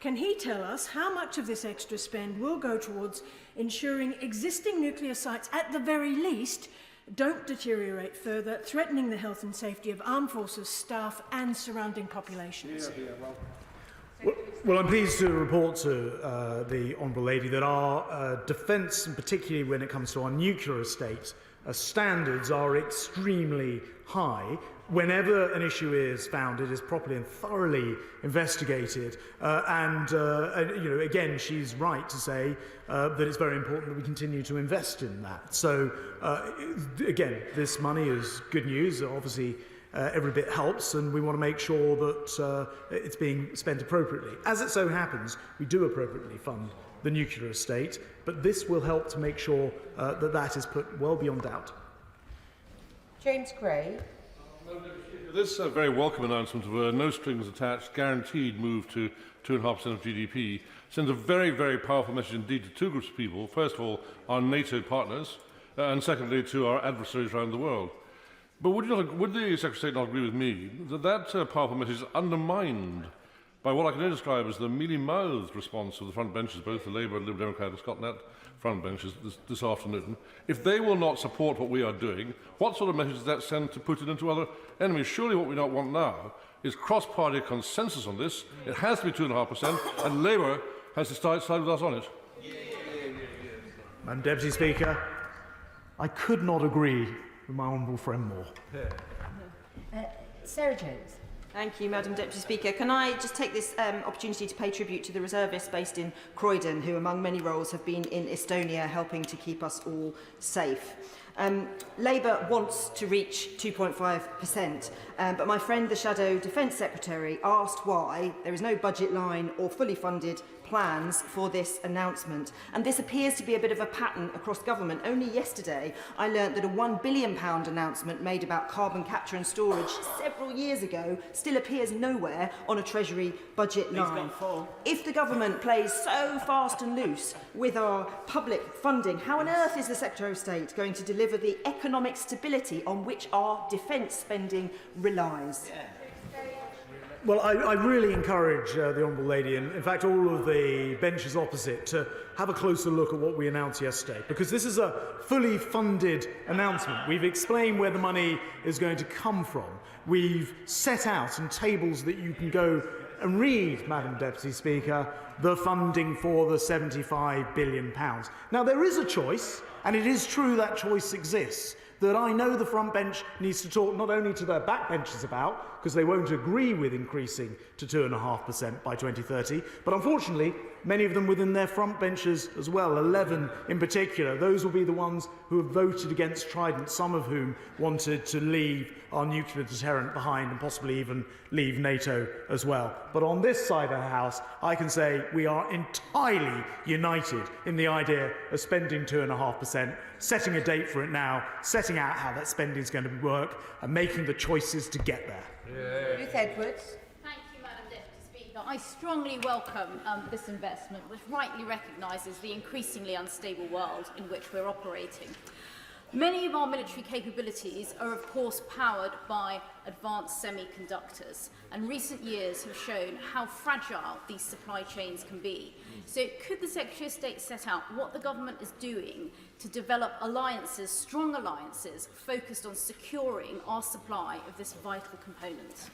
S: Can he tell us how much of this extra spend will go towards ensuring existing nuclear sites, at the very least, don't deteriorate further, threatening the health and safety of armed forces, staff and surrounding populations?
J: Well, I'm pleased to report to the Honourable Lady that our defence, and particularly when it comes to our nuclear estate, standards are extremely high. Whenever an issue is found, it is properly and thoroughly investigated. Again, she's right to say that it's very important that we continue to invest in that. So, again, this money is good news. Obviously, every bit helps, and we want to make sure that it's being spent appropriately. As it so happens, we do appropriately fund the nuclear estate, but this will help to make sure that is put well beyond doubt.
H: James Gray.
B: This very welcome announcement of a no strings attached, guaranteed move to 2.5% of GDP sends a very, very powerful message indeed to two groups of people. First of all, our NATO partners, and secondly, to our adversaries around the world. But would the Secretary of State not agree with me that powerful message is undermined by what I can only describe as the mealy-mouthed response of the front benches, both the Labour and Liberal Democrat and Scotland front benches this afternoon? If they will not support what we are doing, what sort of message does that send to Putin and to other enemies? Surely what we don't want now is cross-party consensus on this. It has to be 2.5%, and Labour has to side with us on it.
J: Madam Deputy Speaker, I could not agree with my honourable friend more.
H: Sarah Jones.
Q: Thank you, Madam Deputy Speaker. Can I just take this opportunity to pay tribute to the reservists based in Croydon, who among many roles have been in Estonia helping to keep us all safe. Labour wants to reach 2.5%, but my friend, the Shadow Defence Secretary, asked why there is no budget line or fully funded plans for this announcement. And this appears to be a bit of a pattern across government. Only yesterday, I learnt that a £1 billion announcement made about carbon capture and storage several years ago still appears nowhere on a Treasury budget line. If the government plays so fast and loose with our public funding, how on earth is the Secretary of State going to deliver the economic stability on which our defence spending relies?
J: Well, I really encourage the Honourable Lady, and in fact all of the benches opposite, to have a closer look at what we announced yesterday, because this is a fully funded announcement. We've explained where the money is going to come from. We've set out in tables that you can go and read, Madam Deputy Speaker, the funding for the £75 billion. Now, there is a choice, and it is true that choice exists, that I know the front bench needs to talk not only to their backbenchers about, because they won't agree with increasing to 2.5% by 2030, but unfortunately, many of them within their front benches as well, 11 in particular. Those will be the ones who have voted against Trident, some of whom wanted to leave our nuclear deterrent behind and possibly even leave NATO as well. But on this side of the House, I can say we are entirely united in the idea of spending 2.5%, setting a date for it now, setting out how that spending is going to work, and making the choices to get there.
H: Ruth Edwards.
T: Thank you, Madam Deputy Speaker. I strongly welcome this investment, which rightly recognises the increasingly unstable world in which we're operating. Many of our military capabilities are, of course, powered by advanced semiconductors, and recent years have shown how fragile these supply chains can be. So could the Secretary of State set out what the government is doing to develop alliances, strong alliances, focused on securing our supply of this vital component?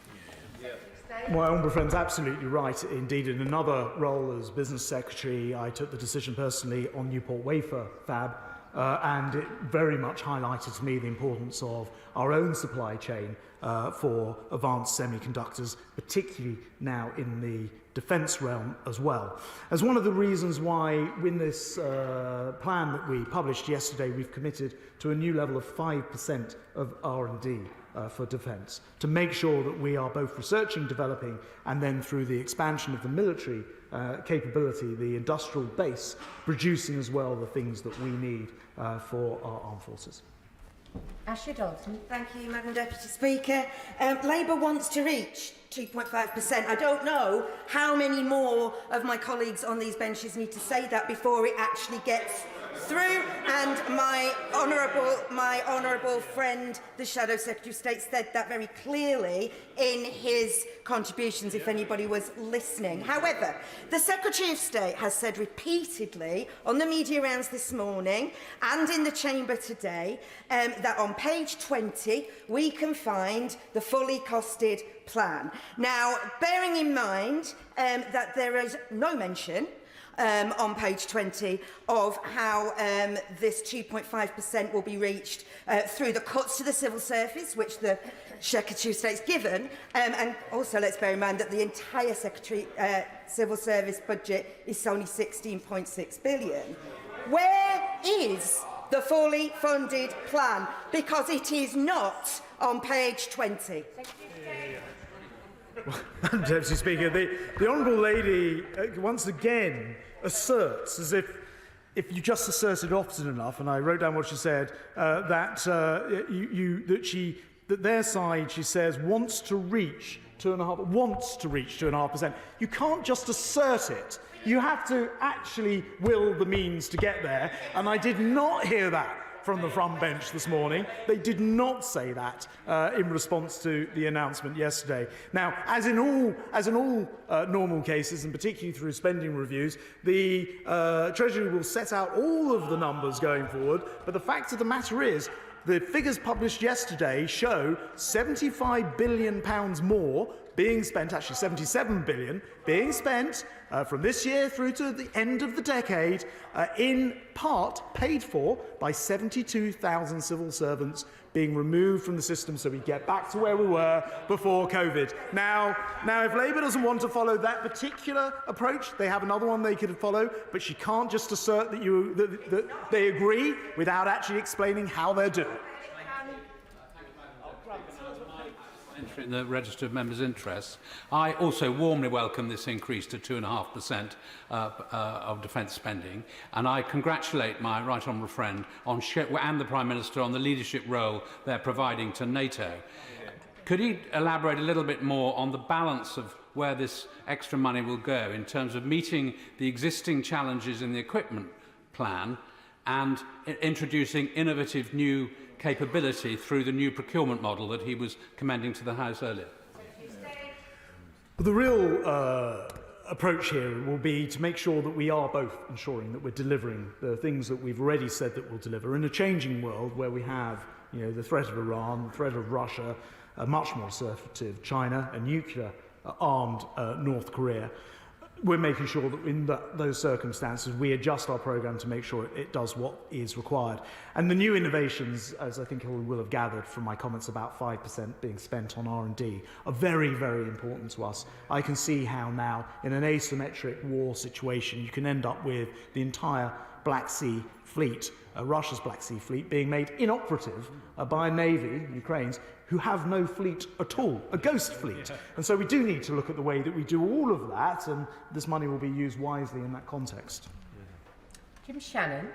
J: My honourable friend's absolutely right. Indeed, in another role as Business Secretary, I took the decision personally on Newport wafer fab, and it very much highlighted to me the importance of our own supply chain for advanced semiconductors, particularly now in the defence realm as well. As one of the reasons why in this plan that we published yesterday, we've committed to a new level of 5% of R&D for defence, to make sure that we are both researching, developing, and then through the expansion of the military capability, the industrial base, producing as well the things that we need for our armed forces.
H: Ashley Dalton.
U: Thank you, Madam Deputy Speaker. Labour wants to reach 2.5%. I don't know how many more of my colleagues on these benches need to say that before it actually gets through, and my honourable friend, the Shadow Secretary of State, said that very clearly in his contributions, if anybody was listening. However, the Secretary of State has said repeatedly on the media rounds this morning and in the chamber today that on page 20 we can find the fully costed plan. Now, bearing in mind that there is no mention on page 20 of how this 2.5% will be reached through the cuts to the civil service, which the Secretary of State's given, and also let's bear in mind that the entire civil service budget is only 16.6 billion. Where is the fully funded plan? Because it is not on page 20.
J: Madam Deputy Speaker, the Honourable Lady once again asserts, as if you just asserted often enough, and I wrote down what she said, that their side, she says, wants to reach 2.5%. You can't just assert it. You have to actually will the means to get there, and I did not hear that from the front bench this morning. They did not say that in response to the announcement yesterday. Now, as in all normal cases, and particularly through spending reviews, the Treasury will set out all of the numbers going forward, but the fact of the matter is, the figures published yesterday show £75 billion more being spent, actually 77 billion, being spent from this year through to the end of the decade, in part paid for by 72,000 civil servants being removed from the system so we get back to where we were before COVID. Now, if Labour doesn't want to follow that particular approach, they have another one they could follow, but she can't just assert that they agree without actually explaining how they're doing it.
D: In the register of members' interests. I also warmly welcome this increase to 2.5% of defence spending, and I congratulate my right honourable friend and the Prime Minister on the leadership role they're providing to NATO. Could he elaborate a little bit more on the balance of where this extra money will go in terms of meeting the existing challenges in the equipment plan and introducing innovative new capability through the new procurement model that he was commending to the House earlier?
J: Well, the real approach here will be to make sure that we are both ensuring that we're delivering the things that we've already said that we'll deliver in a changing world where we have, the threat of Iran, the threat of Russia, a much more assertive China, a nuclear armed North Korea. We're making sure that in those circumstances we adjust our programme to make sure it does what is required. And the new innovations, as I think you will have gathered from my comments about 5% being spent on R&D, are very, very important to us. I can see how now, in an asymmetric war situation, you can end up with the entire Black Sea fleet, Russia's Black Sea fleet, being made inoperative by a navy, Ukraine's, who have no fleet at all, a ghost fleet. And so we do need to look at the way that we do all of that, and this money will be used wisely in that context.
H: Jim Shannon.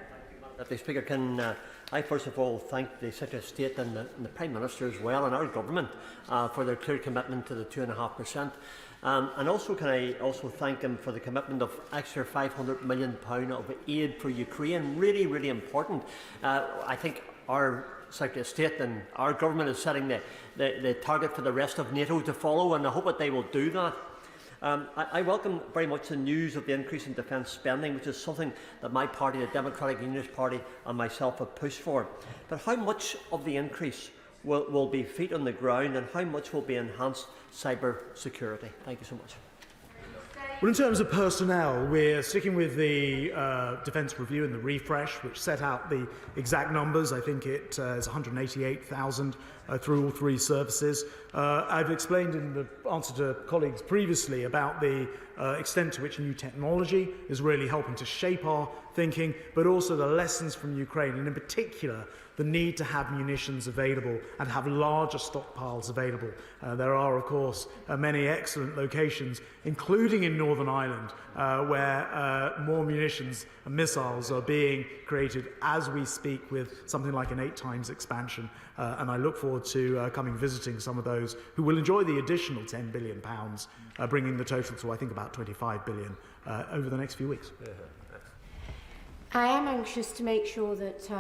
K: Deputy Speaker, can I first of all thank the Secretary of State and the Prime Minister as well, and our government, for their clear commitment to the 2.5%. And also can I also thank him for the commitment of extra £500 million of aid for Ukraine. Really, really important. I think our Secretary of State and our government is setting the target for the rest of NATO to follow, and I hope that they will do that. I welcome very much the news of the increase in defence spending, which is something that my party, the Democratic Unionist Party, and myself have pushed for. But how much of the increase will be feet on the ground, and how much will be enhanced cyber security? Thank you so much.
J: Well, in terms of personnel, we're sticking with the Defence Review and the refresh, which set out the exact numbers. I think it is 188,000 through all three services. I've explained in the answer to colleagues previously about the extent to which new technology is really helping to shape our thinking, but also the lessons from Ukraine, and in particular the need to have munitions available and have larger stockpiles available. There are, of course, many excellent locations, including in Northern Ireland, where more munitions and missiles are being created as we speak, with something like an 8 times expansion. And I look forward to coming visiting some of those who will enjoy the additional £10 billion, bringing the total to, I think, about £25 billion over the next few weeks.
L: I am anxious to make sure that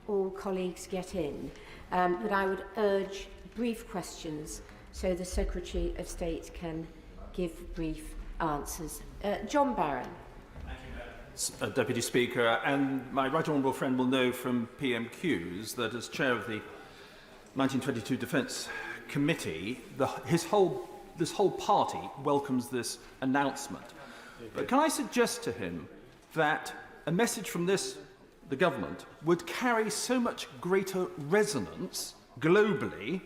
L: all colleagues get in, but I would urge brief questions so the Secretary of State can give brief answers. John Barron.
V: Deputy Speaker, and my right honourable friend will know from PMQs that as chair of the 1922 Defence Committee, this whole party welcomes this announcement. But can I suggest to him that a message from the government, would carry so much greater resonance globally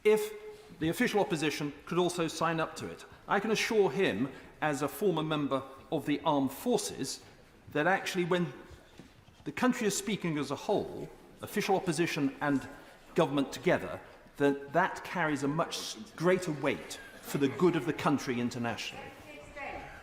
V: if the official opposition could also sign up to it. I can assure him, as a former member of the armed forces, that actually when the country is speaking as a whole, official opposition and government together, that carries a much greater weight for the good of the country internationally.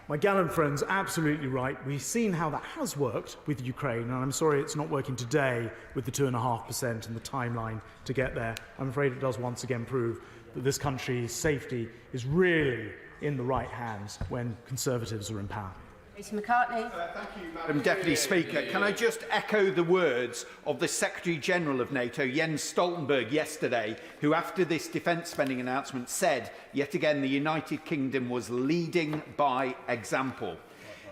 J: My gallant friend's absolutely right. We've seen how that has worked with Ukraine, and I'm sorry it's not working today with the 2.5% and the timeline to get there. I'm afraid it does once again prove that this country's safety is really in the right hands when Conservatives are in power.
G: McCartney.
M: Thank you, Madam Deputy Speaker. Can I just echo the words of the Secretary-General of NATO, Jens Stoltenberg, yesterday, who, after this defence spending announcement, said, yet again, the United Kingdom was leading by example.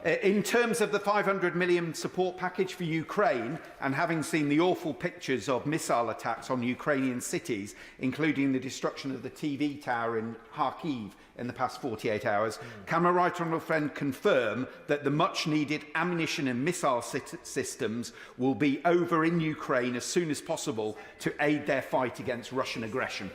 M: In terms of the £500 million support package for Ukraine, and having seen the awful pictures of missile attacks on Ukrainian cities, including the destruction of the TV tower in Kharkiv in the past 48 hours, can my right honourable friend confirm that the much-needed ammunition and missile systems will be over in Ukraine as soon as possible to aid their fight against Russian aggression?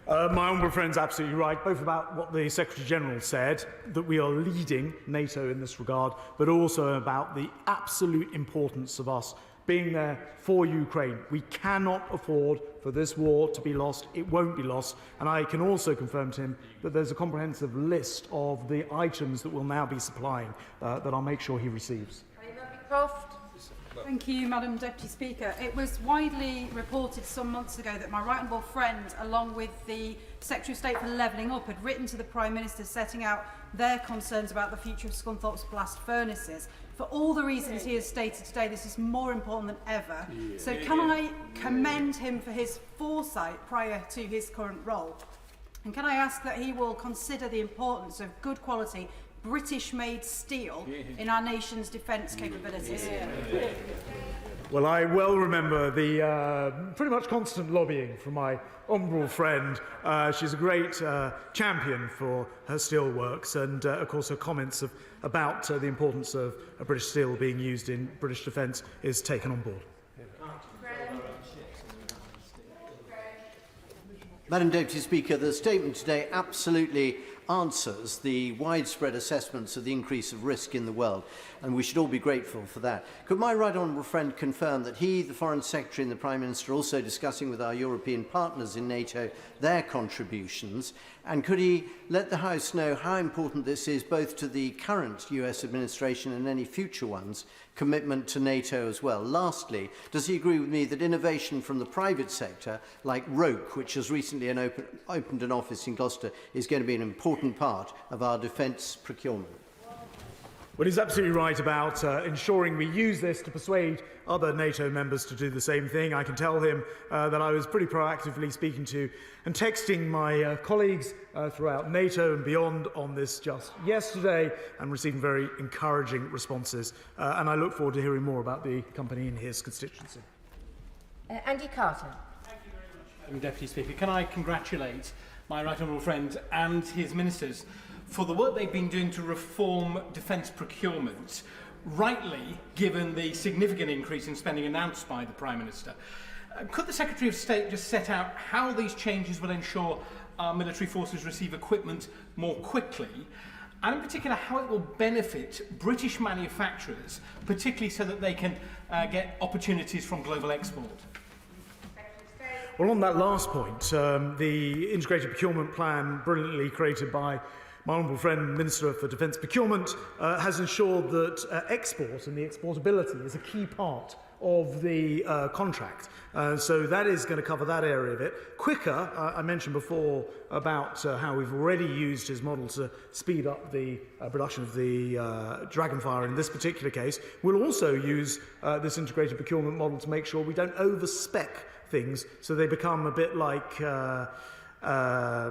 J: My honourable friend's absolutely right, both about what the Secretary-General said, that we are leading NATO in this regard, but also about the absolute importance of us being there for Ukraine. We cannot afford for this war to be lost. It won't be lost. And I can also confirm to him that there's a comprehensive list of the items that we'll now be supplying that I'll make sure he receives.
N: Thank you, Madam Deputy Speaker. It was widely reported some months ago that my right honourable friend, along with the Secretary of State for Levelling Up, had written to the Prime Minister setting out their concerns about the future of Scunthorpe's blast furnaces. For all the reasons he has stated today, this is more important than ever. So can I commend him for his foresight prior to his current role? And can I ask that he will consider the importance of good quality British-made steel in our nation's defence capabilities?
J: Well, I well remember the pretty much constant lobbying from my honourable friend. She's a great champion for her steelworks, and of course her comments about the importance of British steel being used in British defence is taken on board.
O: Madam Deputy Speaker, the statement today absolutely answers the widespread assessments of the increase of risk in the world, and we should all be grateful for that. Could my right honourable friend confirm that he, the Foreign Secretary and the Prime Minister are also discussing with our European partners in NATO their contributions, and could he let the House know how important this is both to the current US administration and any future ones' commitment to NATO as well? Lastly, does he agree with me that innovation from the private sector, like Roke, which has recently opened an office in Gloucester, is going to be an important part of our defence procurement?
J: Well, he's absolutely right about ensuring we use this to persuade other NATO members to do the same thing. I can tell him that I was pretty proactively speaking to and texting my colleagues throughout NATO and beyond on this just yesterday, and receiving very encouraging responses. And I look forward to hearing more about the company in his constituency.
H: Andy Carter.
W: Thank you very much, Madam Deputy Speaker. Can I congratulate my right honourable friend and his ministers for the work they've been doing to reform defence procurement, rightly given the significant increase in spending announced by the Prime Minister. Could the Secretary of State just set out how these changes will ensure our military forces receive equipment more quickly, and in particular how it will benefit British manufacturers, particularly so that they can get opportunities from global export?
J: Well, on that last point, the integrated procurement plan, brilliantly created by my honourable friend, Minister for Defence Procurement, has ensured that export and the exportability is a key part of the contract. So that is going to cover that area of it. Quicker, I mentioned before about how we've already used his model to speed up the production of the Dragonfire in this particular case. We'll also use this integrated procurement model to make sure we don't over-spec things so they become a bit like... I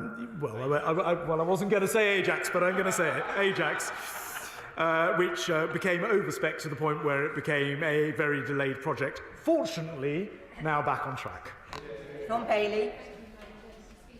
J: wasn't going to say Ajax, but I'm going to say it. Ajax, which became overspec to the point where it became a very delayed project. Fortunately, now back on track.
H: Tom Bailey.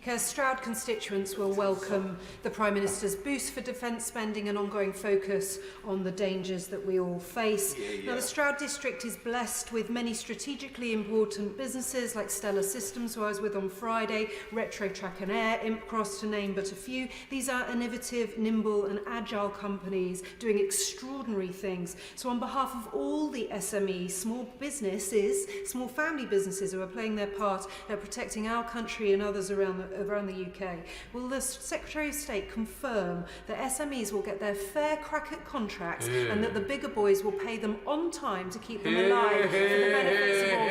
N: Speaker, Stroud constituents will welcome the Prime Minister's boost for defence spending and ongoing focus on the dangers that we all face. Now, the Stroud district is blessed with many strategically important businesses like Stellar Systems, who I was with on Friday, Retro Track and Air, Impcross, to name but a few. These are innovative, nimble and agile companies doing extraordinary things. So on behalf of all the SMEs, small businesses, small family businesses who are playing their part at protecting our country and others around the UK, will the Secretary of State confirm that SMEs will get their fair crack at contracts and that the bigger boys will pay them on time to keep them alive for the benefits of all?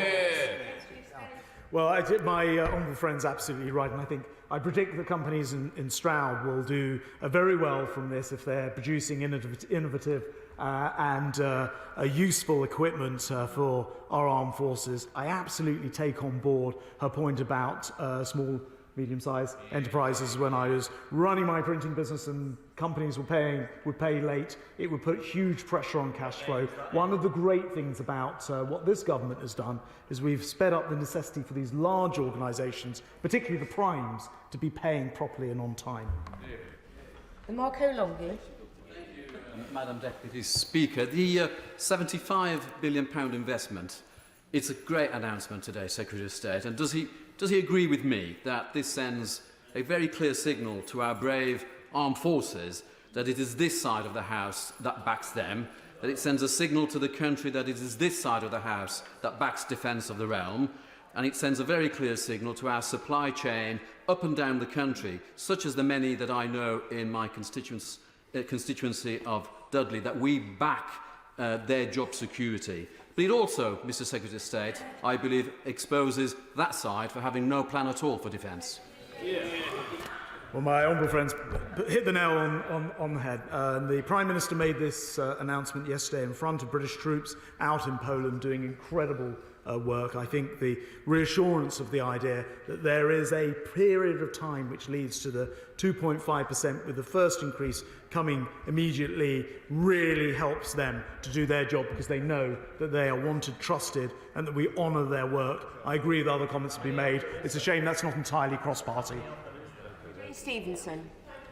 J: Well, my honourable friend's absolutely right, and I predict that companies in Stroud will do very well from this if they're producing innovative and useful equipment for our armed forces. I absolutely take on board her point about small, medium-sized enterprises. When I was running my printing business and companies would pay late, it would put huge pressure on cash flow. One of the great things about what this government has done is we've sped up the necessity for these large organisations, particularly the primes, to be paying properly and on time.
H: Marco Longi.
D: Madam Deputy Speaker, the £75 billion investment, it's a great announcement today, Secretary of State. And does he agree with me that this sends a very clear signal to our brave armed forces that it is this side of the House that backs them, that it sends a signal to the country that it is this side of the House that backs defence of the realm, and it sends a very clear signal to our supply chain up and down the country, such as the many that I know in my constituency of Dudley, that we back their job security. But it also, Mr. Secretary of State, I believe, exposes that side for having no plan at all for defence.
J: Well, my honourable friends hit the nail on the head. The Prime Minister made this announcement yesterday in front of British troops out in Poland doing incredible work. I think the reassurance of the idea that there is a period of time which leads to the 2.5% with the first increase coming immediately really helps them to do their job, because they know that they are wanted, trusted, and that we honour their work. I agree with other comments to be made. It's a shame that's not entirely cross-party.
H: Stevenson.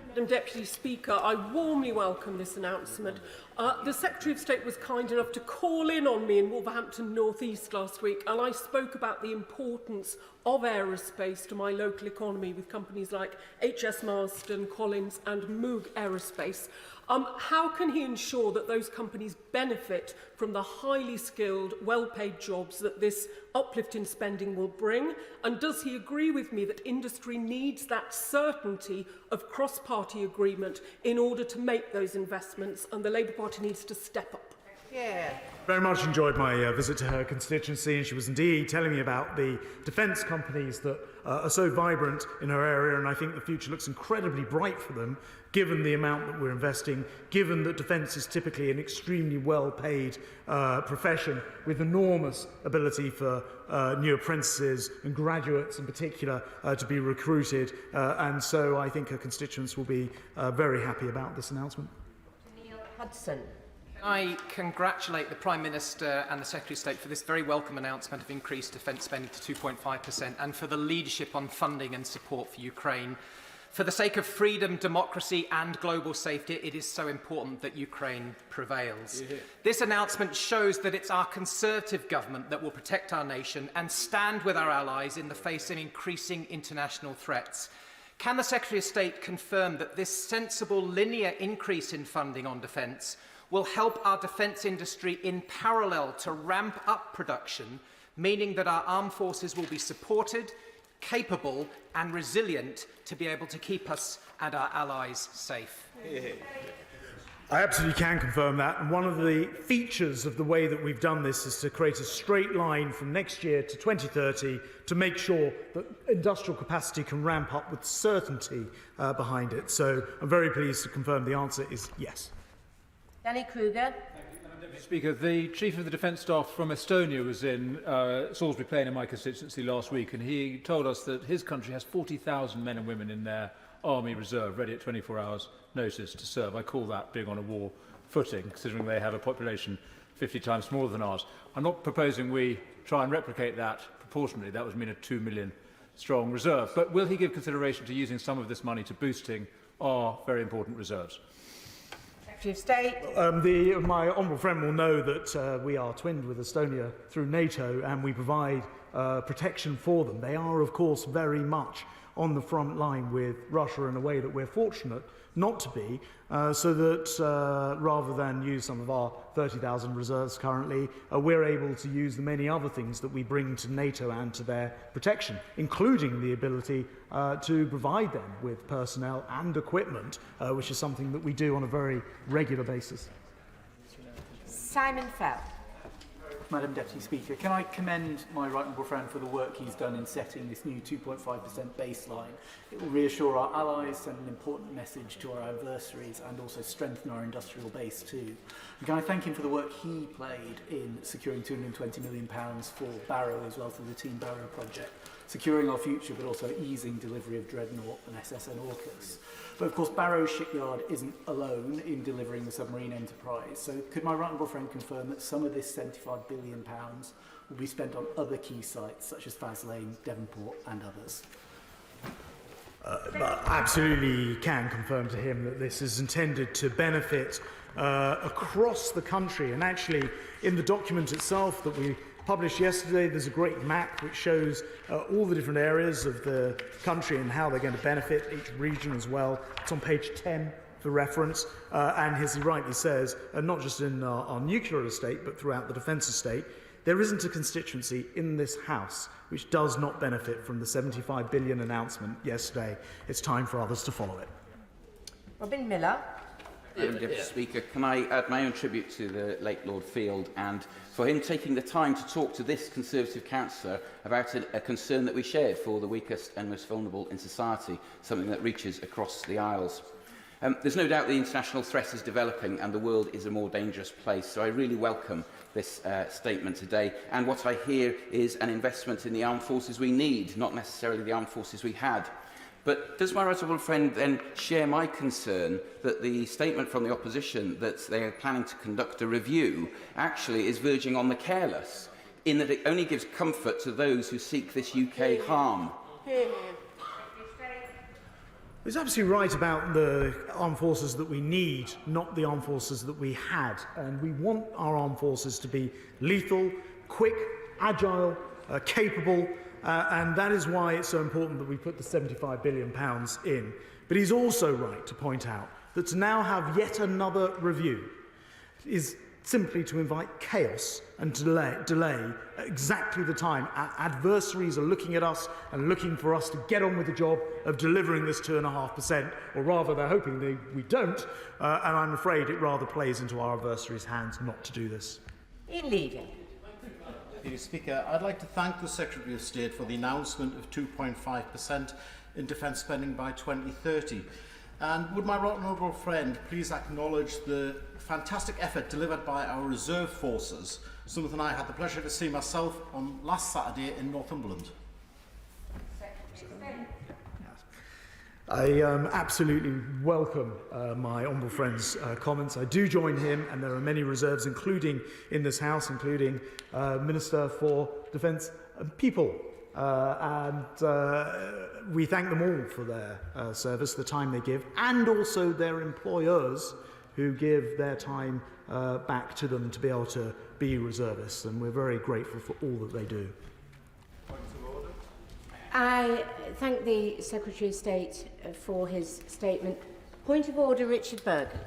A: Madam Deputy Speaker, I warmly welcome this announcement. The Secretary of State was kind enough to call in on me in Wolverhampton North East last week, and I spoke about the importance of aerospace to my local economy with companies like HS Marston, Collins and Moog Aerospace. How can he ensure that those companies benefit from the highly skilled, well-paid jobs that this uplift in spending will bring? And does he agree with me that industry needs that certainty of cross-party agreement in order to make those investments, and the Labour Party needs to step up?
H: Yeah.
J: Very much enjoyed my visit to her constituency, and she was indeed telling me about the defence companies that are so vibrant in her area, and I think the future looks incredibly bright for them, given the amount that we're investing, given that defence is typically an extremely well-paid profession with enormous ability for new apprentices and graduates in particular to be recruited, and so I think her constituents will be very happy about this announcement.
H: Neil Hudson.
P: I congratulate the Prime Minister and the Secretary of State for this very welcome announcement of increased defence spending to 2.5% and for the leadership on funding and support for Ukraine. For the sake of freedom, democracy and global safety, it is so important that Ukraine prevails. This announcement shows that it's our Conservative government that will protect our nation and stand with our allies in the face of increasing international threats. Can the Secretary of State confirm that this sensible linear increase in funding on defence will help our defence industry in parallel to ramp up production, meaning that our armed forces will be supported, capable and resilient to be able to keep us and our allies safe?
J: I absolutely can confirm that, and one of the features of the way that we've done this is to create a straight line from next year to 2030 to make sure that industrial capacity can ramp up with certainty behind it. So I'm very pleased to confirm the answer is yes.
H: Danny Kruger.
W: Deputy Speaker, the Chief of the Defence Staff from Estonia was in Salisbury Plain in my constituency last week, and he told us that his country has 40,000 men and women in their army reserve, ready at 24 hours notice to serve. I call that being on a war footing, considering they have a population 50 times smaller than ours. I'm not proposing we try and replicate that proportionally. That would mean a 2 million strong reserve. But will he give consideration to using some of this money to boosting our very important reserves?
H: Secretary of State.
J: My honourable friend will know that we are twinned with Estonia through NATO, and we provide protection for them. They are, of course, very much on the front line with Russia in a way that we're fortunate not to be, so that rather than use some of our 30,000 reserves currently, we're able to use the many other things that we bring to NATO and to their protection, including the ability to provide them with personnel and equipment, which is something that we do on a very regular basis.
H: Simon Fell.
C: Madam Deputy Speaker, can I commend my right honourable friend for the work he's done in setting this new 2.5% baseline? It will reassure our allies, send an important message to our adversaries, and also strengthen our industrial base too. And can I thank him for the work he played in securing £220 million for Barrow as well, through the Team Barrow project, securing our future but also easing delivery of Dreadnought and SSN AUKUS. But of course, Barrow Shipyard isn't alone in delivering the submarine enterprise. So could my right honourable friend confirm that some of this £75 billion will be spent on other key sites such as Faslane, Devonport and others?
J: I absolutely can confirm to him that this is intended to benefit across the country. And actually, in the document itself that we published yesterday, there's a great map which shows all the different areas of the country and how they're going to benefit each region as well. It's on page 10 for reference, and as he rightly says, not just in our nuclear estate but throughout the defence estate, there isn't a constituency in this House which does not benefit from the £75 billion announcement yesterday. It's time for others to follow it.
H: Robin Miller.
F: Madam Deputy Speaker, can I add my own tribute to the late Lord Field, and for him taking the time to talk to this Conservative councillor about a concern that we shared for the weakest and most vulnerable in society, something that reaches across the aisles. There's no doubt the international threat is developing and the world is a more dangerous place, so I really welcome this statement today. And what I hear is an investment in the armed forces we need, not necessarily the armed forces we had. But does my right honourable friend then share my concern that the statement from the opposition that they are planning to conduct a review actually is verging on the careless, in that it only gives comfort to those who seek this UK harm?
J: He's absolutely right about the armed forces that we need, not the armed forces that we had. And we want our armed forces to be lethal, quick, agile, capable, and that is why it's so important that we put the £75 billion in. But he's also right to point out that to now have yet another review is simply to invite chaos and delay exactly the time our adversaries are looking at us and looking for us to get on with the job of delivering this 2.5%, or rather they're hoping we don't, and I'm afraid it rather plays into our adversaries' hands not to do this.
H: Ian Leading.
R: Mr. Speaker, I'd like to thank the Secretary of State for the announcement of 2.5% in defence spending by 2030. And would my right honourable friend please acknowledge the fantastic effort delivered by our reserve forces, something I had the pleasure to see myself on last Saturday in Northumberland.
J: I absolutely welcome my honourable friend's comments. I do join him, and there are many reserves, including in this House, including Minister for Defence and People. And we thank them all for their service, the time they give, and also their employers who give their time back to them to be able to be reservists. And we're very grateful for all that they do.
L: I thank the Secretary of State for his statement. Point of order, Richard Bergen.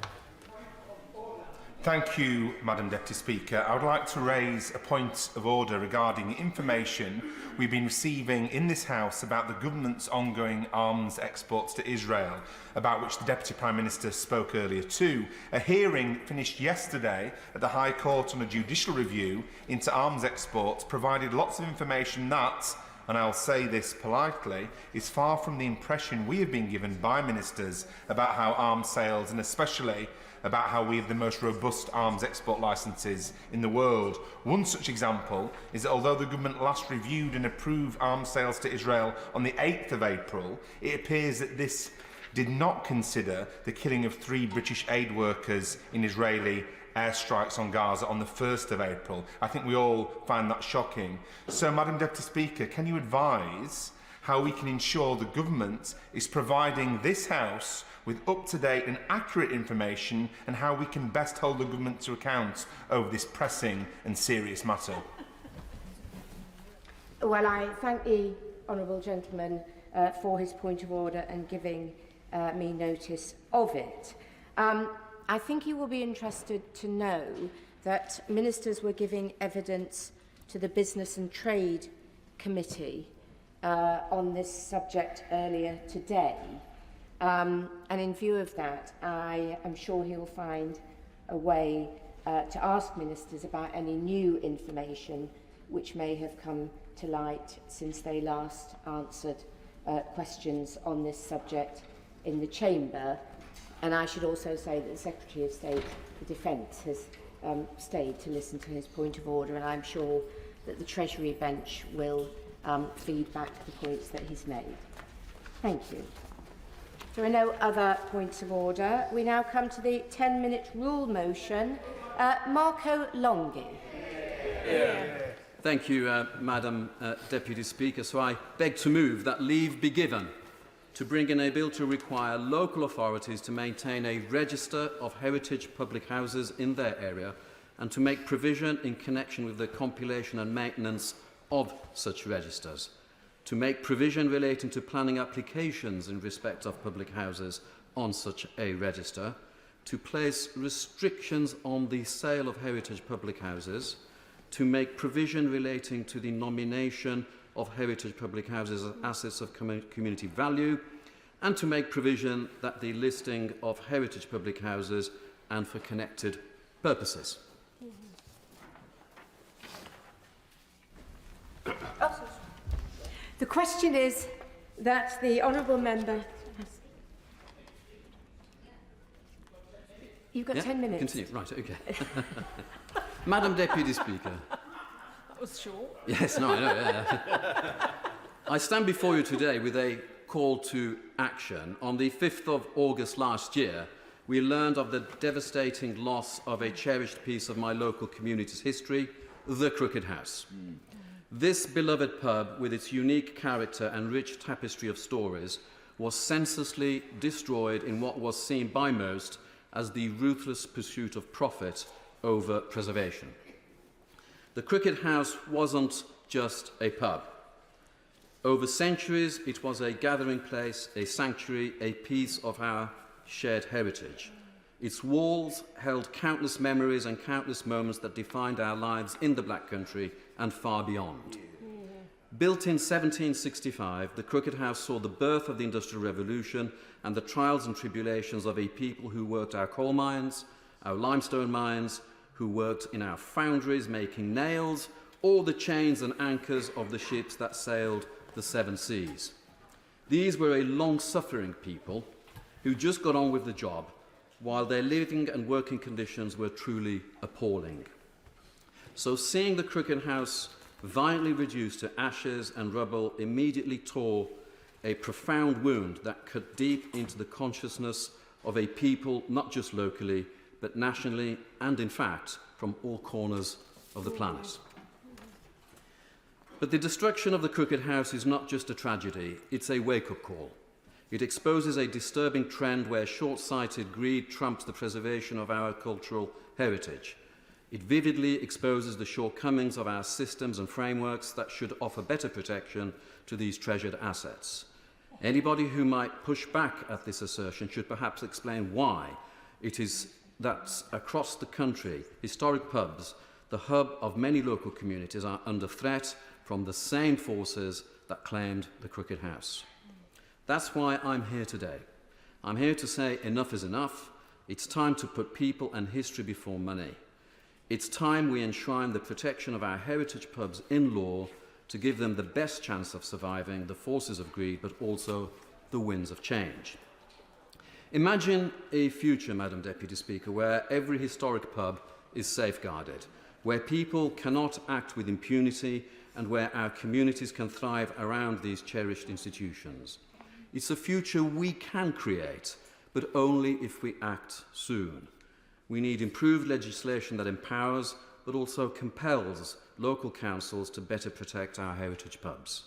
X: Thank you, Madam Deputy Speaker. I would like to raise a point of order regarding the information we've been receiving in this House about the government's ongoing arms exports to Israel, about which the Deputy Prime Minister spoke earlier too. A hearing finished yesterday at the High Court on a judicial review into arms exports provided lots of information that, and I'll say this politely, is far from the impression we have been given by ministers about how arms sales, and especially about how we have the most robust arms export licences in the world. One such example is that although the government last reviewed and approved arms sales to Israel on the 8th of April, it appears that this did not consider the killing of 3 British aid workers in Israeli airstrikes on Gaza on the 1st of April. I think we all find that shocking. So, Madam Deputy Speaker, can you advise how we can ensure the government is providing this House with up-to-date and accurate information, and how we can best hold the government to account over this pressing and serious matter.
L: Well, I thank the honourable gentleman for his point of order and giving me notice of it. I think you will be interested to know that ministers were giving evidence to the Business and Trade Committee on this subject earlier today. And in view of that, I am sure he will find a way to ask ministers about any new information which may have come to light since they last answered questions on this subject in the Chamber. And I should also say that the Secretary of State for Defence has stayed to listen to his point of order, and I'm sure that the Treasury bench will feed back the points that he's made. Thank you. There are no other points of order. We now come to the 10-minute rule motion. Marco Longhi.
B: Thank you, Madam Deputy Speaker. So I beg to move that leave be given to bring in a bill to require local authorities to maintain a register of heritage public houses in their area and to make provision in connection with the compilation and maintenance of such registers, to make provision relating to planning applications in respect of public houses on such a register, to place restrictions on the sale of heritage public houses, to make provision relating to the nomination of heritage public houses as assets of community value, and to make provision that the listing of heritage public houses and for connected purposes.
L: The question is that the honourable member... You've got 10 minutes.
B: Continue. Right, OK. Madam Deputy Speaker.
A: That was short.
B: Yes, no, I know. Yeah. I stand before you today with a call to action. On the 5th of August last year, we learned of the devastating loss of a cherished piece of my local community's history, the Crooked House. This beloved pub, with its unique character and rich tapestry of stories, was senselessly destroyed in what was seen by most as the ruthless pursuit of profit over preservation. The Crooked House wasn't just a pub. Over centuries, it was a gathering place, a sanctuary, a piece of our shared heritage. Its walls held countless memories and countless moments that defined our lives in the Black Country and far beyond. Built in 1765, the Crooked House saw the birth of the Industrial Revolution and the trials and tribulations of a people who worked our coal mines, our limestone mines, who worked in our foundries making nails, or the chains and anchors of the ships that sailed the seven seas. These were a long-suffering people who just got on with the job, while their living and working conditions were truly appalling. So seeing the Crooked House violently reduced to ashes and rubble immediately tore a profound wound that cut deep into the consciousness of a people, not just locally, but nationally, and in fact, from all corners of the planet. But the destruction of the Crooked House is not just a tragedy, it's a wake-up call. It exposes a disturbing trend where short-sighted greed trumps the preservation of our cultural heritage. It vividly exposes the shortcomings of our systems and frameworks that should offer better protection to these treasured assets. Anybody who might push back at this assertion should perhaps explain why it is that across the country, historic pubs, the hub of many local communities, are under threat from the same forces that claimed the Crooked House. That's why I'm here today. I'm here to say enough is enough. It's time to put people and history before money. It's time we enshrine the protection of our heritage pubs in law to give them the best chance of surviving the forces of greed, but also the winds of change. Imagine a future, Madam Deputy Speaker, where every historic pub is safeguarded, where people cannot act with impunity, and where our communities can thrive around these cherished institutions. It's a future we can create, but only if we act soon. We need improved legislation that empowers, but also compels, local councils to better protect our heritage pubs.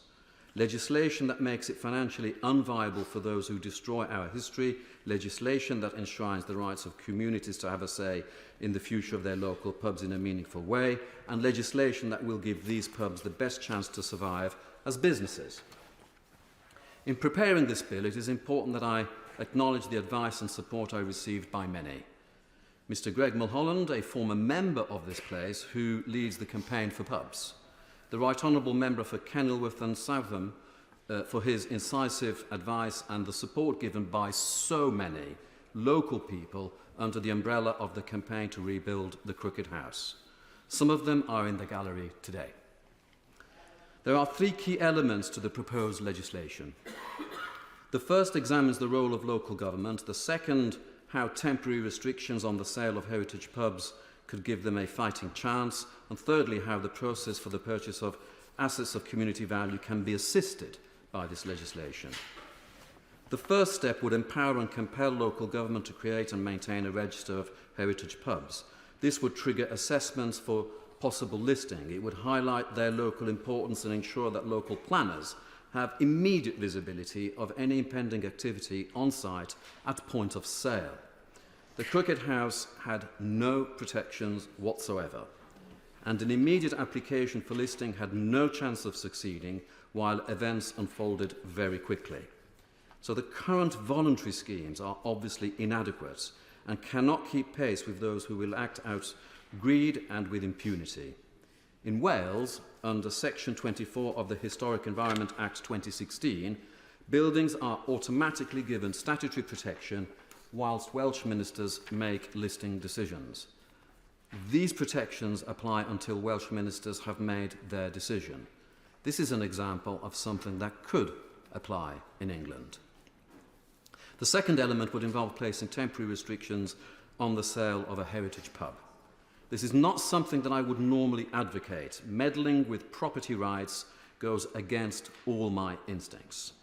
B: legislation that makes it financially unviable for those who destroy our history, legislation that enshrines the rights of communities to have a say in the future of their local pubs in a meaningful way, and legislation that will give these pubs the best chance to survive as businesses. In preparing this bill, it is important that I acknowledge the advice and support I received by many. Mr. Greg Mulholland, a former member of this place who leads the campaign for pubs. The Right Honourable Member for Kenilworth and Southam for his incisive advice and the support given by so many local people under the umbrella of the campaign to rebuild the Crooked House. Some of them are in the gallery today. There are three key elements to the proposed legislation. The first examines the role of local government. The second, how temporary restrictions on the sale of heritage pubs could give them a fighting chance. And thirdly, how the process for the purchase of assets of community value can be assisted by this legislation. The first step would empower and compel local government to create and maintain a register of heritage pubs. This would trigger assessments for possible listing. It would highlight their local importance and ensure that local planners have immediate visibility of any impending activity on site at point of sale. The Crooked House had no protections whatsoever, and an immediate application for listing had no chance of succeeding while events unfolded very quickly. So the current voluntary schemes are obviously inadequate and cannot keep pace with those who will act out greed and with impunity. In Wales, under Section 24 of the Historic Environment Act 2016, buildings are automatically given statutory protection whilst Welsh ministers make listing decisions. These protections apply until Welsh ministers have made their decision. This is an example of something that could apply in England. The second element would involve placing temporary restrictions on the sale of a heritage pub. This is not something that I would normally advocate. Meddling with property rights goes against all my instincts.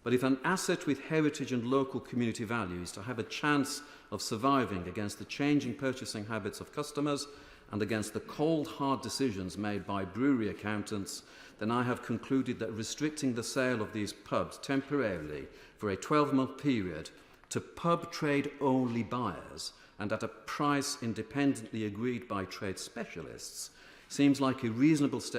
B: But if an asset with heritage and local community value is to have a chance of surviving against the changing purchasing habits of customers and against the cold, hard decisions made by brewery accountants, then I have concluded that restricting the sale of these pubs temporarily for a 12-month period to pub trade-only buyers and at a price independently agreed by trade specialists seems like a reasonable step